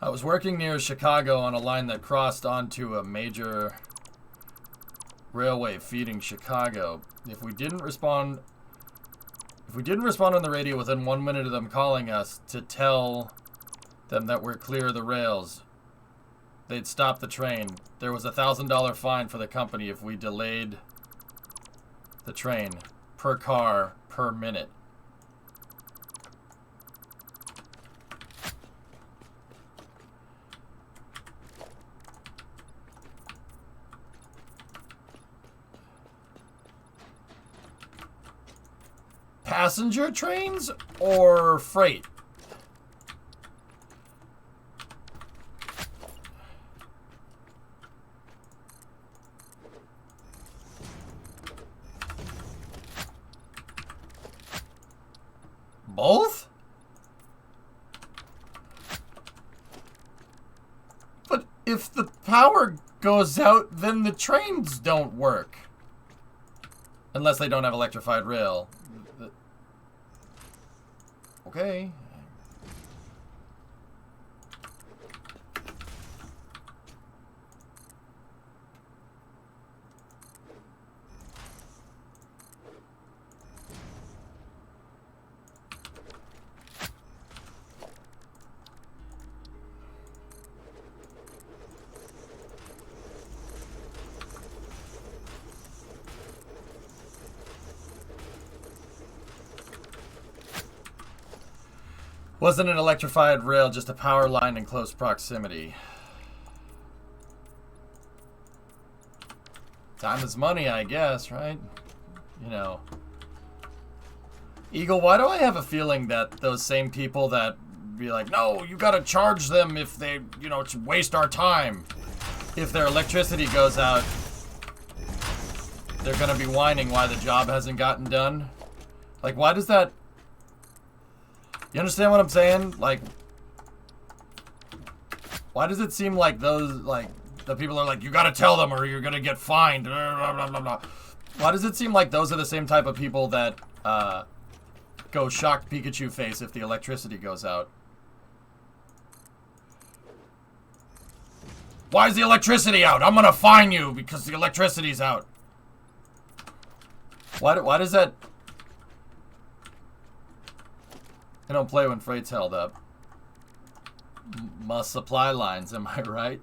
I was working near Chicago on a line that crossed onto a major railway feeding Chicago. If we didn't respond on the radio within 1 minute of them calling us to tell them that we're clear of the rails, they'd stop the train. There was a $1,000 fine for the company if we delayed the train per car per minute. Passenger trains or freight? Both? But if the power goes out, then the trains don't work. Unless they don't have electrified rail. Okay. Wasn't an electrified rail, just a power line in close proximity. Time is money, I guess, right? You know. Eagle, why do I have a feeling that those same people that be like, no, you gotta charge them if they, you know, to waste our time. If their electricity goes out, they're gonna be whining why the job hasn't gotten done. Like, why does that... You understand what I'm saying? Like, why does it seem like those, like, the people are like, you gotta tell them or you're gonna get fined, blah, blah, blah, blah. Why does it seem like those are the same type of people that, go shocked Pikachu face if the electricity goes out? Why is the electricity out? I'm gonna fine you because the electricity's out. Why does that... I don't play when freight's held up. Must supply lines, am I right?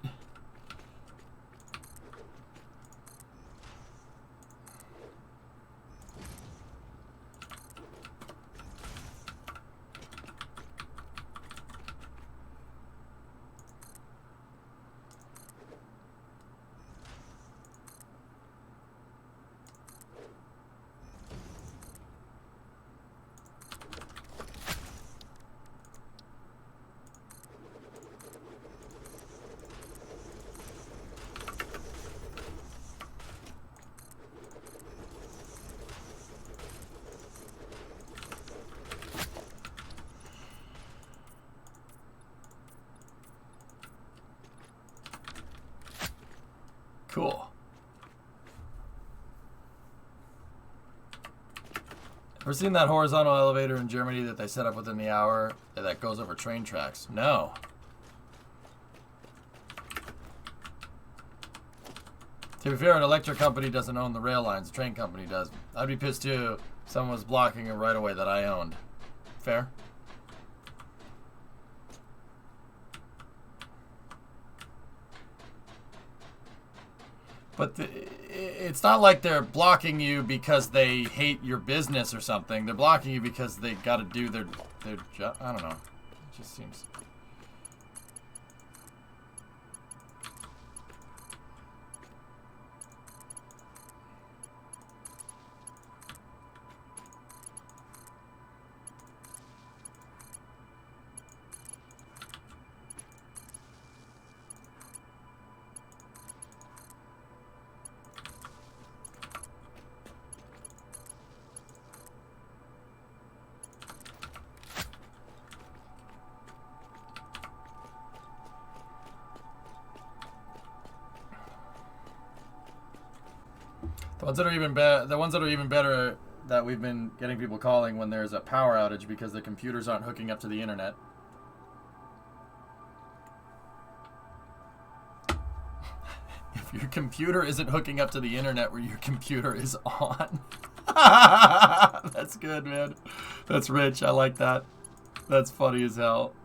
Cool. Ever seen that horizontal elevator in Germany that they set up within the hour that goes over train tracks? No. To be fair, an electric company doesn't own the rail lines. The train company does. I'd be pissed too if someone was blocking a right-of-way that I owned. Fair? But it's not like they're blocking you because they hate your business or something. They're blocking you because they got to do their job. I don't know. It just seems... The ones that are even better that we've been getting people calling when there's a power outage because the computers aren't hooking up to the internet. If your computer isn't hooking up to the internet where your computer is on. That's good, man. That's rich. I like that. That's funny as hell.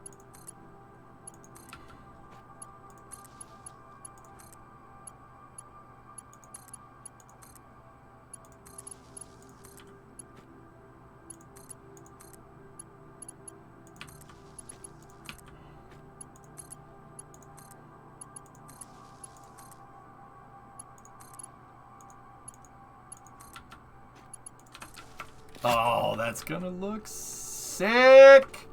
Oh, that's gonna look sick.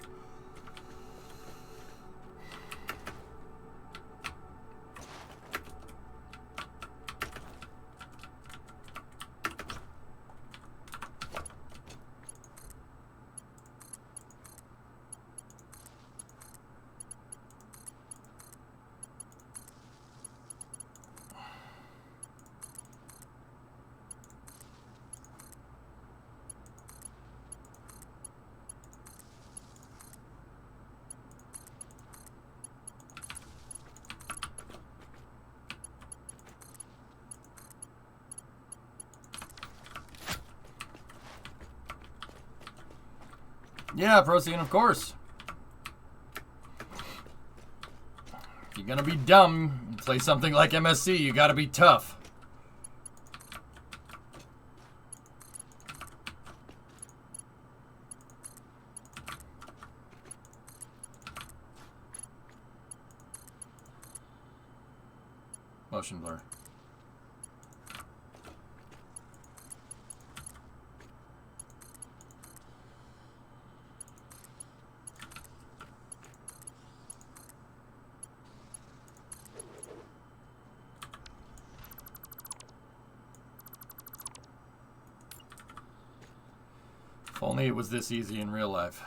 Yeah, Procyon, of course. If you're gonna be dumb and play something like MSC, you gotta be tough. Motion blur. If only it was this easy in real life.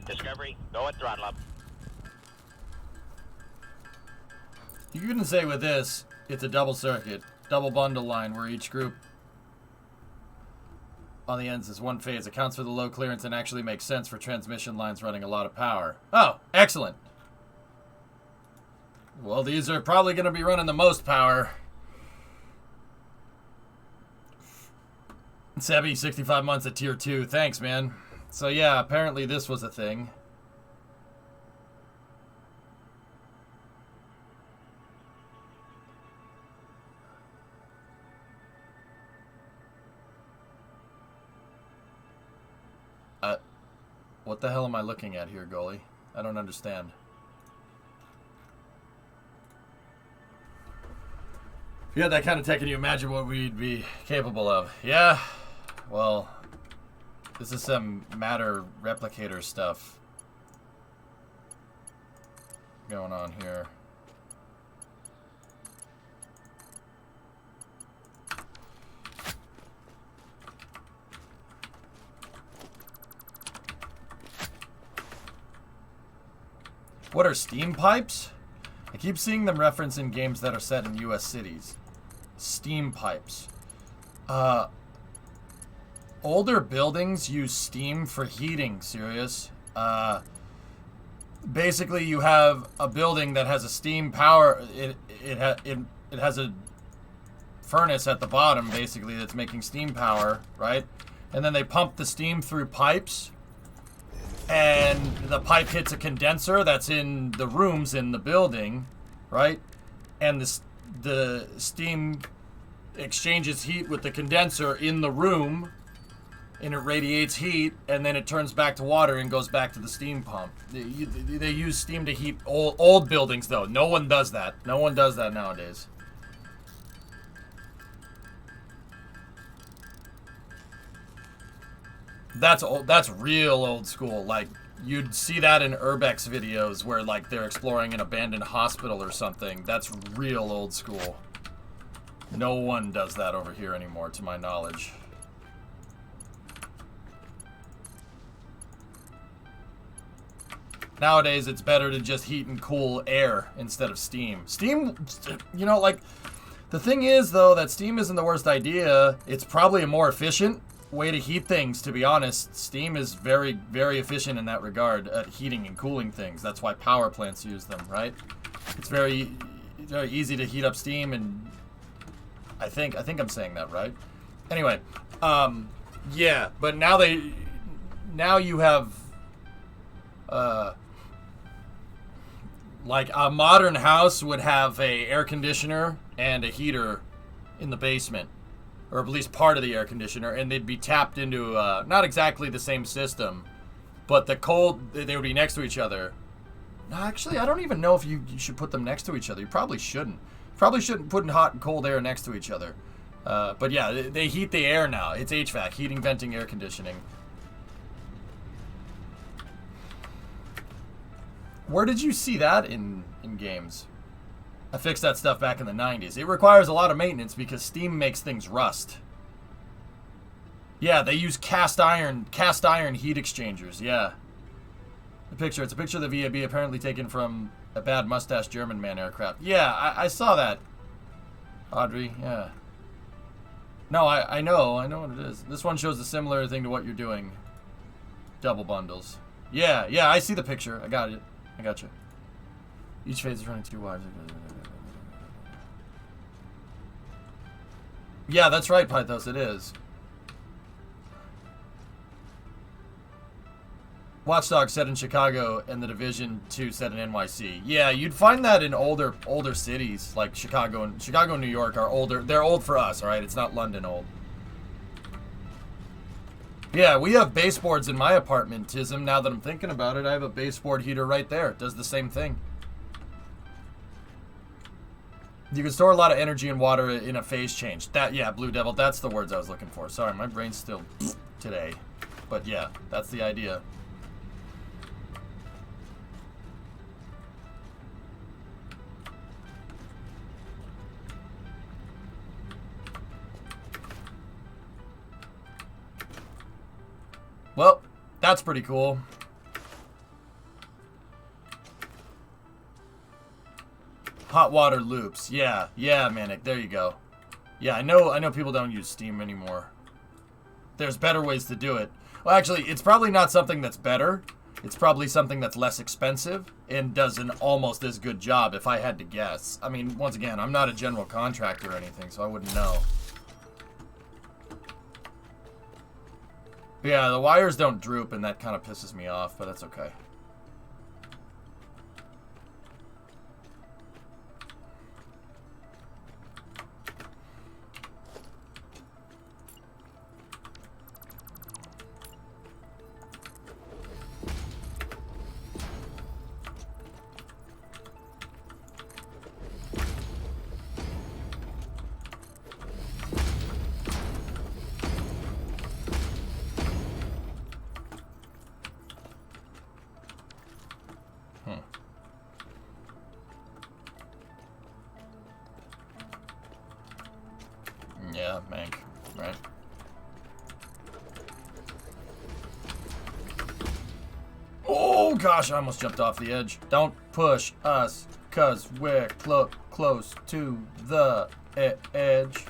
Discovery, go at throttle up. You can say with this, it's a double circuit, double bundle line where each group on the ends is one phase. Accounts for the low clearance and actually makes sense for transmission lines running a lot of power. Oh, excellent. Well, these are probably going to be running the most power. Sebby, 65 months at tier 2. Thanks, man. So yeah, apparently this was a thing. What the hell am I looking at here, goalie? I don't understand. If you had that kind of tech, can you imagine what we'd be capable of? Yeah, well, this is some matter replicator stuff going on here. What are steam pipes? I keep seeing them referenced in games that are set in US cities. Steam pipes. Older buildings use steam for heating, serious. Basically you have a building that has a steam power, it has a furnace at the bottom basically that's making steam power, right? And then they pump the steam through pipes. And the pipe hits a condenser that's in the rooms in the building, right? And the steam exchanges heat with the condenser in the room, and it radiates heat, and then it turns back to water and goes back to the steam pump. They use steam to heat old buildings, though. No one does that. No one does that nowadays. That's old. That's real old school. Like, you'd see that in Urbex videos where, like, they're exploring an abandoned hospital or something. That's real old school. No one does that over here anymore, to my knowledge. Nowadays, it's better to just heat and cool air instead of steam. Steam, you know, like, the thing is, though, that steam isn't the worst idea. It's probably a more efficient way to heat things, to be honest. Steam is very, very efficient in that regard at heating and cooling things. That's why power plants use them, right? It's very easy to heat up steam, and I think I'm saying that right. Anyway, yeah, but now you have like a modern house would have a air conditioner and a heater in the basement. Or at least part of the air conditioner, and they'd be tapped into, not exactly the same system, but the cold, they would be next to each other. No, actually, I don't even know if you should put them next to each other. You probably shouldn't. Probably shouldn't put hot and cold air next to each other. But yeah, they heat the air now. It's HVAC, heating, venting, air conditioning. Where did you see that in games? I fixed that stuff back in the 90s. It requires a lot of maintenance because steam makes things rust. Yeah, they use cast iron heat exchangers, yeah. It's a picture of the VAB apparently taken from a bad mustache German man aircraft. Yeah, I saw that, Audrey, yeah. No, I know what it is. This one shows a similar thing to what you're doing. Double bundles. Yeah, I see the picture. I got it. I got you. Each phase is running 2 wives. Yeah, that's right, Pythos. It is. Watch Dogs set in Chicago and The Division 2 set in NYC. Yeah, you'd find that in older cities like Chicago and New York are older. They're old for us, all right? It's not London old. Yeah, we have baseboards in my apartment, Tism. Now that I'm thinking about it, I have a baseboard heater right there. It does the same thing. You can store a lot of energy and water in a phase change. Yeah, Blue Devil, that's the words I was looking for. Sorry, my brain's still today. But yeah, that's the idea. Well, that's pretty cool. Hot water loops. Yeah, Manic. There you go. Yeah, I know people don't use steam anymore. There's better ways to do it. Well, actually, it's probably not something that's better. It's probably something that's less expensive and does an almost as good job, if I had to guess. I mean, once again, I'm not a general contractor or anything, so I wouldn't know. But yeah, the wires don't droop, and that kind of pisses me off, but that's okay. Yeah, Mank, right? Oh gosh, I almost jumped off the edge. Don't push us, cause we're close to the edge.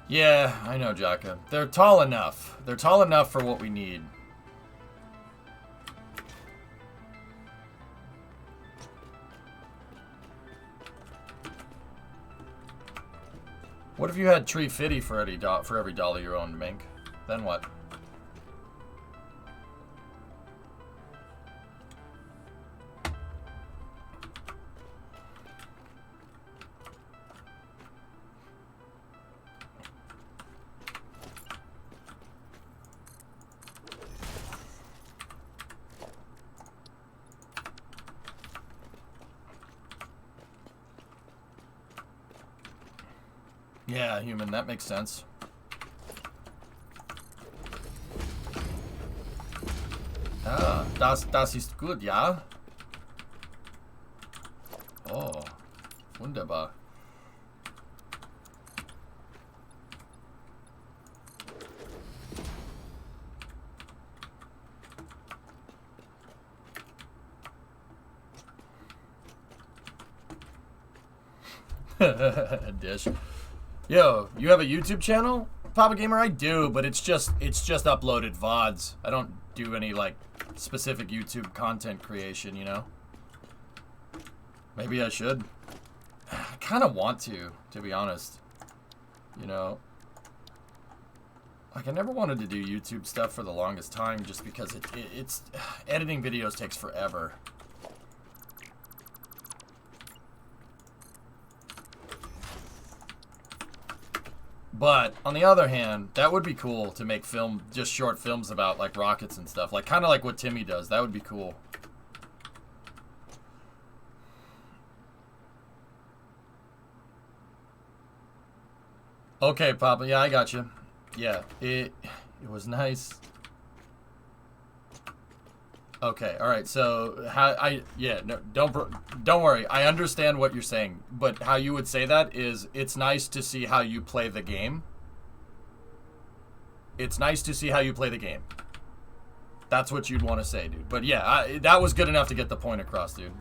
Yeah, I know, Jaka. They're tall enough. They're tall enough for what we need. What if you had Tree Fitty for every dollar you owned, Mink? Then what? Yeah, human, that makes sense. Ah, das ist gut, ja? Oh, wunderbar. Dish. Yo, you have a YouTube channel, Papa Gamer? I do, but it's just uploaded VODs. I don't do any like specific YouTube content creation, you know? Maybe I should. I kind of want to be honest. You know? Like, I never wanted to do YouTube stuff for the longest time just because it's editing videos takes forever. But on the other hand, that would be cool to make just short films about like rockets and stuff, like kind of like what Timmy does. That would be cool. Okay, Papa. Yeah, I got you. Yeah, it was nice. Okay, all right. So don't worry. I understand what you're saying, but how you would say that is it's nice to see how you play the game. It's nice to see how you play the game. That's what you'd want to say, dude. But yeah, that was good enough to get the point across, dude.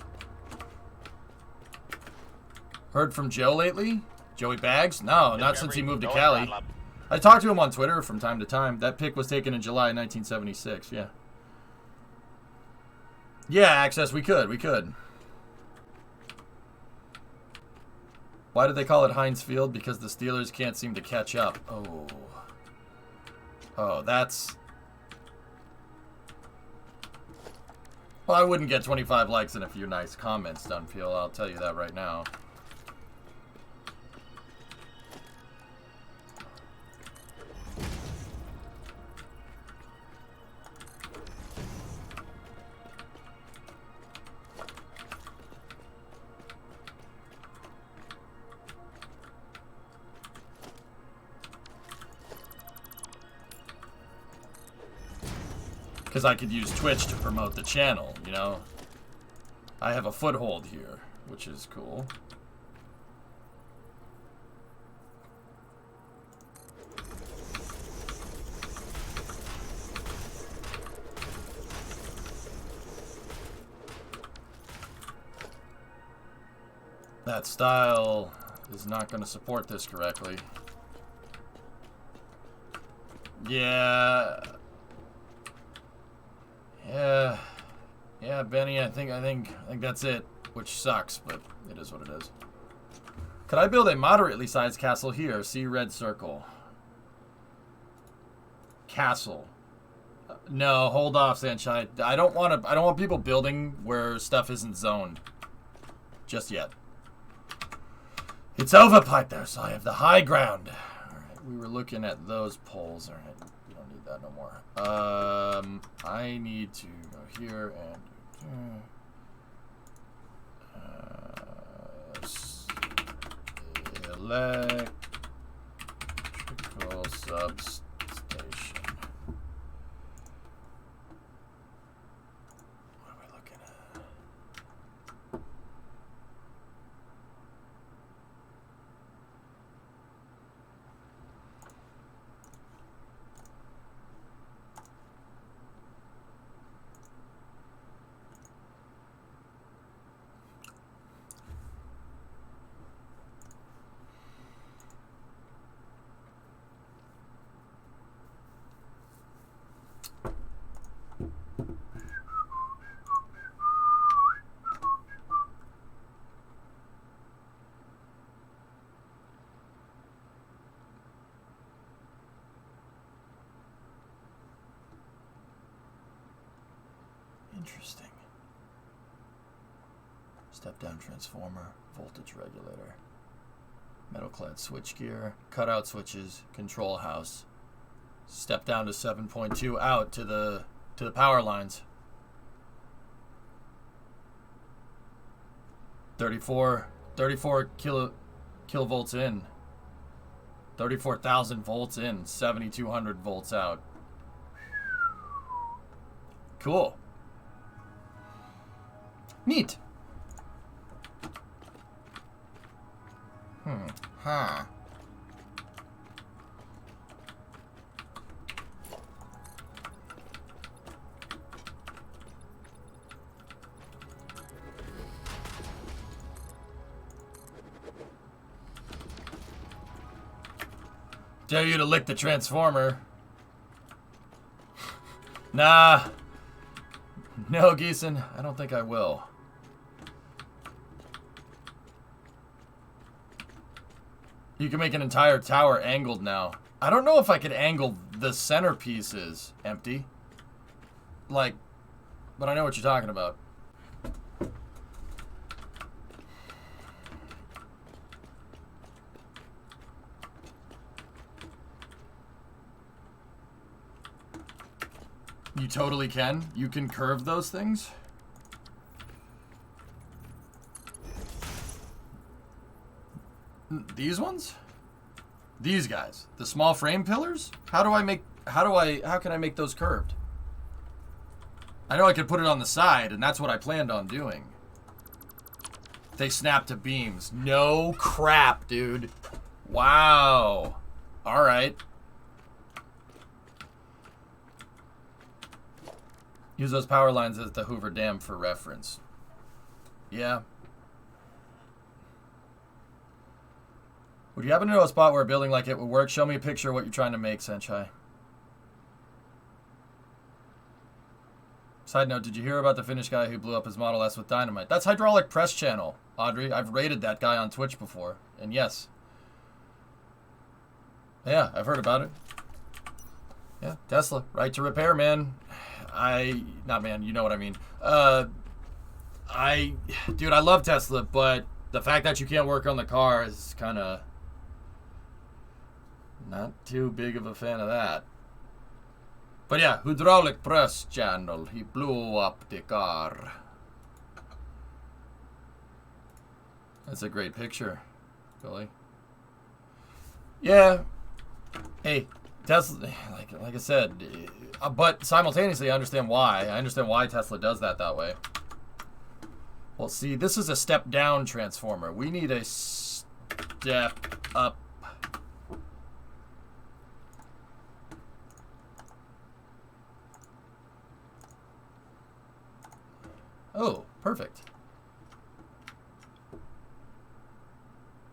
Heard from Joe lately? Joey Bags? No, not since he moved to Cali. I talked to him on Twitter from time to time. That pic was taken in July 1976, yeah. Yeah, Access, we could. Why did they call it Heinz Field? Because the Steelers can't seem to catch up. Oh, that's... Well, I wouldn't get 25 likes and a few nice comments, Dunfield. I'll tell you that right now. Because I could use Twitch to promote the channel, you know? I have a foothold here, which is cool. That style is not going to support this correctly. Yeah, Benny. I think that's it, which sucks, but it is what it is. Could I build a moderately sized castle here? See red circle. Castle. No, hold off, Sanshine. I don't want people building where stuff isn't zoned just yet. It's overpipe there, so I have the high ground. All right, we were looking at those poles. All right, we don't need that no more. I need to go here and electrical substation. What are we looking at? Interesting. Step-down transformer, voltage regulator, metal-clad switchgear, cutout switches, control house. Step down to 7.2 out to the power lines. 34 kilovolts in. 34,000 volts in, 7,200 volts out. Cool. Neat. Huh. Dare you to lick the transformer. Nah. No, Geeson, I don't think I will. You can make an entire tower angled now. I don't know if I could angle the centerpieces empty. Like, but I know what you're talking about. You totally can. You can curve those things. These ones? These guys. The small frame pillars? How can I make those curved? I know I could put it on the side, and that's what I planned on doing. They snap to beams. No crap, dude. Wow. Alright. Use those power lines at the Hoover Dam for reference. Yeah. Would you happen to know a spot where a building like it would work? Show me a picture of what you're trying to make, Senchai. Side note, did you hear about the Finnish guy who blew up his Model S with dynamite? That's Hydraulic Press Channel, Audrey. I've rated that guy on Twitch before. And yes. Yeah, I've heard about it. Yeah, Tesla. Right to repair, man. Not man, you know what I mean. Dude, I love Tesla, but the fact that you can't work on the car is kind of not too big of a fan of that. But yeah, Hydraulic Press Channel. He blew up the car. That's a great picture, Billy. Yeah. Hey, Tesla, like I said, but simultaneously I understand why. I understand why Tesla does that way. Well, see, this is a step-down transformer. We need a step-up. Oh, perfect.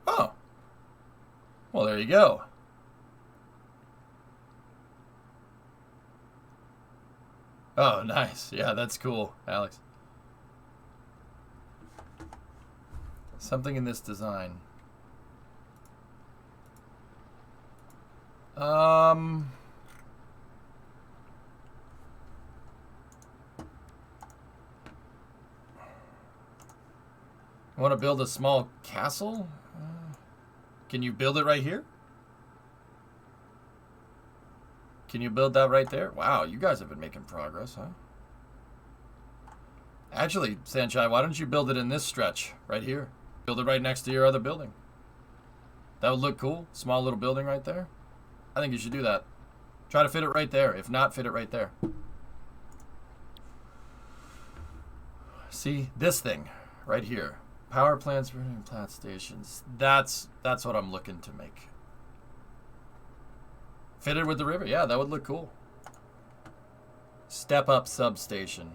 Oh. Well, there you go. Oh, nice. Yeah, that's cool, Alex. Something in this design. You want to build a small castle? Can you build it right here? Can you build that right there? Wow, you guys have been making progress, huh? Actually, Sanchai, why don't you build it in this stretch right here? Build it right next to your other building. That would look cool. Small little building right there. I think you should do that. Try to fit it right there. If not, fit it right there. See, this thing right here. Power plants, plant stations. That's what I'm looking to make. Fitted with the river. Yeah, that would look cool. Step up substation.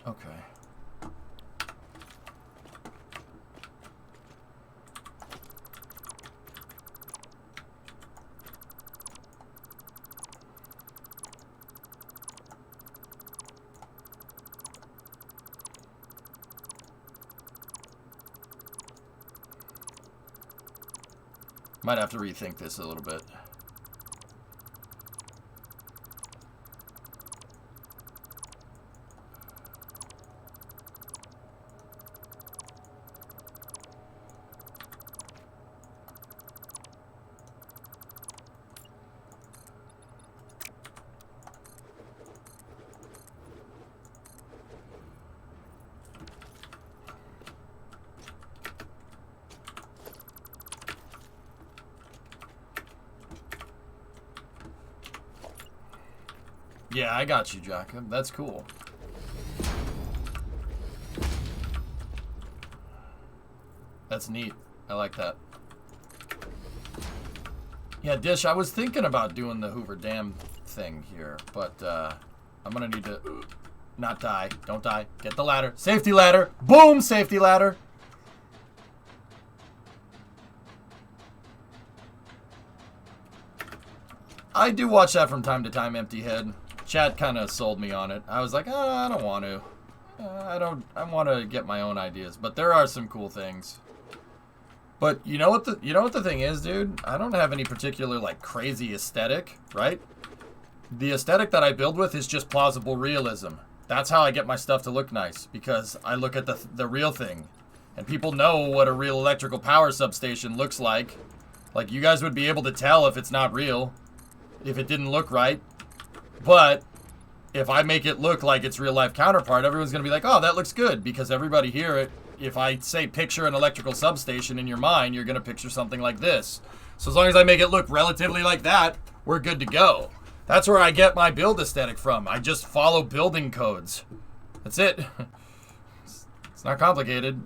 Okay. Might have to rethink this a little bit. Yeah, I got you, Jacob. That's cool. That's neat. I like that. Yeah, Dish, I was thinking about doing the Hoover Dam thing here, but I'm gonna need to not die. Don't die. Get the ladder. Safety ladder. Boom! Safety ladder. I do watch that from time to time, Empty Head. Chat kind of sold me on it. I was like, oh, I don't want to. I want to get my own ideas, but there are some cool things. But you know what the thing is, dude? I don't have any particular like crazy aesthetic, right? The aesthetic that I build with is just plausible realism. That's how I get my stuff to look nice, because I look at the real thing. And people know what a real electrical power substation looks like. Like, you guys would be able to tell if it's not real, if it didn't look right. But if I make it look like its real life counterpart, everyone's going to be like, oh, that looks good. Because everybody here, if I say picture an electrical substation in your mind, you're going to picture something like this. So as long as I make it look relatively like that, we're good to go. That's where I get my build aesthetic from. I just follow building codes. That's it. It's not complicated.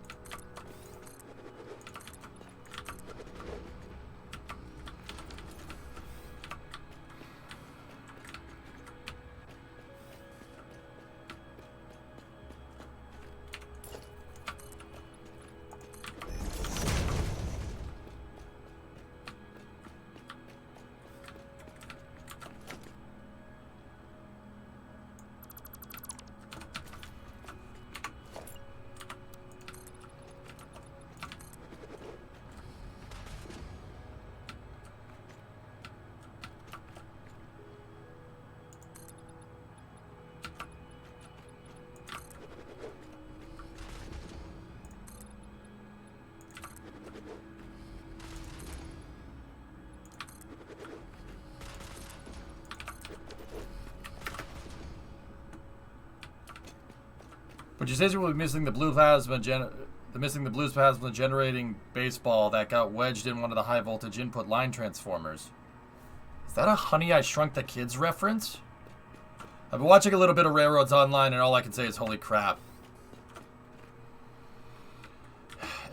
But you said you were missing the blue plasma generating baseball that got wedged in one of the high voltage input line transformers. Is that a Honey I Shrunk the Kids reference? I've been watching a little bit of Railroads Online and all I can say is holy crap.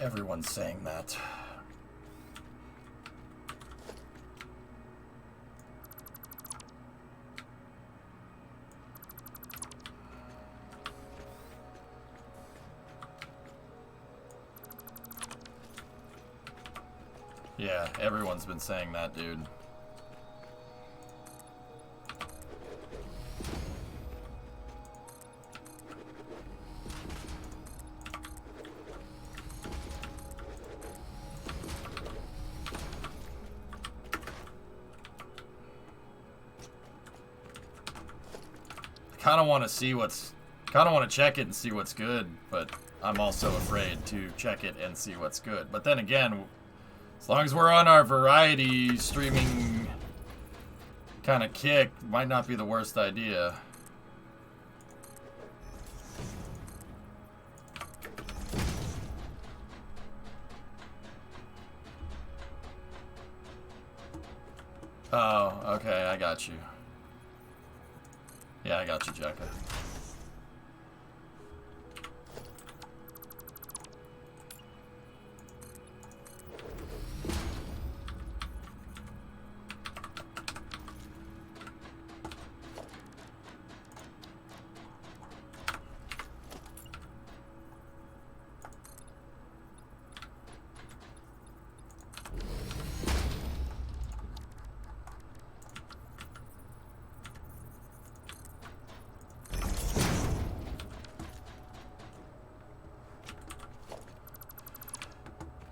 Everyone's saying that. Yeah, everyone's been saying that, dude. Kind of want to check it and see what's good, but I'm also afraid to check it and see what's good. But then again, as long as we're on our variety streaming kind of kick, might not be the worst idea. Oh, okay, I got you. Yeah, I got you, Jacka.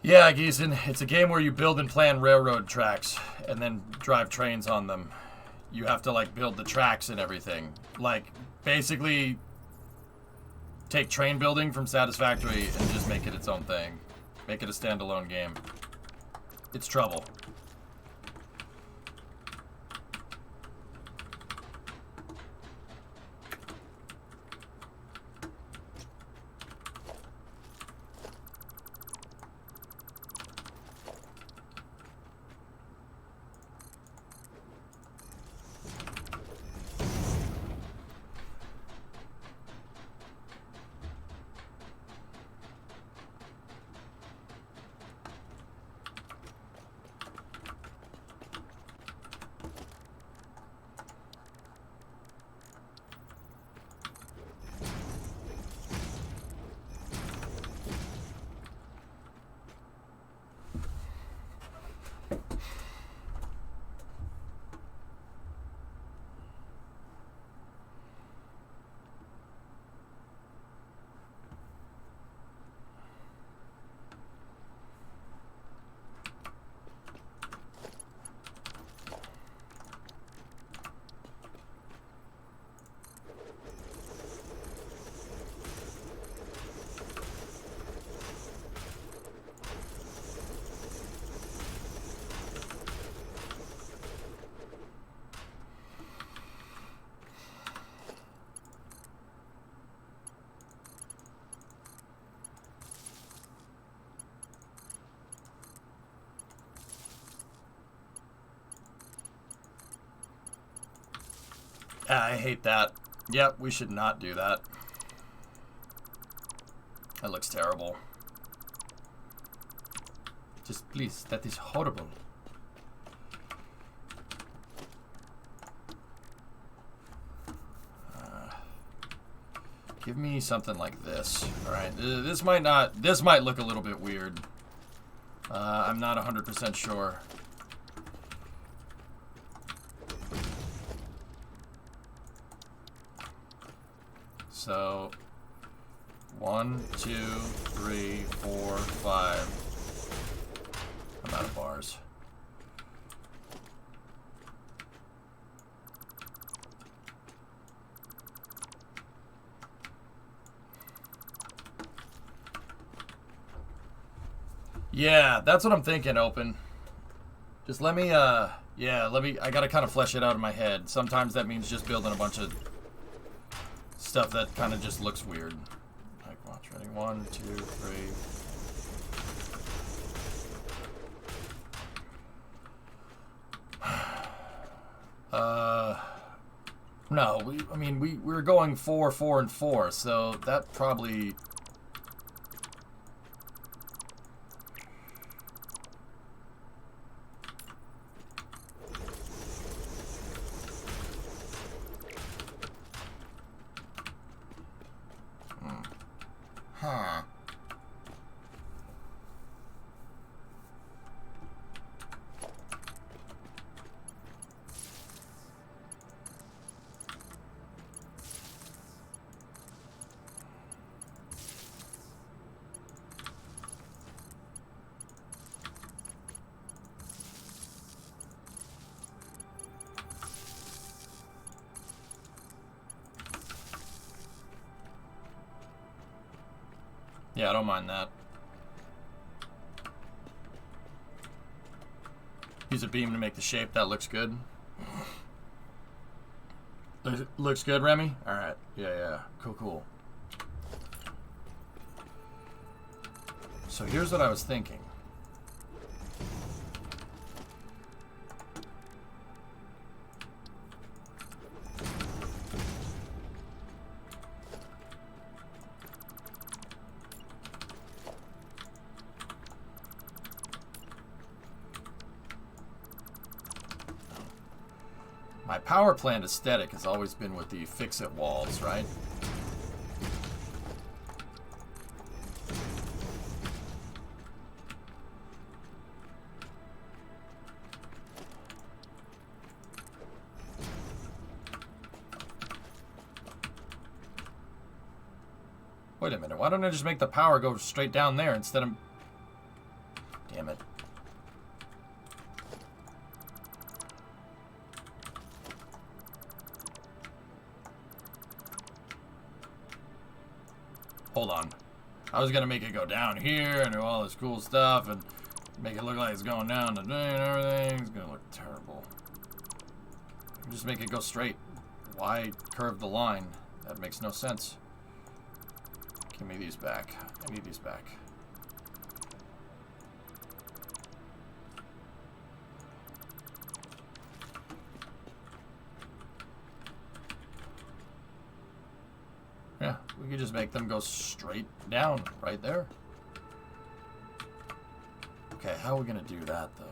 Yeah, Geeson, it's a game where you build and plan railroad tracks and then drive trains on them. You have to, like, build the tracks and everything. Like, basically take train building from Satisfactory and just make it its own thing. Make it a standalone game. It's trouble. I hate that. Yep, we should not do that. That looks terrible. Just please, that is horrible. Give me something like this. All right, this might look a little bit weird. I'm not 100% sure. So 1, 2, 3, 4, 5. I'm out of bars. Yeah, that's what I'm thinking, Open. Just let me, I gotta kind of flesh it out in my head. Sometimes that means just building a bunch of stuff that kind of just looks weird. Like, watch, ready? 1, 2, 3. No, we're going 4, 4, and 4, so that probably... Huh. Yeah, I don't mind that. Use a beam to make the shape. That looks good. Looks good, Remy? Alright. Yeah. Cool. So here's what I was thinking. My power plant aesthetic has always been with the fix-it walls, right? Wait a minute, why don't I just make the power go straight down there instead of... Damn it. Hold on. I was gonna make it go down here and do all this cool stuff and make it look like it's going down today and everything. It's gonna look terrible. Just make it go straight. Why curve the line? That makes no sense. Give me these back. I need these back. Yeah, we could just make them go straight down right there. Okay, how are we gonna do that though?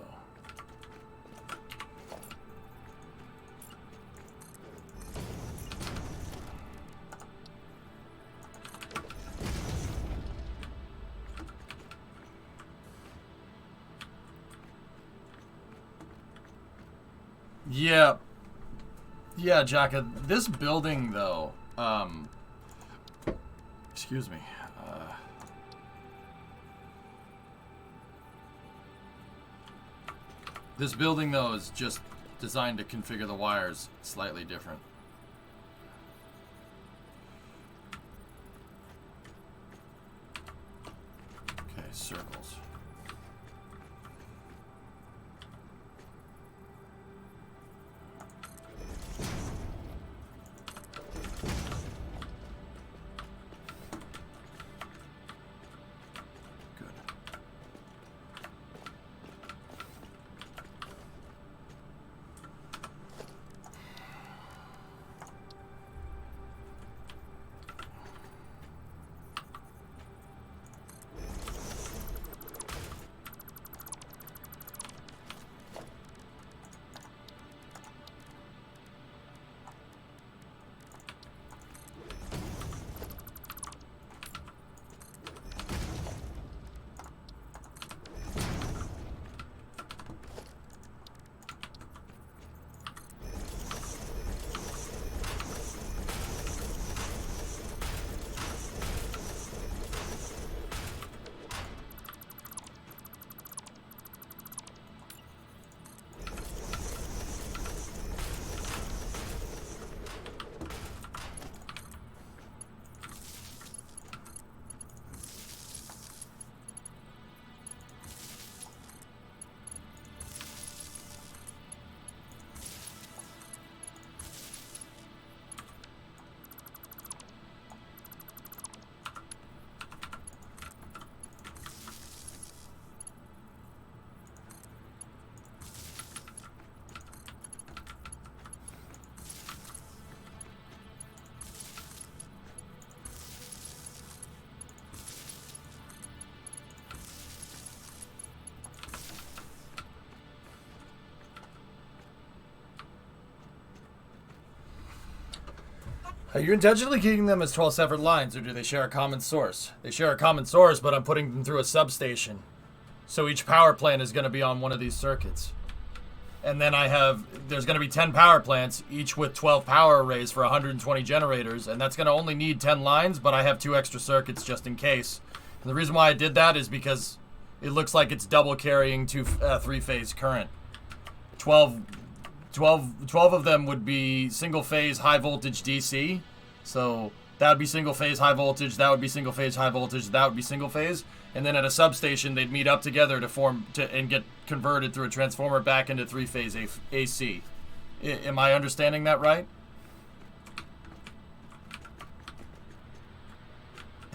Yeah, Jacka, this building though, excuse me. This building, though, is just designed to configure the wires slightly different. Okay, circles. Are you intentionally keeping them as 12 separate lines, or do they share a common source? They share a common source, but I'm putting them through a substation. So each power plant is going to be on one of these circuits. And then there's going to be 10 power plants, each with 12 power arrays for 120 generators, and that's going to only need 10 lines, but I have 2 extra circuits just in case. And the reason why I did that is because it looks like it's double carrying 2 3-phase current. 12 of them would be single-phase high-voltage DC, so that would be single-phase high-voltage, that would be single-phase high-voltage, that would be single-phase, and then at a substation, they'd meet up together and get converted through a transformer back into 3-phase AC. Am I understanding that right?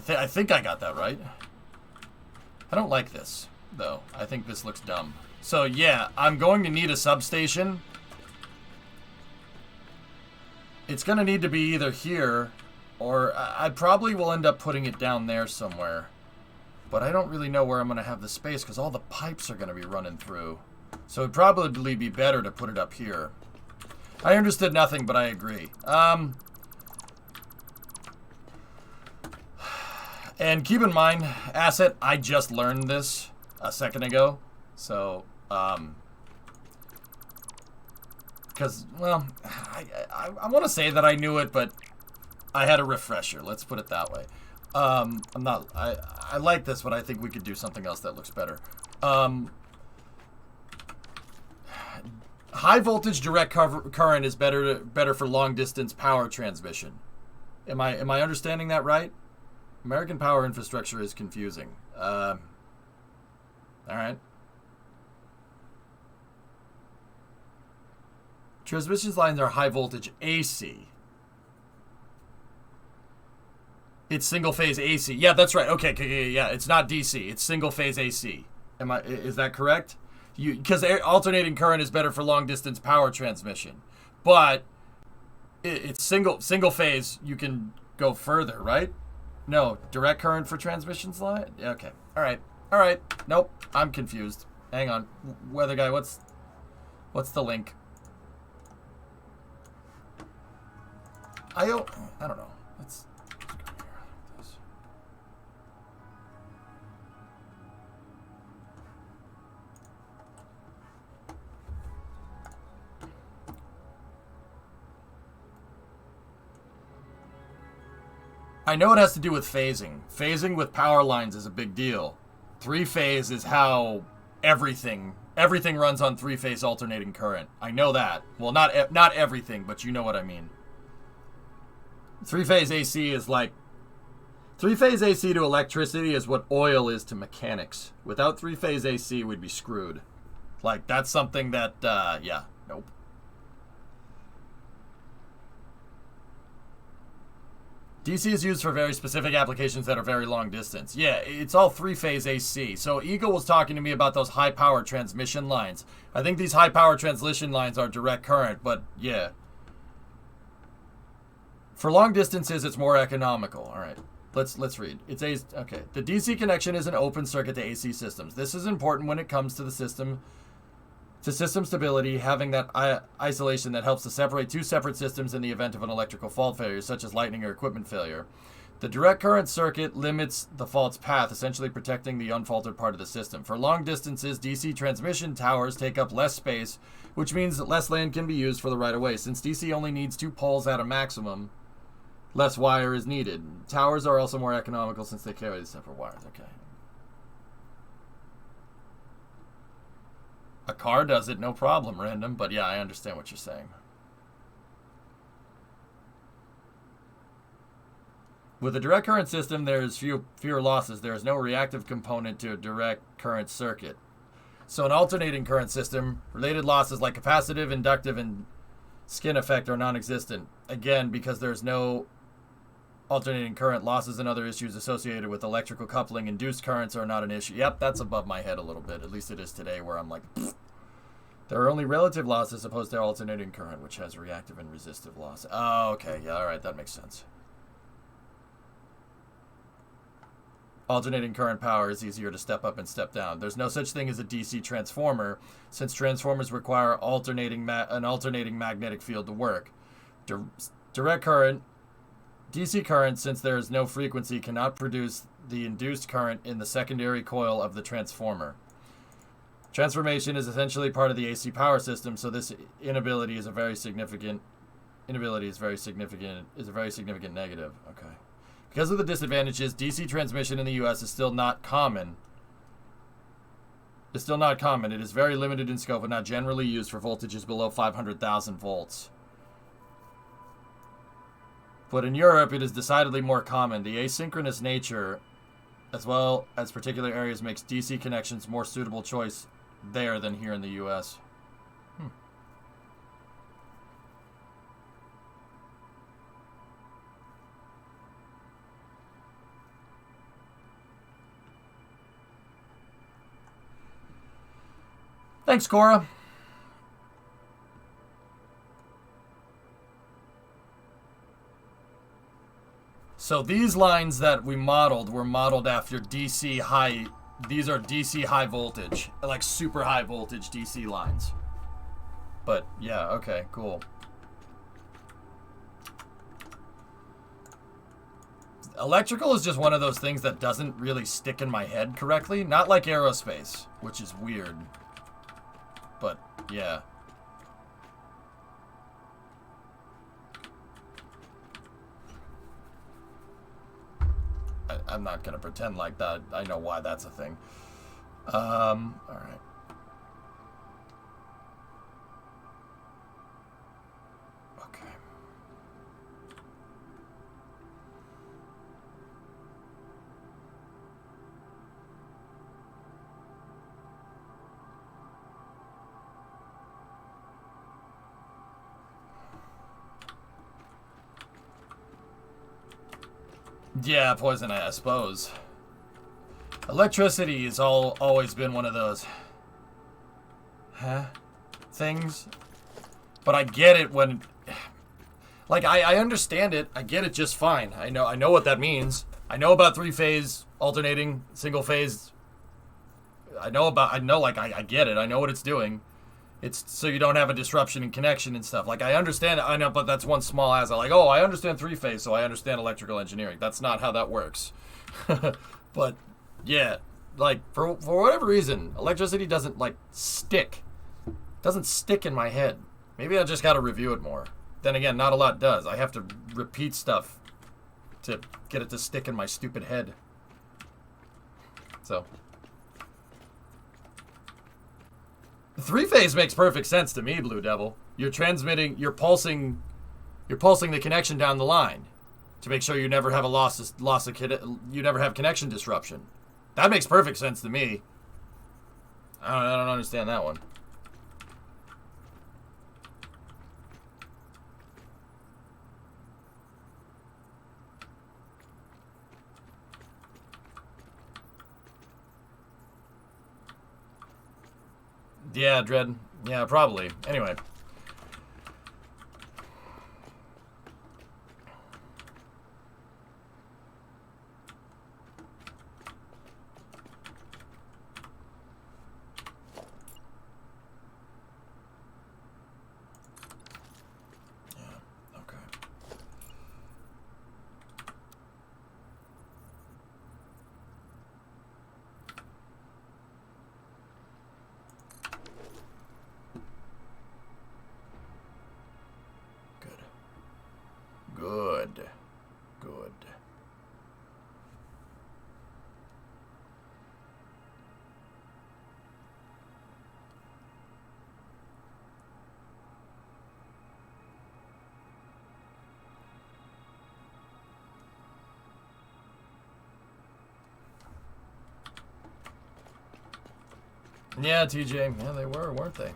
I think I got that right. I don't like this, though. I think this looks dumb. So, yeah, I'm going to need a substation. It's going to need to be either here, or I probably will end up putting it down there somewhere. But I don't really know where I'm going to have the space, because all the pipes are going to be running through. So it'd probably be better to put it up here. I understood nothing, but I agree. And keep in mind, Asset, I just learned this a second ago. So, because, well, I want to say that I knew it, but I had a refresher. Let's put it that way. I like this, but I think we could do something else that looks better. High voltage direct current is better for long distance power transmission. Am I understanding that right? American power infrastructure is confusing. All right. Transmission lines are high voltage AC. It's single phase AC. Yeah, that's right. Okay, yeah. It's not DC. It's single phase AC. Is that correct? Because alternating current is better for long distance power transmission, but it's single phase. You can go further, right? No, direct current for transmission line. Okay. All right. Nope. I'm confused. Hang on, weather guy. What's the link? I don't know. Let's go here like this. I know it has to do with phasing. Phasing with power lines is a big deal. 3-phase is how everything runs on 3-phase alternating current. I know that. Well, not everything, but you know what I mean. 3-phase AC is like 3-phase AC to electricity is what oil is to mechanics. Without 3-phase AC, we'd be screwed. Like, that's something that, yeah, nope. DC is used for very specific applications that are very long distance. Yeah, it's all 3-phase AC. So Eagle was talking to me about those high power transmission lines. I think these high power transmission lines are direct current, but yeah. For long distances, it's more economical. All right, let's read. Okay. The DC connection is an open circuit to AC systems. This is important when it comes to the system stability, having that isolation that helps to separate 2 separate systems in the event of an electrical fault failure, such as lightning or equipment failure. The direct current circuit limits the fault's path, essentially protecting the unfaulted part of the system. For long distances, DC transmission towers take up less space, which means that less land can be used for the right-of-way. Since DC only needs 2 poles at a maximum, less wire is needed. Towers are also more economical since they carry the separate wires. Okay. A car does it, no problem, random. But yeah, I understand what you're saying. With a direct current system, there's fewer losses. There is no reactive component to a direct current circuit. So an alternating current system, related losses like capacitive, inductive, and skin effect are non-existent. Again, because there's no alternating current, losses and other issues associated with electrical coupling, induced currents are not an issue. Yep, that's above my head a little bit. At least it is today, where I'm like, pfft. There are only relative losses opposed to alternating current, which has reactive and resistive loss. Oh, okay. Yeah, all right. That makes sense. Alternating current power is easier to step up and step down. There's no such thing as a DC transformer, since transformers require an alternating magnetic field to work. Direct current DC current, since there is no frequency, cannot produce the induced current in the secondary coil of the transformer. Transformation is essentially part of the AC power system, so this inability is a very significant negative. Okay. Because of the disadvantages, DC transmission in the US is still not common. It is very limited in scope and not generally used for voltages below 500,000 volts. But in Europe, it is decidedly more common. The asynchronous nature, as well as particular areas, makes DC connections more suitable choice there than here in the US. Thanks, Cora. So these lines that we modeled were modeled after DC high. These are DC high voltage, like super high voltage DC lines. But yeah, okay, cool. Electrical is just one of those things that doesn't really stick in my head correctly. Not like aerospace, which is weird. But yeah. I'm not going to pretend like that. I know why that's a thing. All right. Okay. Yeah, poison, I suppose. Electricity has always been one of those things. But I get it when, like, I understand it. I get it just fine. I know what that means. I know about three-phase alternating, single phase. I get it. I know what it's doing. It's so you don't have a disruption in connection and stuff. Like, I understand it. I know, but that's one small as. Like, oh, I understand three-phase, so I understand electrical engineering. That's not how that works. But, yeah, like, for whatever reason, electricity doesn't, like, stick. Doesn't stick in my head. Maybe I just got to review it more. Then again, not a lot does. I have to repeat stuff to get it to stick in my stupid head. So... three-phase makes perfect sense to me, Blue Devil. You're transmitting, you're pulsing the connection down the line to make sure you never have you never have connection disruption. That makes perfect sense to me. I don't understand that one. Yeah, Dread. Yeah, probably. Anyway. Yeah, okay. Good. Yeah, TJ. Yeah, they were, weren't they?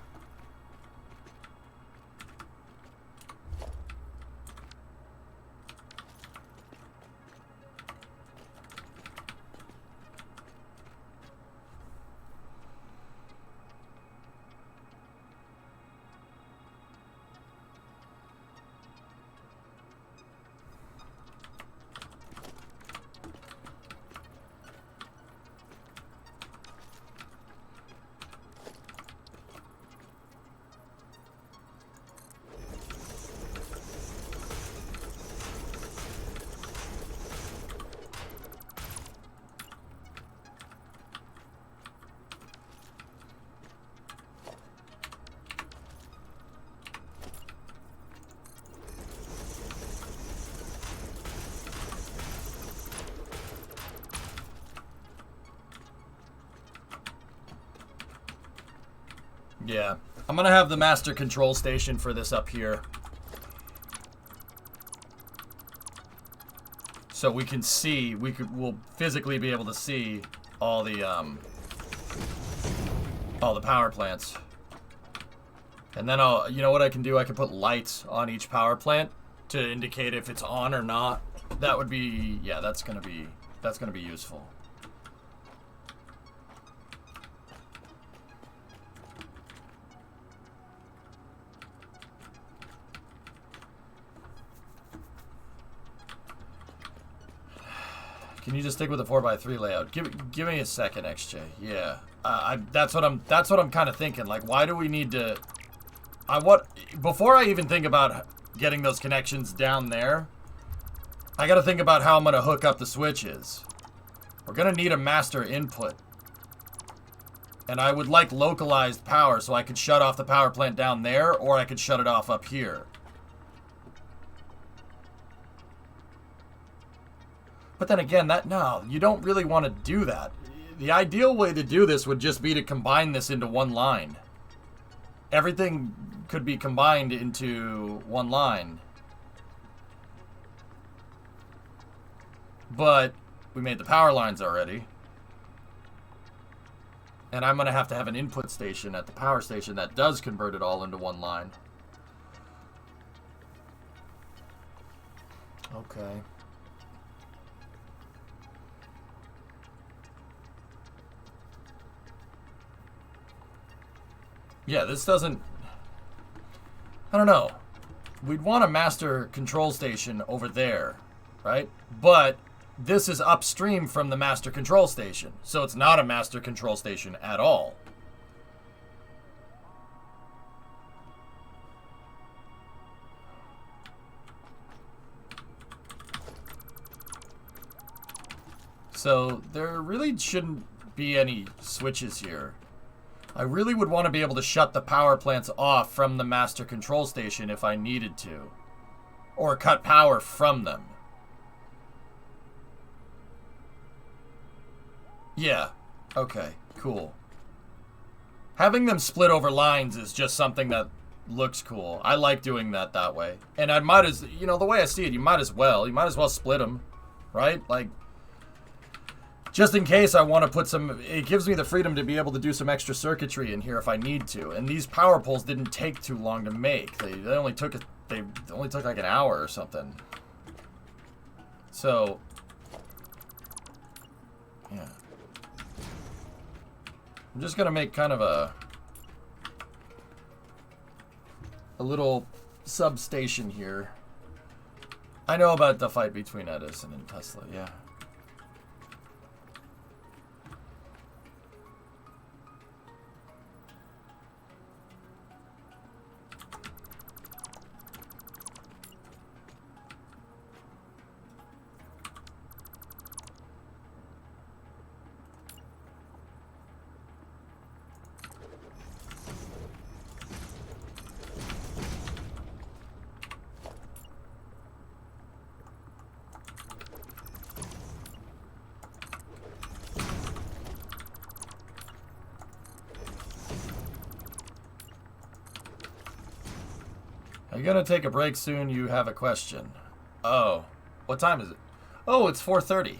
Yeah. I'm gonna have the master control station for this up here. So we can see, we'll physically be able to see all the power plants. And then you know what I can do? I can put lights on each power plant to indicate if it's on or not. That would be, yeah, that's gonna be useful. Can you just stick with the 4x3 layout? Give me a second, XJ. Yeah, that's what I'm kind of thinking. Like, why do we need to? Before I even think about getting those connections down there, I got to think about how I'm gonna hook up the switches. We're gonna need a master input, and I would like localized power so I could shut off the power plant down there, or I could shut it off up here. But then again, no, you don't really want to do that. The ideal way to do this would just be to combine this into one line. Everything could be combined into one line. But we made the power lines already. And I'm going to have an input station at the power station that does convert it all into one line. Okay. Yeah, this doesn't... I don't know. We'd want a master control station over there, right? But this is upstream from the master control station, so it's not a master control station at all. So there really shouldn't be any switches here. I really would want to be able to shut the power plants off from the master control station if I needed to. Or cut power from them. Yeah. Okay, cool. Having them split over lines is just something that looks cool. I like doing that way. And I might as, you know, the way I see it, you might as well split them, right? Like, just in case I want to put some, it gives me the freedom to be able to do some extra circuitry in here if I need to. And these power poles didn't take too long to make. They only took like an hour or something. So, yeah. I'm just gonna make kind of a little substation here. I know about the fight between Edison and Tesla, yeah. Are you gonna take a break soon? You have a question. Oh, what time is it? Oh, it's 4:30.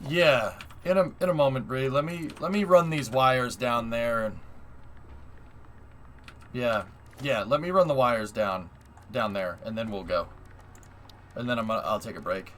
Yeah. In a moment, Bree. Let me run these wires down there and yeah. Let me run the wires down there, and then we'll go. And then I'll take a break.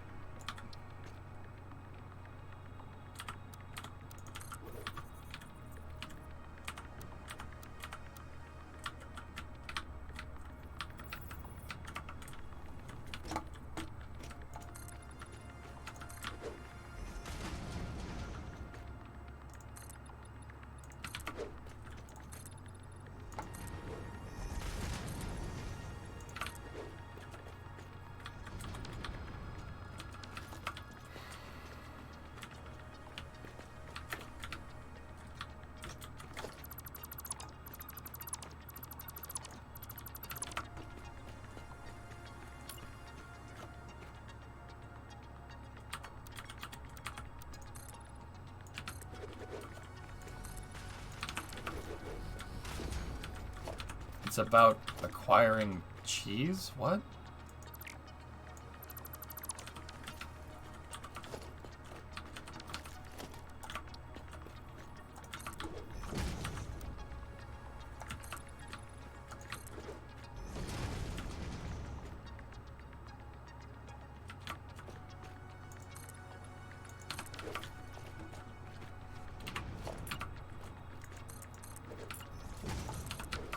It's about acquiring cheese? What?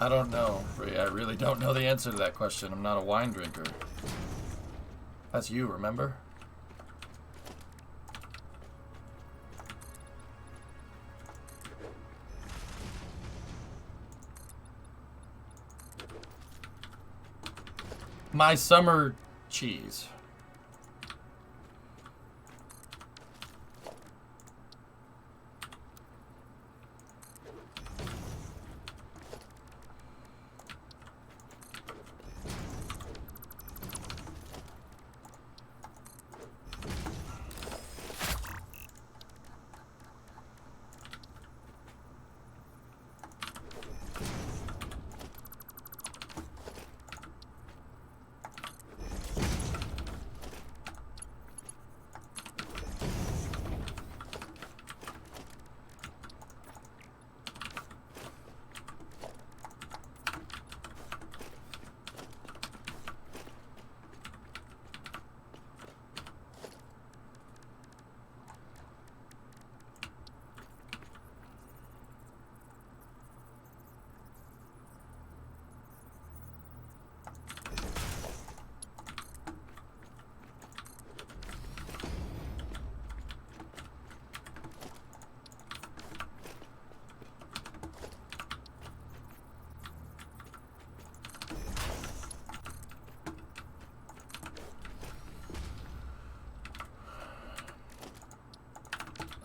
I don't know. I really don't know the answer to that question. I'm not a wine drinker. That's you, remember? My summer cheese.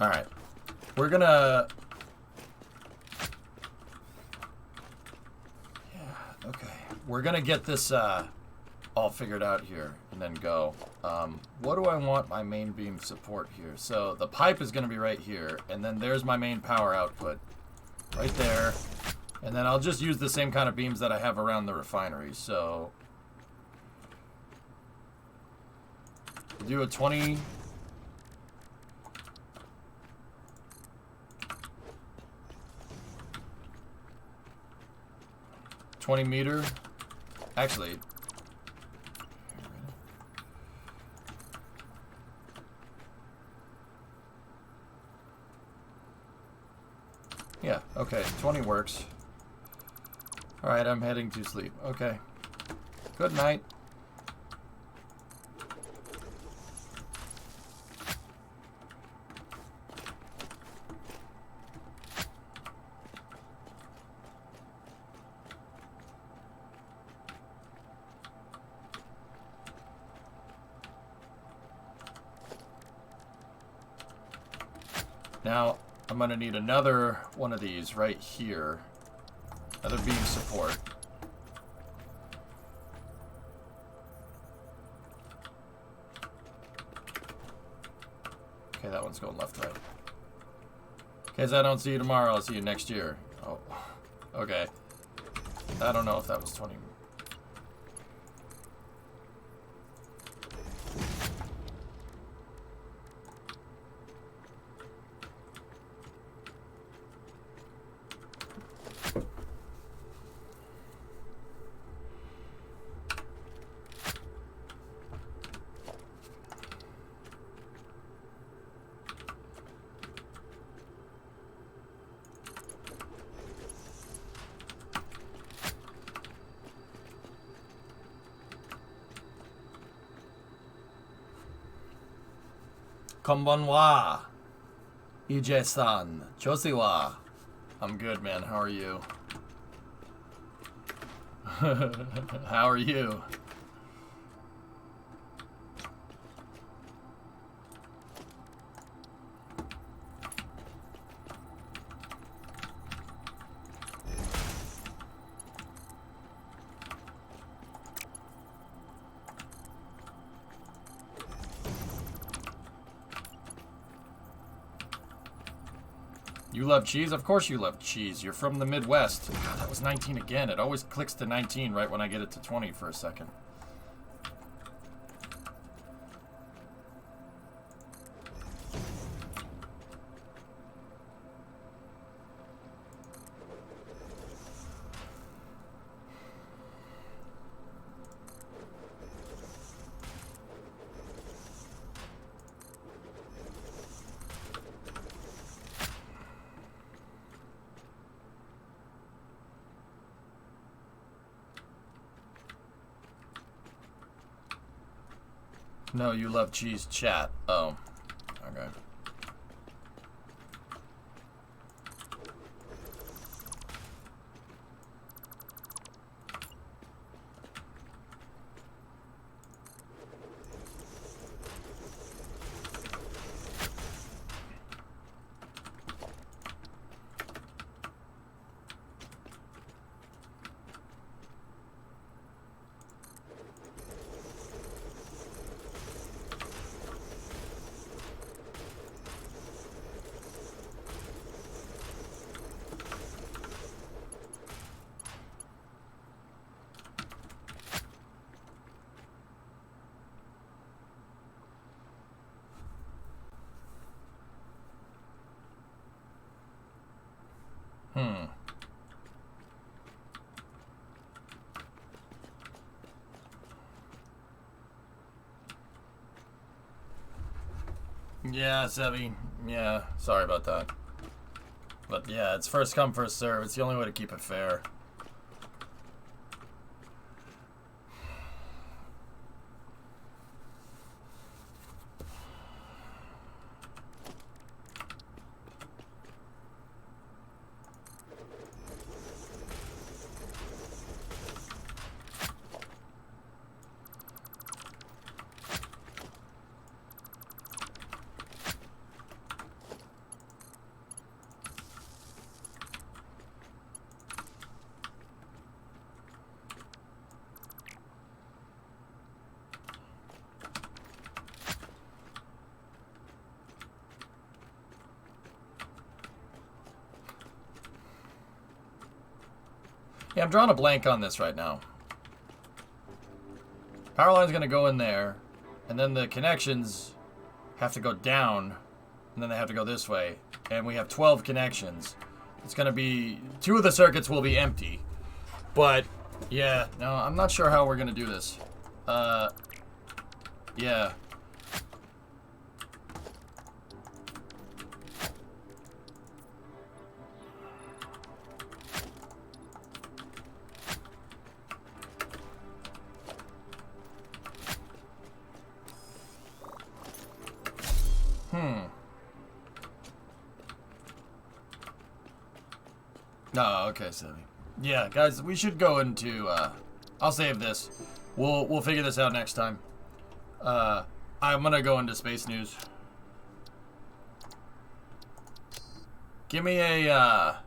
Alright. We're gonna... Yeah, okay. We're gonna get this all figured out here and then go. What do I want my main beam support here? So the pipe is gonna be right here, and then there's my main power output. Right there. And then I'll just use the same kind of beams that I have around the refinery. So... we'll do a 20... 20 meter. Actually, yeah, okay, 20 works. Alright, I'm heading to sleep. Okay. Good night. Now, I'm going to need another one of these right here. Another beam support. Okay, that one's going left, right. Guys, I don't see you tomorrow. I'll see you next year. Oh, okay. I don't know if that was 20. Konbanwa. Ije-san. Chosiwa. I'm good, man. How are you? How are you? You love cheese? Of course you love cheese. You're from the Midwest. God, that was 19 again. It always clicks to 19 right when I get it to 20 for a second. No, you love cheese chat. Oh. Okay. Yeah, Sevi. Yeah, sorry about that. But yeah, it's first come, first serve. It's the only way to keep it fair. Yeah, I'm drawing a blank on this right now. Power line's gonna go in there, and then the connections have to go down, and then they have to go this way. And we have 12 connections. It's gonna be, 2 of the circuits will be empty. But, yeah, no, I'm not sure how we're gonna do this. Yeah. Oh, okay, Sevi. Yeah, guys, we should go into, I'll save this. We'll figure this out next time. I'm gonna go into space news. Give me a,